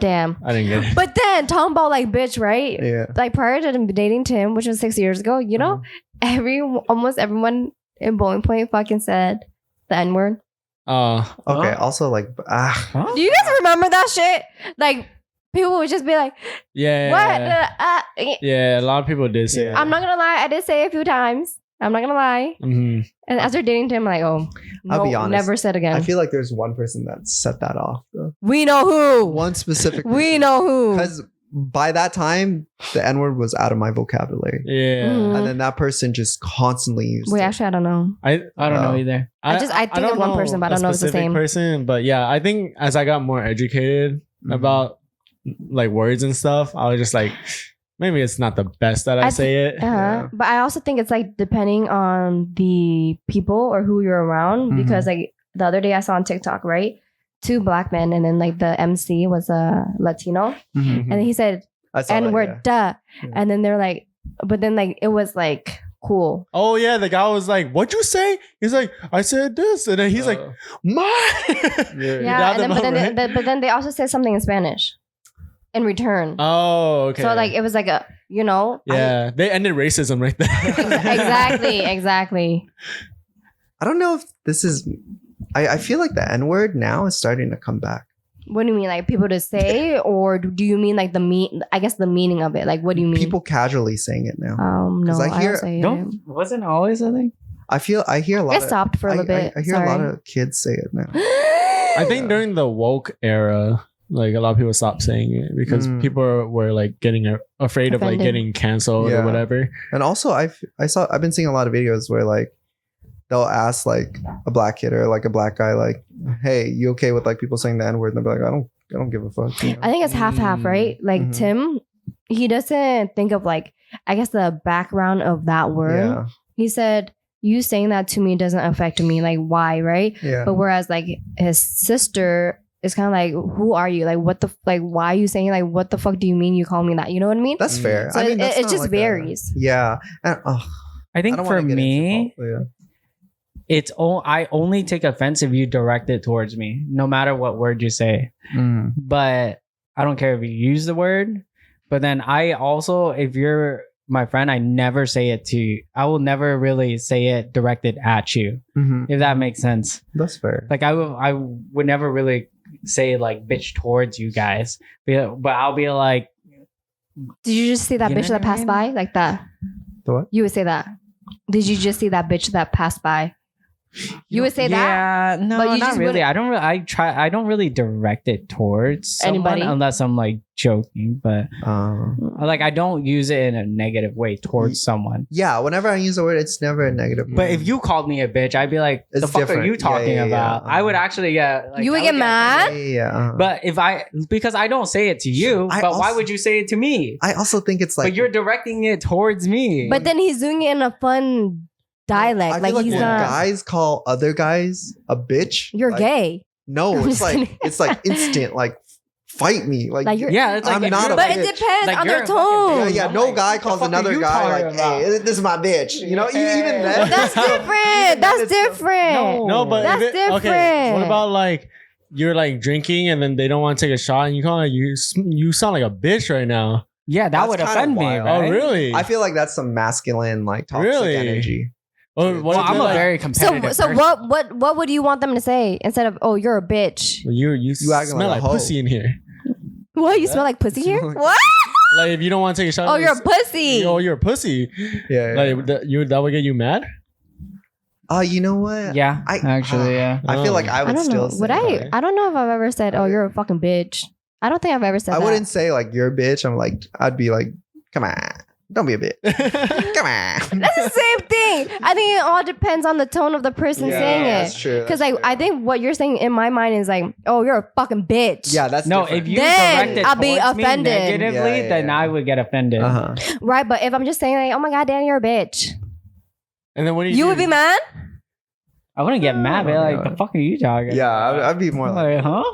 Damn. I didn't get it. But then talking about like bitch, right? Yeah. Like prior to dating Tim, which was 6 years ago, you know, almost everyone in Bowling Point fucking said the N-word. Okay. Also, like, Do you guys remember that shit? Like, people would just be like, yeah, what? Yeah, a lot of people did say. I'm not gonna lie, I did say it a few times. I'm not gonna lie. And after dating Tim, I'm like, oh, I'll be honest. Never said again. I feel like there's one person that set that off, though. We know who. One specific person. We know who. Because by that time, the N-word was out of my vocabulary. Yeah. And then that person just constantly used it. Actually, I don't know. I don't know either. I think of one person, but I don't know if it's the same person. But yeah, I think as I got more educated about like words and stuff, I was just like, maybe it's not the best that I say it. But I also think it's like depending on the people or who you're around. Because like the other day I saw on TikTok, right? 2 black men, and then like the MC was a Latino, and then he said N-word, duh. And then they're like, but then like it was like cool. Oh yeah, the guy was like, "What'd you say?" He's like, "I said this," and then he's like, "My." Yeah, but then they also said something in Spanish in return. Oh, okay. So like it was like a, you know. Yeah, they ended racism right there. Exactly. I don't know if this is. I feel like the N-word now is starting to come back. What do you mean, like people to say, or do you mean like the meaning of it? Like, what do you mean? People casually saying it now. No, 'Cause I I hear- don't say it. Don't wasn't always a thing. I hear a lot. It stopped for a little bit. I hear Sorry. a lot of kids say it now. I think during the woke era, like a lot of people stopped saying it because people were like getting afraid of like Offended. getting canceled Yeah. or whatever. And also, I've been seeing a lot of videos where like they'll ask like a black kid or like a black guy like, "Hey, you okay with like people saying the N word?" And they'll be like, I don't give a fuck." You know? I think it's half, right? Like Mhm. Tim, he doesn't think of like, I guess the background of that word. Yeah, He said, you saying that to me doesn't affect me. Like, why, right? yeah. But whereas like his sister is kind of like, who are you? Like, what the, like, why are you saying, like, what the fuck do you mean you call me that? You know what I mean? That's fair. So I mean, it that's not just like varies. Yeah, and, I think don't for wanna get into me, all- I only take offense if you direct it towards me, no matter what word you say. Mm. But I don't care if you use the word. But then I also, if you're my friend, I never say it to you. I will never really say it directed at you, Mhm. if that makes sense. That's fair. Like I would never really say like bitch towards you guys, but I'll be like, Did you just see that You know bitch that what I passed mean? by? Like that? The what? You would say that. Did you just see that bitch that passed by? You would say that? yeah, no, But you not just really. wouldn't- I don't really direct it towards someone Anybody? unless I'm like joking, but like I don't use it in a negative way towards someone. Yeah, whenever I use the word, it's never a negative. But if you called me a bitch, I'd be like, It's "The fuck different. are you talking Yeah, yeah, about?" yeah. I would actually get. Like, You would I get mad? yeah, But because I don't say it to you, I but why also- would you say it to me? I also think it's like, But you're directing it towards me. But then he's doing it in a fun dialect. I Like, feel like he's when not. guys call other guys a bitch, You're like, gay. No, I'm it's just like kidding. it's like instant, like fight me, like, Like, you're- yeah, it's like I'm if not you're- a But bitch. it depends Like, on you're their a fucking tone. yeah, yeah. I'm No like, guy the calls fuck are another you guy talking like, about? "Hey, this is my bitch." You know, even then. But that's different. That's it's still- different. No, but That's if Okay, what different. about like you're like drinking and then they don't want to take a shot and you call you sound like a bitch right now. yeah, that That's would kinda offend me, wild. right? Oh, really? I feel like that's some masculine, like toxic Really? energy. Or what Well, if I'm they're a like, very competitive. So person. what would you want them to say instead of, oh, you're a bitch? you You acting smell like like a hoe. pussy in here. What? You smell like pussy here? Smell like- What? Like if you don't want to take a shot. Oh, like, you're a pussy. Oh, you're a pussy. Yeah. Like that would get you mad. You know what? Yeah, actually, yeah. I feel like I I would don't still know. say Would that. I don't know if I've ever said, oh, you're a fucking bitch. I don't think I've ever said I that. wouldn't say like you're a bitch. I'm like, I'd be like, come on, don't be a bitch. Come on. That's the same thing. I think it all depends on the tone of the person saying that's it. true. Because like I think what you're saying in my mind is like, oh, you're a fucking bitch. Yeah, that's No, different. if you Then direct it I'll be towards me offended. negatively, Yeah, then yeah. I would get offended. Uh-huh. Right, but if I'm just saying like, oh my god, Dan, you're a bitch. And then what do You would be mad? I wouldn't get mad, but like, no. the fuck are you talking? Yeah, about? I'd be more I'm like, like, huh?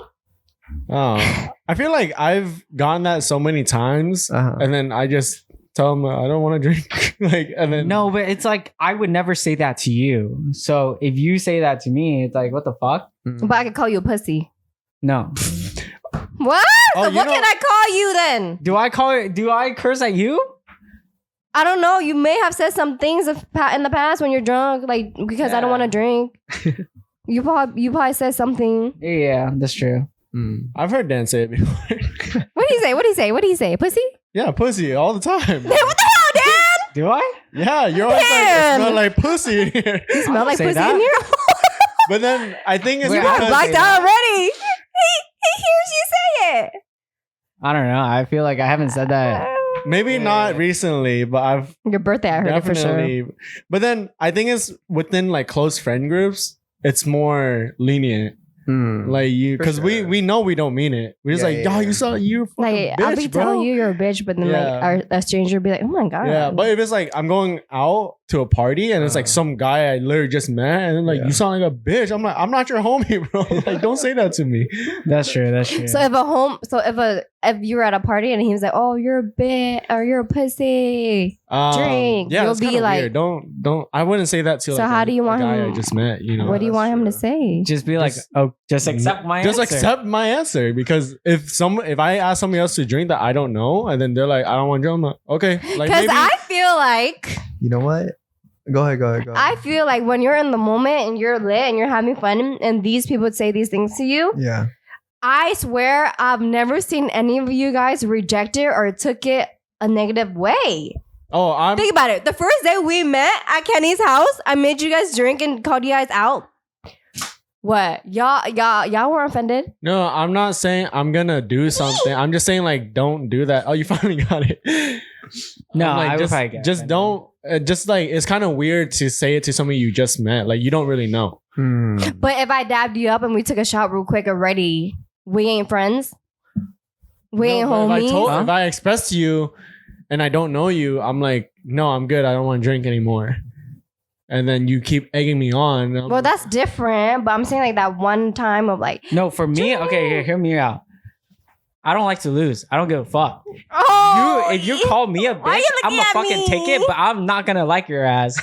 Oh, I feel like I've gotten that so many times, Uh-huh. and then I just tell them I don't want to drink. Like, and then No, but it's like I would never say that to you. So if you say that to me, it's like, what the fuck? Mm. But I could call you a pussy. No. What? Oh, So you what know- can I call you then? Do I curse at you? I don't know. You may have said some things in the past when you're drunk, like because I don't want to drink. You probably said something. Yeah, that's true. Mm. I've heard Dan say it before. What do you say? What do you say? What do you say? Pussy? Yeah, pussy all the time. What the hell, Dan? Do I? Yeah, you're always like, Dan! I smell like pussy in here. You smell don't like say pussy that. in here? But then I think it's Wait, I because don't Blacked say out already. He hears you say it. I don't know. I feel like I haven't said that. maybe not recently, but I've Your birthday, I heard it for sure. definitely. But then I think it's within like close friend groups, it's more lenient. Mm. Like you, For because sure. we know we don't mean it. We're just Yeah, like, yeah, yo, yeah. you saw you're a fucking Like bitch, I'll be bro. telling you you're a bitch, but then Yeah. like a stranger would be like, oh my god. Yeah, but if it's like I'm going out to a party and it's like some guy I literally just met and then like Yeah. you sound like a bitch, I'm like, I'm not your homie, bro. Like, don't say that to me. That's true. That's true. So if you were at a party and he was like, oh, you're a bitch or you're a pussy. Drink. Yeah, You'll it's be kinda like- weird. Don't. I wouldn't say that to. So like, how do you want a guy him- I just met? You know, What do you that's want him to true. say? just be like, Just- just accept my just answer. accept my answer because if I ask somebody else to drink that I don't know and then they're like, I don't want to drink, I'm like, okay, like Because maybe. I feel like You know what? Go ahead. I feel like when you're in the moment and you're lit and you're having fun and these people would say these things to you, Yeah. I swear I've never seen any of you guys reject it or took it a negative way. Oh, I'm. Think about it. The first day we met at Kenn'ys house, I made you guys drink and called you guys out. What? Y'all were offended? No, I'm not saying I'm gonna do something. I'm just saying like don't do that. Oh, you finally got it. No, I'm like, I would just, probably get just offended. don't. Just like it's kind of weird to say it to somebody you just met. Like you don't really know. But if I dabbed you up and we took a shot real quick already, we ain't friends. We ain't No, but homies. if I express to you and I don't know you, I'm like, no, I'm good. I don't want to drink anymore. And then you keep egging me on. Well, that's different. But I'm saying like that one time of like, No, for me, okay, hear me out. I don't like to lose. I don't give a fuck. oh, If you call me a Why bitch, you I'm looking gonna at fucking me? take it, but I'm not gonna like your ass.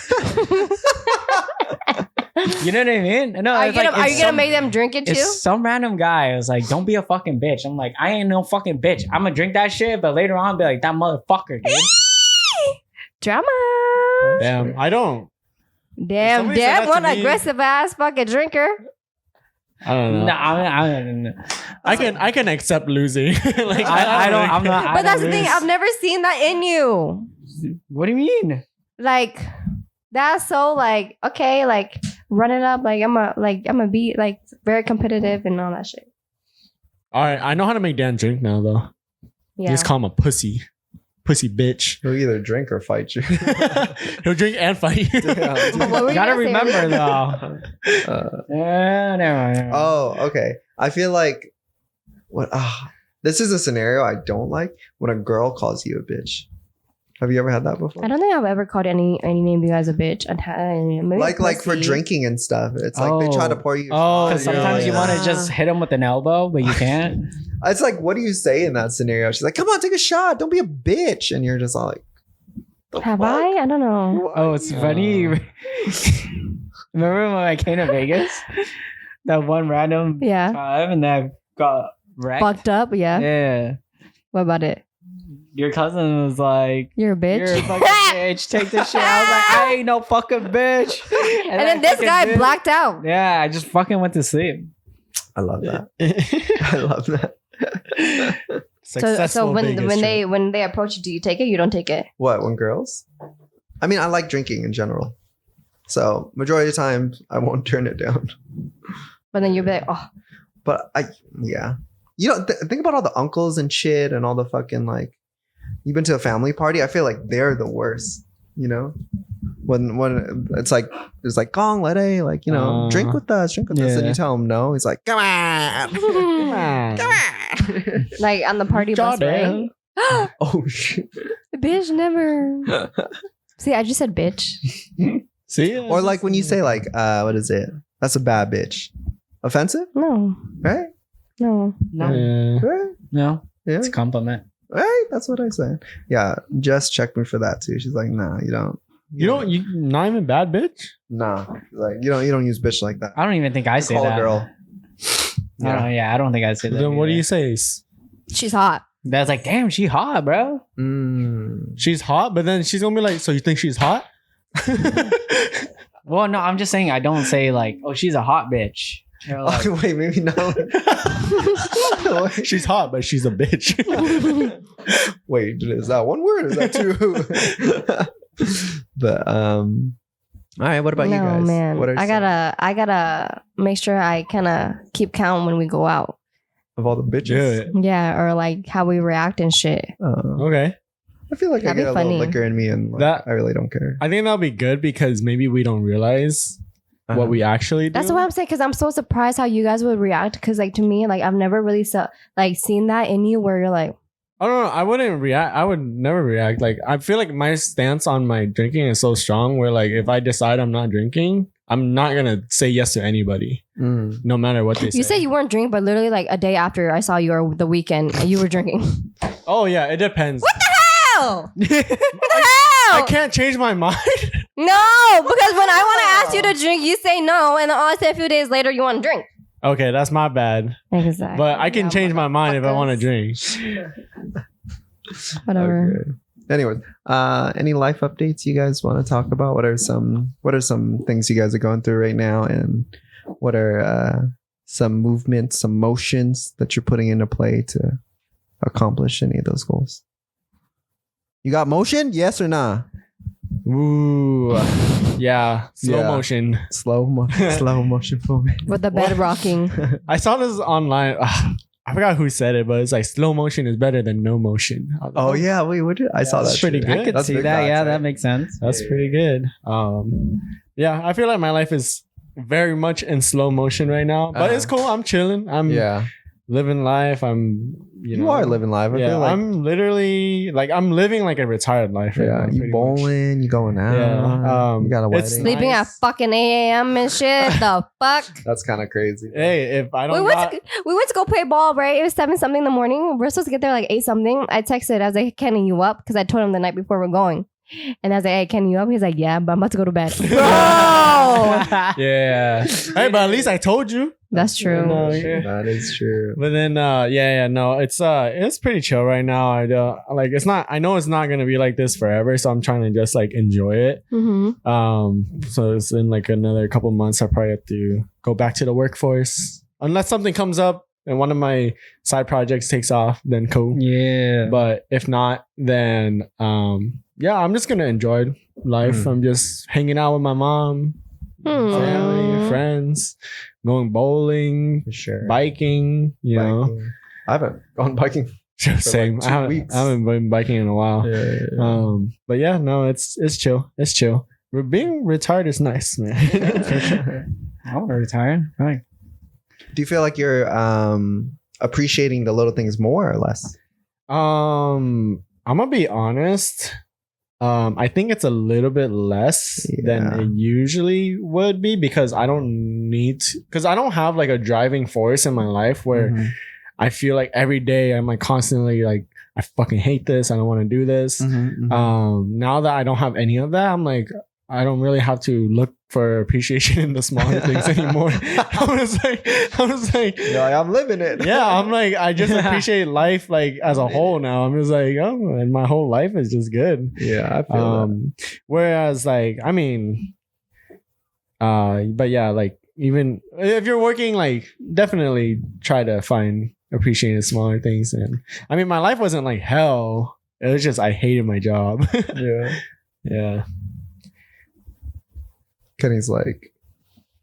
You know what I mean? No, are you it's like, gonna, are if you gonna some- make them drink it if too? some random guy was like, "Don't be a fucking bitch," I'm like, I ain't no fucking bitch. I'm gonna drink that shit, but later on, be like, that motherfucker, dude. Drama. damn. I don't. Damn, somebody said damn, that to one me- aggressive ass fucking drinker. I don't know. No, I'm I can accept losing. Like I don't. I'm not. I But that's don't the thing. lose. I've never seen that in you. What do you mean? Like, that's so like okay, like run it up. Like I'm a be like very competitive and all that shit. All right, I know how to make Dan drink now though. You Yeah. just call him a pussy bitch. He'll either drink or fight you. He'll drink and fight. Yeah. But what were you Gotta gonna say? remember though. Never mind. Oh, okay. I feel like this is a scenario I don't like when a girl calls you a bitch. Have you ever had that before? I don't think I've ever called any name of you guys a bitch. Maybe Like for pussy. drinking and stuff. It's like they try to pour you. Oh, Because yeah, sometimes you yeah. want to just hit him with an elbow, but you can't. It's like, what do you say in that scenario? She's like, "Come on, take a shot. Don't be a bitch." And you're just all like, "The Have fuck? I? I don't know. Why?" Oh, it's funny. Remember when I came to Vegas? That one random Yeah. time and that got wrecked? Fucked up. Yeah. Yeah. What about it? Your cousin was like, You're a bitch. "You're a fucking bitch. Take this shit." I was like, "I ain't no fucking bitch." and then this fucking guy did. blacked out. Yeah, I just fucking went to sleep. I love that. I love that. So Successful when Vegas trip. when they approach you, do you take it? You don't take it. What, when girls? I mean, I like drinking in general. So majority of the time, I won't turn it down. But then you'll be like, oh, But yeah. You know, think about all the uncles and shit and all the fucking like, you've been to a family party. I feel like they're the worst, you know? When it's like gong, let a, like, you know, drink with us. And Yeah. you tell him no. He's like, come on. Come on. like on the party bus, right? Oh, shit. Bitch, never. See, I just said bitch. See? Or like when you say like, what is it? That's a bad bitch. Offensive? No, Right? no. No, Yeah. Right? no, Yeah. it's a compliment. Right? That's what I say. Yeah. Jess checked me for that too. She's like, nah, you don't. You not even bad bitch? Nah. She's like, you don't use bitch like that. I don't even think I say Call that. a girl. I don't think I say that. Then what do either. you say? She's hot. That's like, damn, she hot, bro. She's hot, but then she's gonna be like, so you think she's hot? Well, no, I'm just saying I don't say like, oh, she's a hot bitch. Or like, Wait, maybe no. She's hot, but she's a bitch. Wait, is that one word? Or is that two? But all right. What about you No, guys? man. What are I gotta make sure I kind of keep count when we go out. of all the bitches? Yeah. Yeah, or like how we react and shit. Okay. I feel like That'd be I get a little funny. liquor in me, and like, That- I really don't care. I think that'll be good because maybe we don't realize what we actually do. That's what I'm saying, because I'm so surprised how you guys would react. Because like to me, like I've never really seen that in you where you're like, Oh no, I wouldn't react. I would never react. Like I feel like my stance on my drinking is so strong. Where like if I decide I'm not drinking, I'm not gonna say yes to anybody, no matter what they say. you said you weren't drinking, but literally like a day after I saw you or the weekend, you were drinking. Oh yeah, it depends. What the hell? What the hell? I can't change my mind. No, because when I want to ask you to drink, you say no, and then all I say a few days later, you want to drink. Okay, that's my bad. Exactly. But I can change my mind if I want to motherfuckers. drink. Whatever. Okay. Anyways, any life updates you guys want to talk about? What are some things you guys are going through right now, and what are some movements, some motions that you're putting into play to accomplish any of those goals? You got motion? Yes or nah? Ooh, yeah, slow Yeah. motion. Slow motion for me. With the bed rocking. I saw this online. I forgot who said it, but it's like slow motion is better than no motion. I was like, Oh yeah, wait, I saw that's that. pretty too. good. I could That's see big that. facts, Yeah, right? that makes sense. That's pretty good. Yeah, I feel like my life is very much in slow motion right now, but it's cool. I'm chilling. I'm living life. You are living life. I Yeah, feel like I'm literally like I'm living like a retired life right now. you pretty bowling, you going out. Yeah, you got a it's wedding. Sleeping at Nice. fucking 8 a.m. and shit. The fuck? That's kind of crazy. much. Hey, if I We don't went, got, we went to go play ball, right? It was 7 something in the morning. We're supposed to get there like 8 something. I texted. I was like, Kenny, you up? Because I told him the night before we're going. And I was like, hey, Kenny, you up? He's like, yeah, but I'm about to go to bed. Bro! yeah. Hey, but at least I told you. That's true. No, That is true. But then, no, it's pretty chill right now. I don't like. It's not. I know it's not gonna be like this forever, so I'm trying to just like enjoy it. Mm-hmm. So it's in like another couple months. I probably have to go back to the workforce unless something comes up and one of my side projects takes off. Then cool. Yeah. But if not, then I'm just gonna enjoy life. I'm just hanging out with my mom, family, friends, going bowling, For sure. biking. You know, Biking. I haven't gone biking. same. like 2 I weeks. haven't been biking in a while. Yeah. But yeah, no, it's chill. It's chill. Being retired is nice, man. For sure. I want to retire. Right. Do you feel like you're appreciating the little things more or less? I'm gonna be honest. I think it's a little bit less than Yeah. it usually would be because I don't because I don't have like a driving force in my life where Mhm. I feel like every day I'm like constantly like I fucking hate this. I don't want to do this. Now that I don't have any of that, I'm like I don't really have to look for appreciation in the smaller things anymore. I was like, You're like, I'm living it. yeah, I'm like, I just appreciate life like as a whole now. I'm just like, oh, and my whole life is just good. Yeah, I feel that. Whereas like, I mean, but yeah, like even if you're working, like definitely try to find appreciating smaller things. And I mean, my life wasn't like hell. It was just I hated my job. Yeah. Yeah. Kenny's like,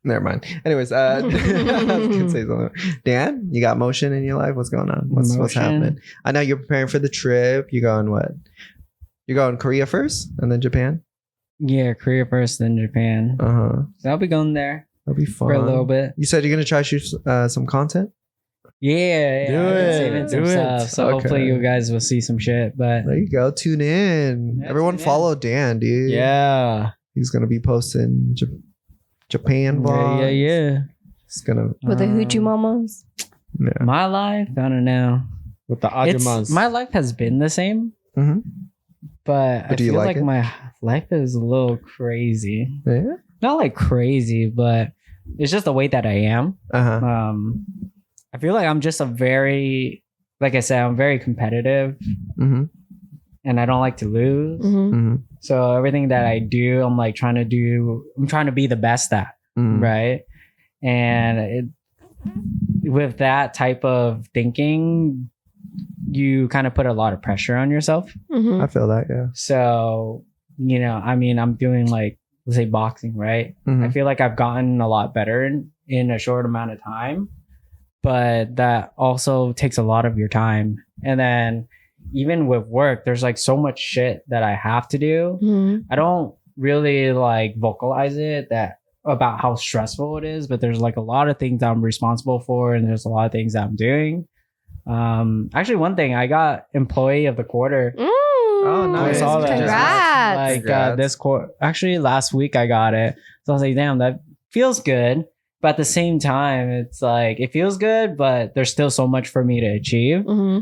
never mind. Anyways, I was gonna say something. Dan, you got motion in your life? What's going on? What's Motion? happening? I know you're preparing for the trip. You going what? You're going Korea first and then Japan? Yeah, Korea first, then Japan. Uh-huh. So I'll be going there That'll be fun. for a little bit. You said you're gonna try to shoot some content? Yeah, Do I've been it, saving some do it. stuff. So Okay. hopefully you guys will see some shit. But There you go. Tune in. Yeah, Everyone tune in. follow Dan, dude. Yeah. He's gonna be posting Japan vlogs. yeah. It's gonna With the hoochie mamas. yeah. My life, I don't know. With the It's, ajumas. my life has been the same, Mhm. but I do you feel like like it? my life is a little crazy. Yeah. Not like crazy, but it's just the way that I am. Uh-huh. I feel like I'm just like I said, I'm very competitive Mm-hmm. and I don't like to lose. Mm-hmm. Mm-hmm. So everything that I do, I'm trying to be the best at, Mm-hmm. right? And with that type of thinking, you kind of put a lot of pressure on yourself. Mm-hmm. I feel that, yeah. So, I mean, I'm doing like, let's say boxing, right? Mhm. I feel like I've gotten a lot better in a short amount of time, but that also takes a lot of your time. And then even with work, there's like so much shit that I have to do. Mm-hmm. I don't really like vocalize it about how stressful it is, but there's like a lot of things I'm responsible for, and there's a lot of things that I'm doing. Actually, one thing, I got employee of the quarter. Oh, nice. I saw that. Congrats. Like Congrats. this quarter, actually last week I got it. So I was like, damn, that feels good. But at the same time, it's like it feels good, but there's still so much for me to achieve. Mm-hmm.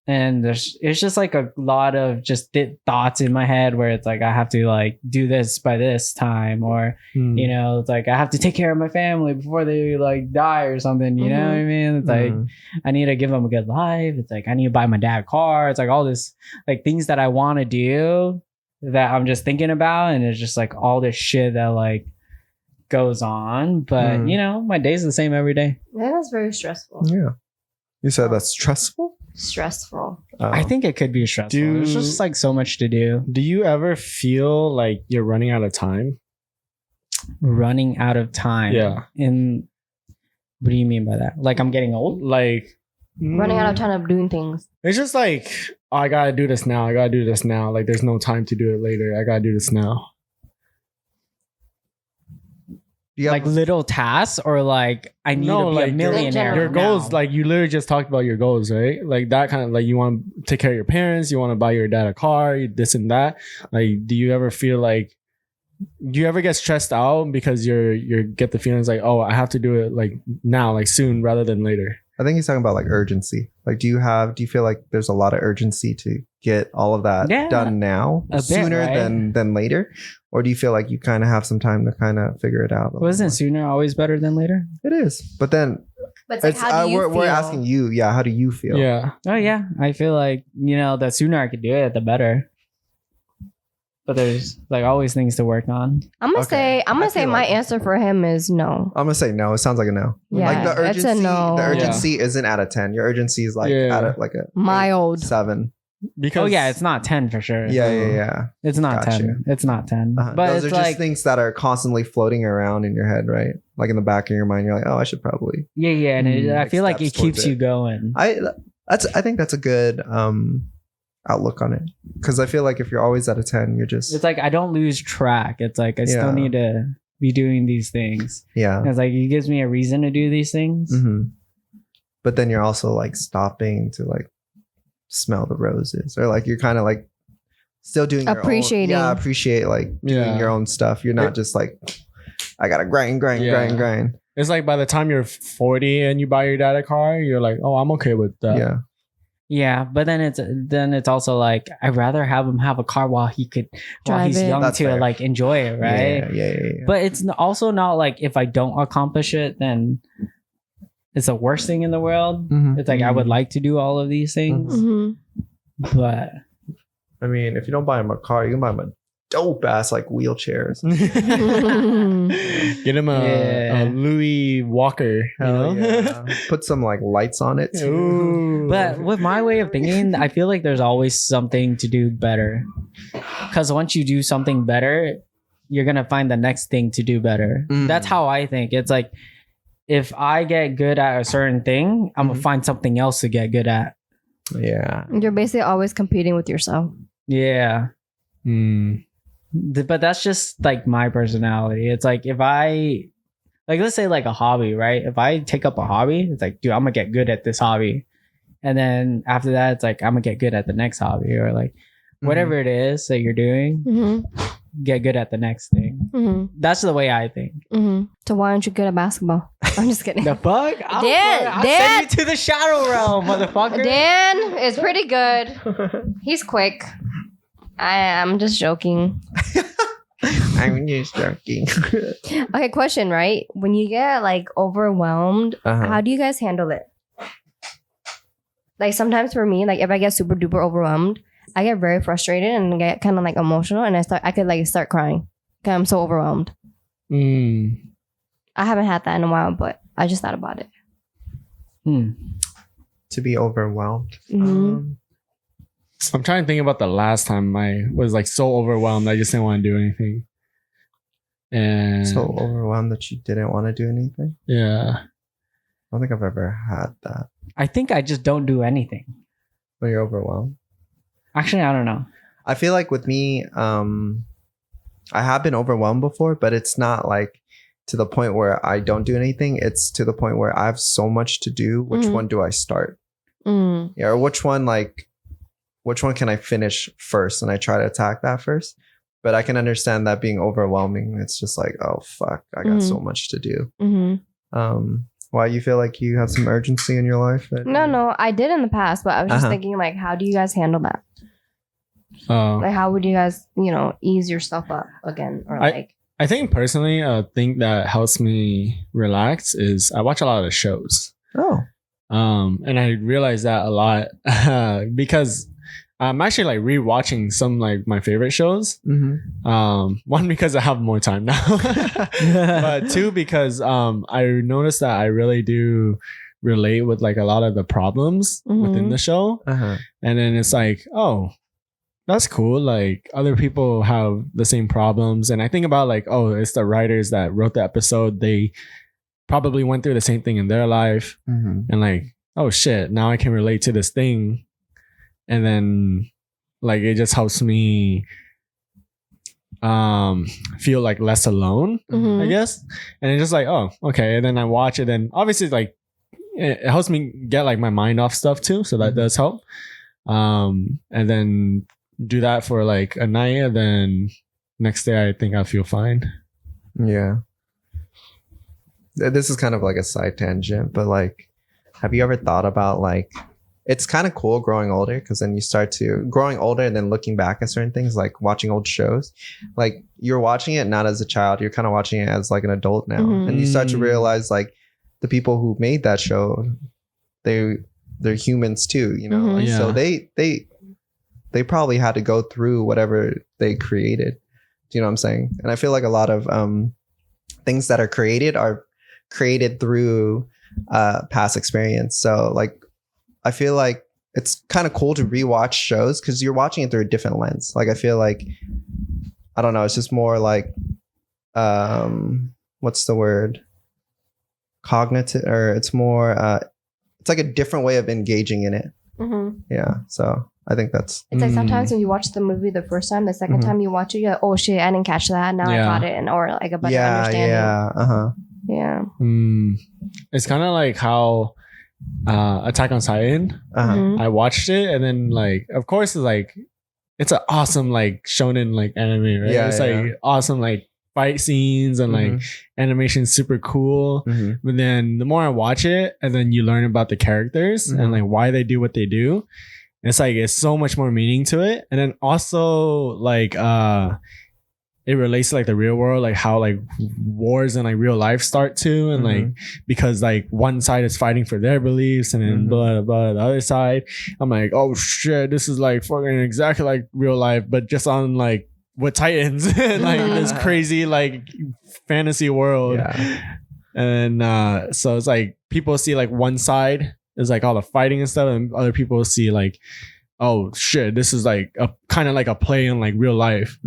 And it's just like a lot of just thoughts in my head where it's like I have to like do this by this time, or Hmm. it's like I have to take care of my family before they like die or something. You know what I mean? It's like Mhm. I need to give them a good life. It's like I need to buy my dad a car. It's like all this like things that I want to do that I'm just thinking about, and it's just like all this shit that like goes on, but Mm. you know, my day's the same every day. Yeah, that's very stressful. Yeah. You said that's stressful? Stressful. I think it could be stressful. There's just like so much to do. Do you ever feel like you're running out of time? Running out of time. Yeah. And what do you mean by that? Like I'm getting old? Like Running out of time of doing things. It's just like, oh, I gotta do this now. I gotta do this now. Like there's no time to do it later. I gotta do this now. Do you have Like little tasks or like I need No, to be like a millionaire. Your goals, now? like you literally just talked about your goals, right? Like that kind of like you want to take care of your parents, you want to buy your dad a car, this and that. Like, do you ever feel like, do you ever get stressed out because you're get the feelings like, oh, I have to do it like now, like soon rather than later? I think he's talking about like urgency. Like, do you feel like there's a lot of urgency to get all of that Yeah, done now, a bit, sooner right? than later? Or do you feel like you kind of have some time to kind of figure it out? Wasn't sooner always better than later? It is. But then But it's like, how do you we're feel? asking you, yeah, how do you feel? Yeah. Oh yeah, I feel like, you know, the sooner I could do it, the better. But there's like always things to work on. I'm gonna Okay. say feel my like- answer for him is no. I'm gonna say no. It sounds like a no. Yeah, Like the it's urgency, a no. the urgency isn't at a 10. Your urgency is like Yeah. at a, like a Mild. 7. Because Oh yeah, it's not 10 for sure. Yeah. It's not Gotcha. 10. It's not 10. But Those it's are just like things that are constantly floating around in your head, right? Like in the back of your mind, you're like, oh, I should probably. yeah, and I like feel like it steps towards keeps it. you going. I think that's a good outlook on it, because I feel like if you're always at a 10, you're just It's like I don't lose track. It's like I still Yeah. need to be doing these things. yeah. It's like it gives me a reason to do these things. hmm But then you're also like stopping to like smell the roses, or like you're kind of like still doing your own, Appreciating. appreciate like doing Yeah. your own stuff. You're not just like, I gotta grind. Yeah. It's like by the time you're 40 and you buy your dad a car, you're like, oh, I'm okay with that. Yeah. Yeah, but then it's also like I'd rather have him have a car while Drive he's it. young That's to fair. like enjoy it, right? Yeah. But it's also not like if I don't accomplish it, then it's the worst thing in the world. Mhm. It's like I would like to do all of these things, Mhm. but I mean, if you don't buy him a car, you can buy him a dope ass like wheelchairs. Get him Yeah. a Louis Walker, you know? Yeah. Put some like lights on it too. Ooh. But with my way of thinking, I feel like there's always something to do better. Because once you do something better, you're gonna find the next thing to do better. Mm. That's how I think. It's like if I get good at a certain thing, I'm gonna find something else to get good at. Yeah. You're basically always competing with yourself. Yeah. Mm. But that's just like my personality. It's like if I like let's say like a hobby, right? If I take up a hobby, it's like, dude, I'm gonna get good at this hobby. And then after that, it's like I'm gonna get good at the next hobby, or like whatever it is that you're doing, Mm-hmm. get good at the next thing. Mm-hmm. That's the way I think. Mm-hmm. So why aren't you good at basketball? I'm just kidding. The fuck? I'll Dan! send you to the shadow realm, motherfucker. Dan is pretty good. He's quick. I'm just joking. I'm just joking. Okay, question, right? When you get like overwhelmed, Uh-huh. how do you guys handle it? Like sometimes for me, like if I get super duper overwhelmed, I get very frustrated and get kind of like emotional, and I could like start crying because I'm so overwhelmed. Mm. I haven't had that in a while, but I just thought about it. To be overwhelmed. Mhm. I'm trying to think about the last time I was like so overwhelmed I just didn't want to do anything. And So overwhelmed that you didn't want to do anything. yeah. I don't think I've ever had that. I think I just don't do anything. When you're overwhelmed. Actually, I don't know. I feel like with me, I have been overwhelmed before, but it's not like to the point where I don't do anything. It's to the point where I have so much to do. Which Mhm. one do I start? Mm. Yeah, or which one can I finish first? And I try to attack that first. But I can understand that being overwhelming. It's just like, oh fuck, I got so much to do. Mm-hmm. Why you feel like you have some urgency in your life? No, I did in the past, but I was just Uh-huh. thinking like, how do you guys handle that? Oh. Like, how would you guys, ease yourself up again, or like? I think personally, a thing that helps me relax is I watch a lot of shows. Oh. And I realized that a lot because I'm actually like rewatching some like my favorite shows. One, because I have more time now, but two, because I noticed that I really do relate with like a lot of the problems within the show. And then it's like, oh, that's cool. Like other people have the same problems. And I think about like, oh, it's the writers that wrote the episode. They probably went through the same thing in their life. And like, oh shit, now I can relate to this thing. And then like it just helps me feel like less alone, I guess. And it's just like, oh, okay. And then I watch it, and obviously like it helps me get like my mind off stuff too. So that does help. And then do that for like a night, and then next day I think I'll feel fine. Yeah. This is kind of like a side tangent, but like, have you ever thought about like, it's kind of cool growing older, because then you start to growing older and then looking back at certain things, like watching old shows. Like you're watching it not as a child, you're kind of watching it as like an adult now. And you start to realize like the people who made that show, they're humans too, you know? Like, so they probably had to go through whatever they created. Do you know what I'm saying? And I feel like a lot of things that are created through past experience. So like, I feel like it's kind of cool to rewatch shows because you're watching it through a different lens. Like I feel like, I don't know, it's just more like, what's the word? Cognitive, or it's more, it's like a different way of engaging in it. Yeah. So I think that's. It's like sometimes when you watch the movie the first time, the second time you watch it, you're like, oh shit, I didn't catch that. Now I got it, and or like a better understanding. Yeah. It's kind of like how Attack on Titan. I watched it, and then like, of course, it's like it's an awesome like shonen like anime, right? It's like awesome like fight scenes and like animation super cool. But then the more I watch it, and then you learn about the characters and like why they do what they do. It's like it's so much more meaning to it. And then also like it relates to like the real world, like how like wars and like real life start too, and like because like one side is fighting for their beliefs and then blah blah the other side. I'm like, oh shit, this is like fucking exactly like real life, but just on like with Titans and like this crazy like fantasy world. And so it's like people see like one side is like all the fighting and stuff, and other people see like, oh shit, this is like a kind of like a play on like real life.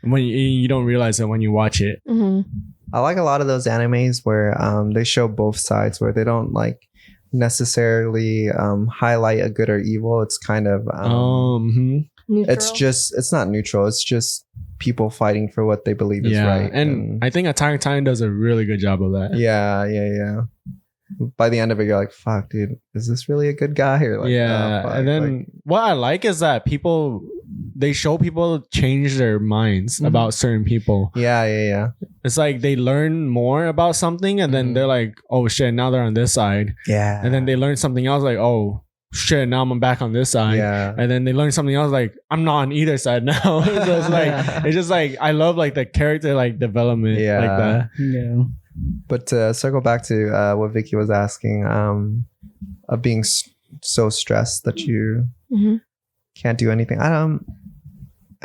When you don't realize it when you watch it. I like a lot of those animes where they show both sides, where they don't like necessarily highlight a good or evil. It's kind of it's not neutral. It's just people fighting for what they believe is right. And I think Attack on Titan does a really good job of that. Yeah. By the end of it, you're like, fuck, dude, is this really a good guy? Or like, and then like, what I like is that they show people change their minds about certain people. Yeah. It's like they learn more about something, and then they're like, oh shit, now they're on this side. Yeah. And then they learn something else, like, oh shit, now I'm back on this side. Yeah. And then they learn something else, like, I'm not on either side now. So it's like, it's just like, I love like the character like development like that. Yeah. But to circle back to what Vicky was asking, of being so stressed that you can't do anything. I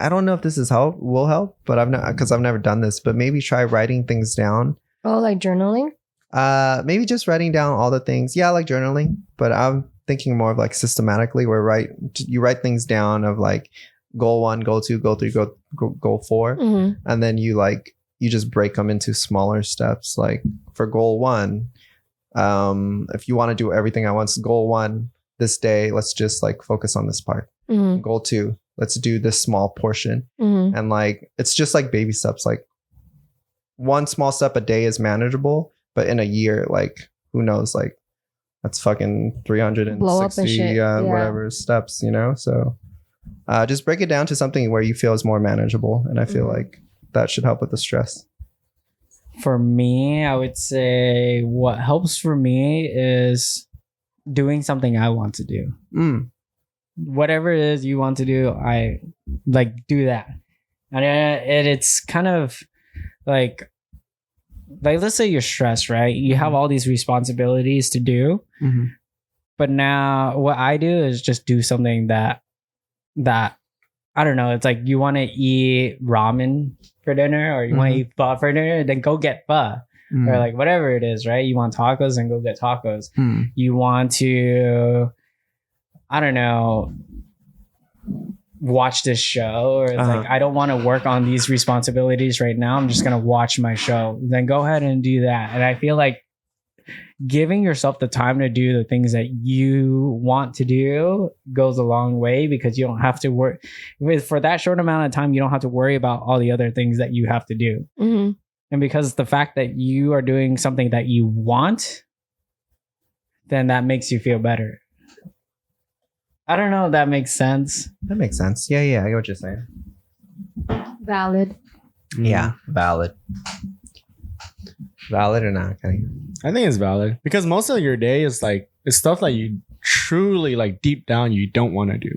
don't know if this will help, but because I've never done this. But maybe try writing things down. Oh, like journaling? Maybe just writing down all the things. Yeah, like journaling. But I'm thinking more of like systematically, where you write things down of like goal 1, goal 2, goal 3, goal 4, and then you just break them into smaller steps. Like for goal 1, if you want to do everything at once, goal 1 this day, let's just like focus on this part. Goal 2, let's do this small portion. And like, it's just like baby steps. Like one small step a day is manageable, but in a year, like who knows, like that's fucking 360 whatever steps, you know? So just break it down to something where you feel is more manageable. And I feel like that should help with the stress. For me, I would say what helps for me is doing something I want to do. Whatever it is you want to do, I like do that. And it's kind of like let's say you're stressed, right? You have all these responsibilities to do. But now what I do is just do something that that I don't know. It's like you want to eat ramen for dinner, or you want to eat pho for dinner, then go get pho. Or like whatever it is, right? You want tacos and go get tacos. You want to, I don't know, watch this show, or it's like, I don't want to work on these responsibilities right now. I'm just going to watch my show. Then go ahead and do that. And I feel like giving yourself the time to do the things that you want to do goes a long way, because you don't have to work for that short amount of time. You don't have to worry about all the other things that you have to do. And because the fact that you are doing something that you want, then that makes you feel better. I don't know if that makes sense. That makes sense. Yeah, I get what you're saying. Valid. Yeah, valid. Valid or not, Kenny? I think it's valid, because most of your day is like, it's stuff that you truly like deep down you don't want to do.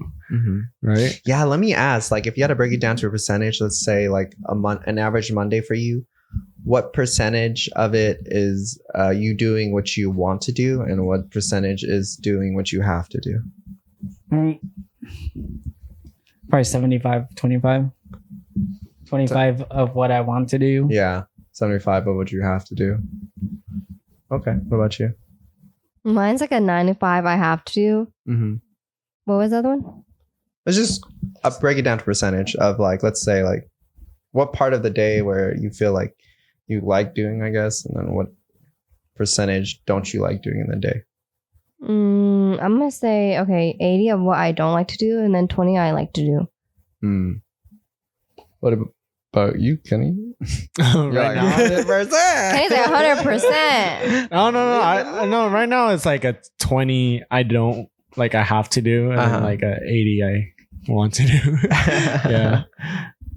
Right? Yeah, let me ask, like, if you had to break it down to a percentage, let's say like an average Monday for you, what percentage of it is you doing what you want to do, and what percentage is doing what you have to do? Probably 75, 25. 25 of what I want to do. Yeah, 75 of what you have to do. Okay, what about you? Mine's like a 95 I have to do. What was the other one? Let's just break it down to percentage of, like, let's say like what part of the day where you feel like you like doing, I guess, and then what percentage don't you like doing in the day? I'm gonna say 80 of what I don't like to do, and then 20 I like to do. What about you, Kenny? Right now, 100%. Kenny's like 100%. No, right now it's like a 20 I don't like, I have to do, and then like a 80 I want to do. Yeah.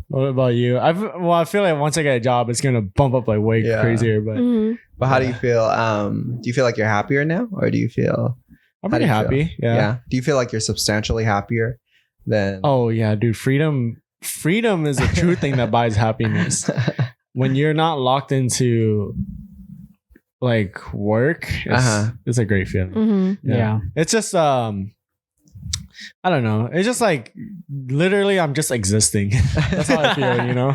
What about you? I feel like once I get a job, it's gonna bump up like way crazier. But how do you feel? Do you feel like you're happier now, or do you feel? I'm pretty happy. Yeah. Do you feel like you're substantially happier than? Oh yeah, dude. Freedom is a true thing that buys happiness. When you're not locked into like work, it's a great feeling. Yeah. It's just I don't know. It's just like literally I'm just existing. That's how I feel, you know?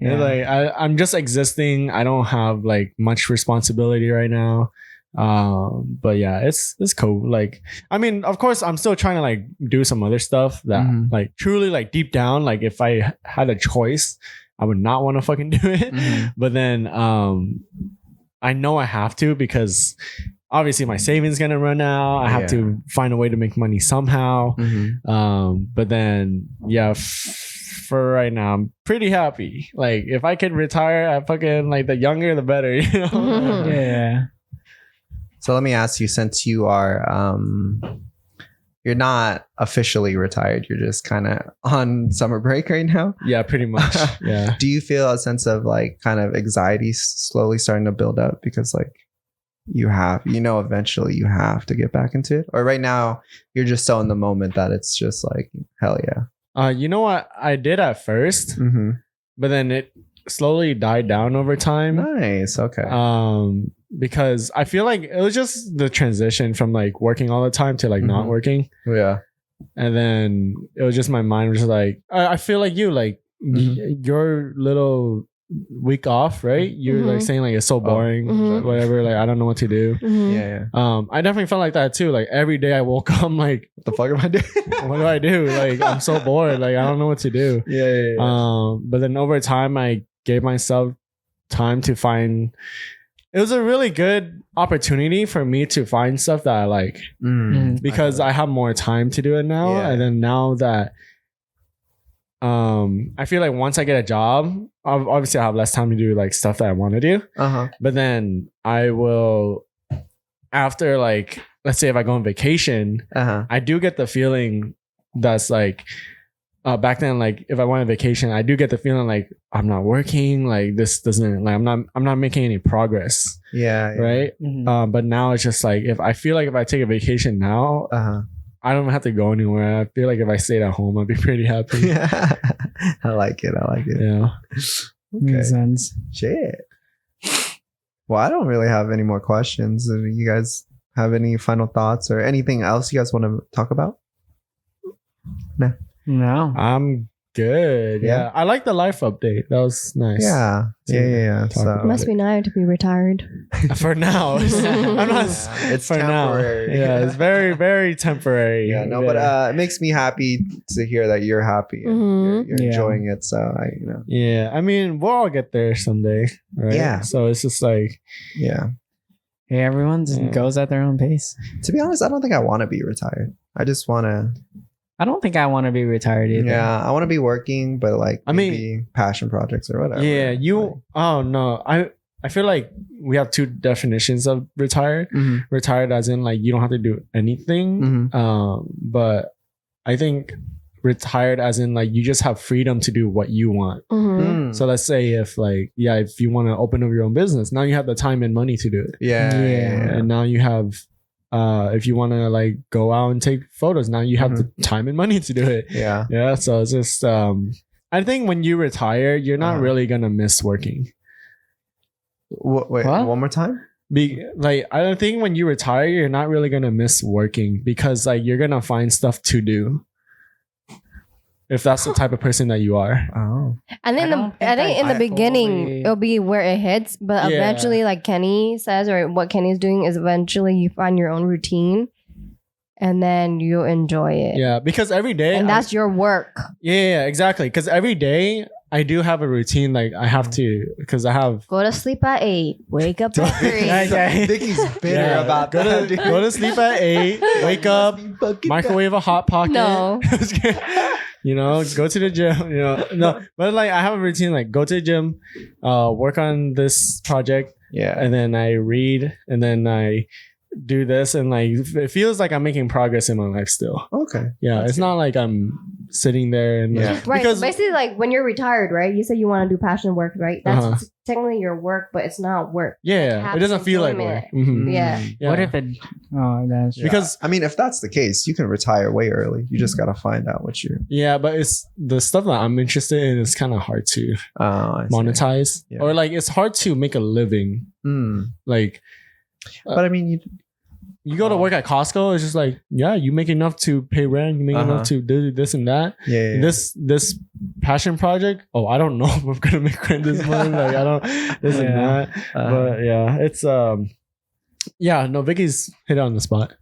Yeah. Like I'm just existing. I don't have like much responsibility right now. But yeah, it's cool. Like, I mean, of course I'm still trying to like do some other stuff that like truly like deep down, like if I had a choice, I would not want to fucking do it. But then I know I have to, because obviously my savings gonna run out. I have to find a way to make money somehow. But then for right now, I'm pretty happy. Like if I could retire, I fucking like the younger the better, you know? Yeah. So let me ask you, since you are you're not officially retired, you're just kind of on summer break right now. Yeah, pretty much. Yeah. Do you feel a sense of like kind of anxiety slowly starting to build up, because like eventually you have to get back into it, or right now you're just so in the moment that it's just like hell yeah? You know what I did at first, but then it slowly died down over time. Nice. Okay. Because I feel like it was just the transition from like working all the time to like not working. Yeah. And then it was just my mind was like, I feel like you like your little week off, right? You're like saying like it's so boring, whatever. Like I don't know what to do. Yeah. I definitely felt like that too. Like every day I woke up, I'm like, what the fuck am I doing? What do I do? Like I'm so bored. Like I don't know what to do. Yeah. But then over time, I gave myself time to find. It was a really good opportunity for me to find stuff that I like, because I have more time to do it now. And then now that I feel like once I get a job, obviously I have less time to do like stuff that I want to do. But then I will, after like, let's say if I go on vacation, I do get the feeling that's like, back then, like if I went on vacation, I do get the feeling like I'm not working, like this doesn't, like I'm not making any progress. Right. But now it's just like, if I take a vacation now, I don't have to go anywhere. I feel like if I stayed at home, I'd be pretty happy. I like it. Yeah. Okay. Makes sense. Shit. Well, I don't really have any more questions. Do you guys have any final thoughts or anything else you guys want to talk about? No. No. I'm good. Yeah. Yeah. I like the life update. That was nice. Yeah. Yeah. Talk So about Must be nice to be retired. For now. I'm not, it's for now. temporary. Yeah, it's very, very temporary. Yeah, no, but it makes me happy to hear that you're happy and Mhm. you're Yeah. enjoying it. So yeah, I mean, we'll all get there someday, right? Yeah. So it's just like, yeah. Hey, everyone just Yeah. goes at their own pace. To be honest, I don't think I want to be retired. I just want to. I don't think I want to be retired either. Yeah, I want to be working, but like I mean- maybe passion projects or whatever. yeah, you. Like, Oh no, I feel like we have two definitions of retired. mhm, Retired as in like you don't have to do anything. mhm. But I think retired as in like you just have freedom to do what you want. Mhm. Mm. So let's say if like if you want to open up your own business, now you have the time and money to do it. Yeah, Yeah. And now you have if you want to like go out and take photos, now you have the time and money to do it. yeah. Yeah, so it's just I think when you retire, you're not Uh-huh. really gonna miss working. Wait, What? one more time. Like I don't think when you retire, you're not really gonna miss working because like you're gonna find stuff to do. If that's the type of person that you are. Oh, I think in the beginning fully- it'll be where it hits, but Yeah. eventually, like Kenny says, or what Kenny's doing is eventually you find your own routine, and then you'll enjoy it. Yeah, because every day, And that's your work. yeah, exactly. Because every day I do have a routine. Like I have to, because I have. Go to sleep at 8, wake up at 3. Okay. Vicky's bitter Yeah, about go that. to, dude. go to sleep at 8, wake up, microwave a hot pocket. No. You know, go to the gym. You know, no, but like I have a routine. Like go to the gym, work on this project, Yeah, and then I read, and then I do this, and like it feels like I'm making progress in my life still. okay. Yeah, That's it's not like I'm sitting there and Yeah. like, Right. because So basically, like when you're retired, right? You said you want to do passion work, right? That's Uh-huh. technically your work, but it's not work. yeah, have it doesn't feel like enjoyment. work. Mhm. Yeah. Yeah. What if it? Oh, that's Yeah. Because I mean, if that's the case, you can retire way early. You just gotta find out what you. yeah, but it's the stuff that I'm interested in is kind of hard to I see. monetize, Yeah. or like it's hard to make a living. Mm. Like But I mean, you go to work at Costco, it's just like, yeah, you make enough to pay rent, you make Uh-huh. enough to do this and that. yeah. This passion project, oh, I don't know if I'm gonna make rent this month. Like I don't this and Yeah. that. But yeah, it's yeah, no, Vicky's hit it on the spot.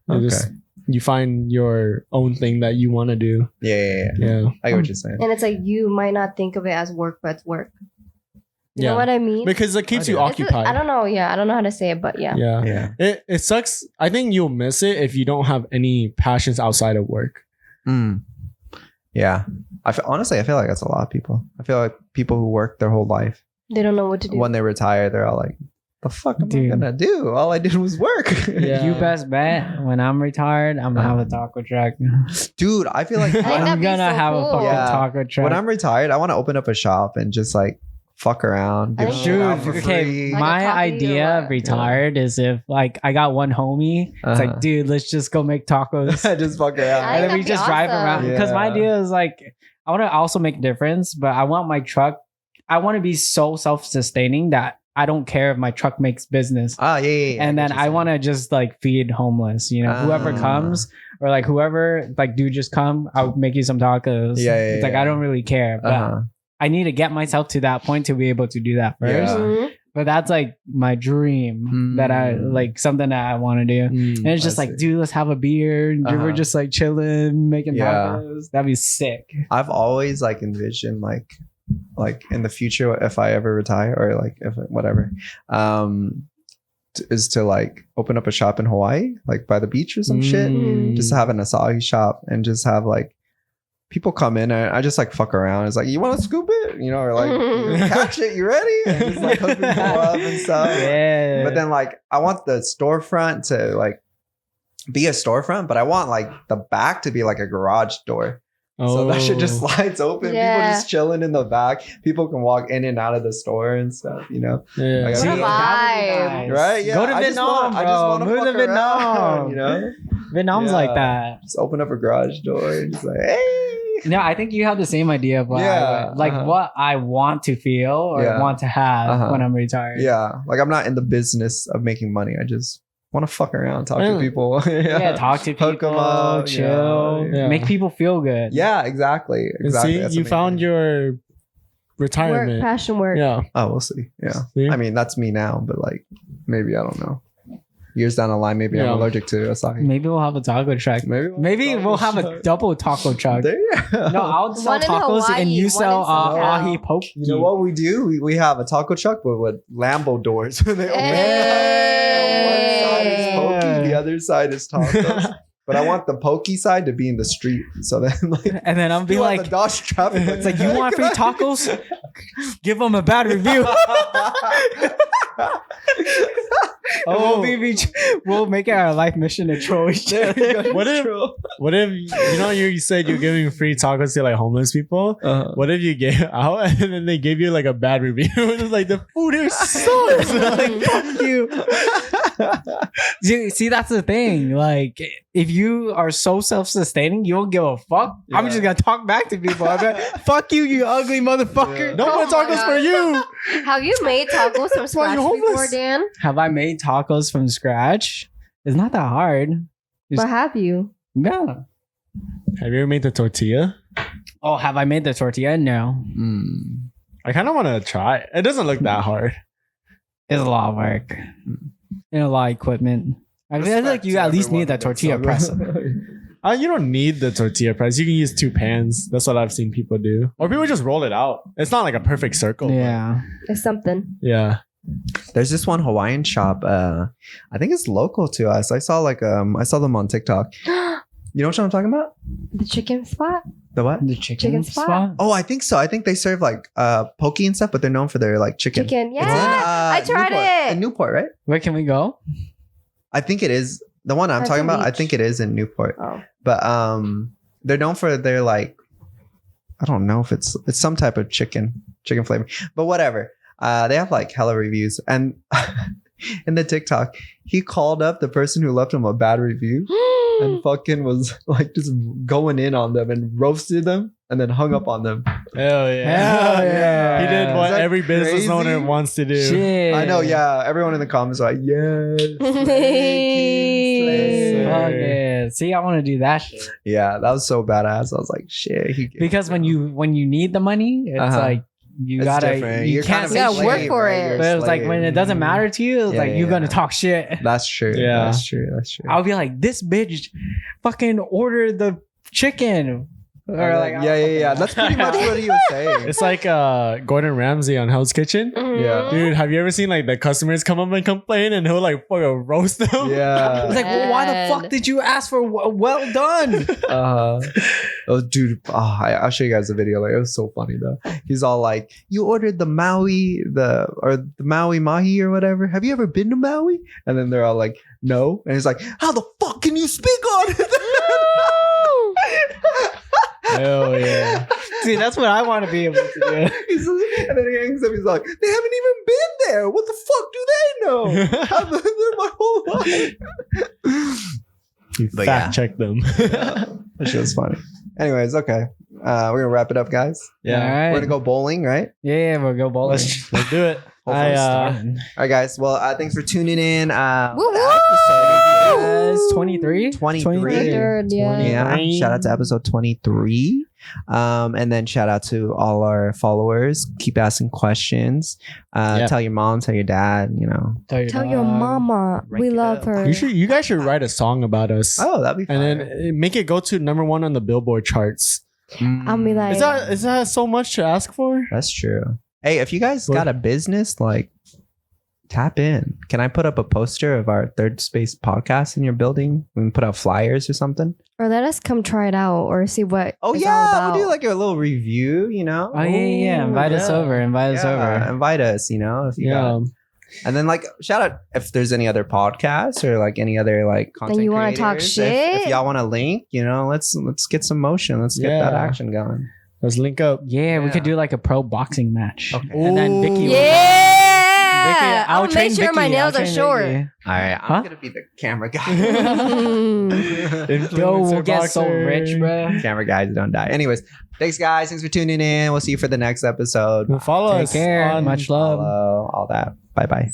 You find your own thing that you want to do. Yeah. Yeah. I get what you're saying. And it's like you might not think of it as work, but it's work. You Yeah. know what I mean? Because it keeps I you do. It's a- occupied. I don't know. Yeah, I don't know how to say it, but yeah. Yeah. Yeah. It sucks. I think you'll miss it if you don't have any passions outside of work. Mm. Yeah. Honestly, I feel like that's a lot of people. I feel like people who work their whole life, They don't know what to do. when they retire, they're all like, the fuck am I Dude. gonna do? All I did was work. Yeah. You best bet when I'm retired, I'm gonna have a taco truck. Dude, I feel like I think when, that'd I'm be gonna so have a cool. fucking Yeah. taco truck. when I'm retired, I want to open up a shop and just like fuck around. I Give think- shit out Dude, for okay, free. Like a my coffee or idea what? of retired is if like I got one homie, it's Uh-huh. like, dude, let's just go make tacos. just fuck around. I And then think we that'd just be drive awesome. around. Because my Yeah. idea is like, I want to also make a difference, but I want my truck, I want to be so self-sustaining that I don't care if my truck makes business. Yeah. And then I want to just like feed homeless, you know, whoever Ah. comes or like whoever, like, dude, just come, I'll make you some tacos. Yeah, It's like, yeah. I don't really care, but Uh-huh. I need to get myself to that point to be able to do that first. Yeah. Mhm. But that's like my dream that I Mm. like something that I want to do. And it's just I like, see. dude, let's have a beer. And Uh-huh. We're just like chilling, making Yeah. tacos. That'd be sick. I've always like envisioned like in the future if I ever retire or like if whatever, is to like open up a shop in Hawaii, like by the beach or some shit. Just to have an acai shop and just have like people come in and I just like fuck around. It's like, you want to scoop it, you know, or like you catch it, you ready? And just like hook people up and stuff. Yeah. But then like I want the storefront to like be a storefront, but I want like the back to be like a garage door. So that shit just slides open. Yeah. People just chilling in the back. People can walk in and out of the store and stuff, you know? Yeah. Like, What a See, vibe. Right? Yeah. Go to I just Vietnam, wanna- I just bro. wanna Move to fuck around, Vietnam. you know? Vietnam's Yeah. like that. Just open up a garage door and just like, hey. No, I think you have the same idea of what Yeah, I what I want to feel or Yeah. want to have Uh-huh. when I'm retired. Yeah. Like I'm not in the business of making money. I just want to fuck around, talk to people. Yeah, talk to Hook 'em people, up, chill, yeah. make people feel good. Yeah, exactly. And Exactly. see, That's you amazing. found your Work, retirement. passion work. Yeah. Oh, we'll see. Yeah. See? I mean, that's me now, but like, maybe I don't know. Years down the line, maybe I'm Yeah. allergic to acai. Maybe we'll have a taco truck. Maybe We'll have a double taco truck. There you go. No, I'll sell One in tacos Hawaii, and you one sell in SoCal. ahi poke. You know what we do? We have a taco truck, but with Lambo doors. They open Hey. One side is pokey, the other side is tacos. But I want the pokey side to be in the street, so then like, And then I'm be you want like, the Dodge traffic. it's like, you want free tacos? Give them a bad review. Oh. We'll make it our life mission to troll each other. What if you said you're giving free tacos to like homeless people? Uh-huh. What if you gave out and then they gave you like a bad review? It's like the food here sucks. Like, fuck you. See, that's the thing. Like, if you are so self-sustaining, you don't give a fuck. I'm Yeah. just gonna talk back to people. I'm like, fuck you, you ugly motherfucker. Yeah. No more Oh my tacos for you. Have you made tacos from why scratch you're homeless. before, Dan? Have I made tacos from scratch? It's not that hard. But have you? Yeah. Have you ever made the tortilla? Oh, have I made the tortilla? No. I kind of want to try. It doesn't look that hard. It's a lot of work and a lot of equipment. I feel like you at least need that tortilla press. You don't need the tortilla press. You can use 2 pans. That's what I've seen people do. Or people just roll it out. It's not like a perfect circle. but Yeah. It's something. yeah. There's this one Hawaiian shop. I think it's local to us. I saw them on TikTok. You know what I'm talking about? The chicken spot? The what? The Chicken spot? Oh, I think so. I think they serve like poke and stuff, but they're known for their like chicken. Chicken. Yeah. It's I tried Newport. it. In Newport, right? Where can we go? I think it is the one I'm That's talking a about. I beach. think it is in Newport, Oh. but they're known for their like, I don't know if it's some type of chicken flavor, but whatever. They have like hella reviews, and in the TikTok, he called up the person who left him a bad review and fucking was like just going in on them and roasted them and then hung up on them. Hell yeah. Hell yeah. He did what Is that every business crazy? owner wants to do. Shit. I know, yeah. Everyone in the comments are like, yes. slay, Fuck slay. yeah. See, I want to do that shit. Yeah, that was so badass. I was like, shit. Because when you need the money, it's Uh-huh. like you It's gotta different. you You're can't kind of say a gotta shit. work slave, for right? it. You're a But it's like slave. when it doesn't matter to you, it's Yeah, like you're yeah. gonna talk shit. That's true. Yeah. That's true. That's true. I'll be like, this bitch fucking ordered the chicken. Or like, yeah. That's pretty much what he was saying. It's like Gordon Ramsay on Hell's Kitchen. Mhm. Yeah. Dude, have you ever seen like the customers come up and complain and he'll like fucking roast them? Yeah. It's like, well, why the fuck And- did you ask for well done? Oh, dude. I'll show you guys the video. Like, it was so funny though. He's all like, "You ordered the Maui Mahi or whatever. Have you ever been to Maui?" And then they're all like, "No." And he's like, "How the fuck can you speak on it?" Hell yeah. See, that's what I want to be able to do. And then he hangs up. He's like, "They haven't even been there. What the fuck do they know? I've been there my whole life." You But fact yeah. check them. That shit was funny. Anyways, okay. We're gonna wrap it up, guys. Yeah. All right. We're gonna go bowling, right? Yeah, we'll go bowling. Let's do it. Hopefully I, All right, guys. Well, thanks for tuning in. Woo woo! Guys, 23? 23. 23rd, yeah. Yeah. Shout out to episode 23. And then shout out to all our followers. Keep asking questions. Tell your mom, tell your dad, Tell your mama Rank we it love up. her. You guys should write a song about us. Oh, that'd be fun. and then make it go to #1 on the Billboard charts. I'll be like, Is that so much to ask for? That's true. Hey, if you guys got a business, like, tap in. Can I put up a poster of our Third Space podcast in your building? We can put out flyers or something. or let us come try it out or see what. Oh it's all yeah, about. we'll do like a little review. Oh, yeah. Invite us yeah. over. Invite us over. Invite us. If you got. And then like shout out if there's any other podcasts or like any other like content. And you wanna talk creators. shit? If y'all want to link, let's get some motion. Let's get that Yeah. action going. Let's link up. Yeah, we Yeah. could do like a pro boxing match. Okay. And then Vicky will- Yeah. Vicky, I'll make sure my Vicky. nails I'll are train short. Vicky. All right, I'm Huh? gonna be the camera guy. Yo, we'll get so rich, bro. Camera guys don't die. Anyways, thanks guys. Thanks for tuning in. We'll see you for the next episode. Follow Take us. care. on Much love. Follow, all that. Bye bye.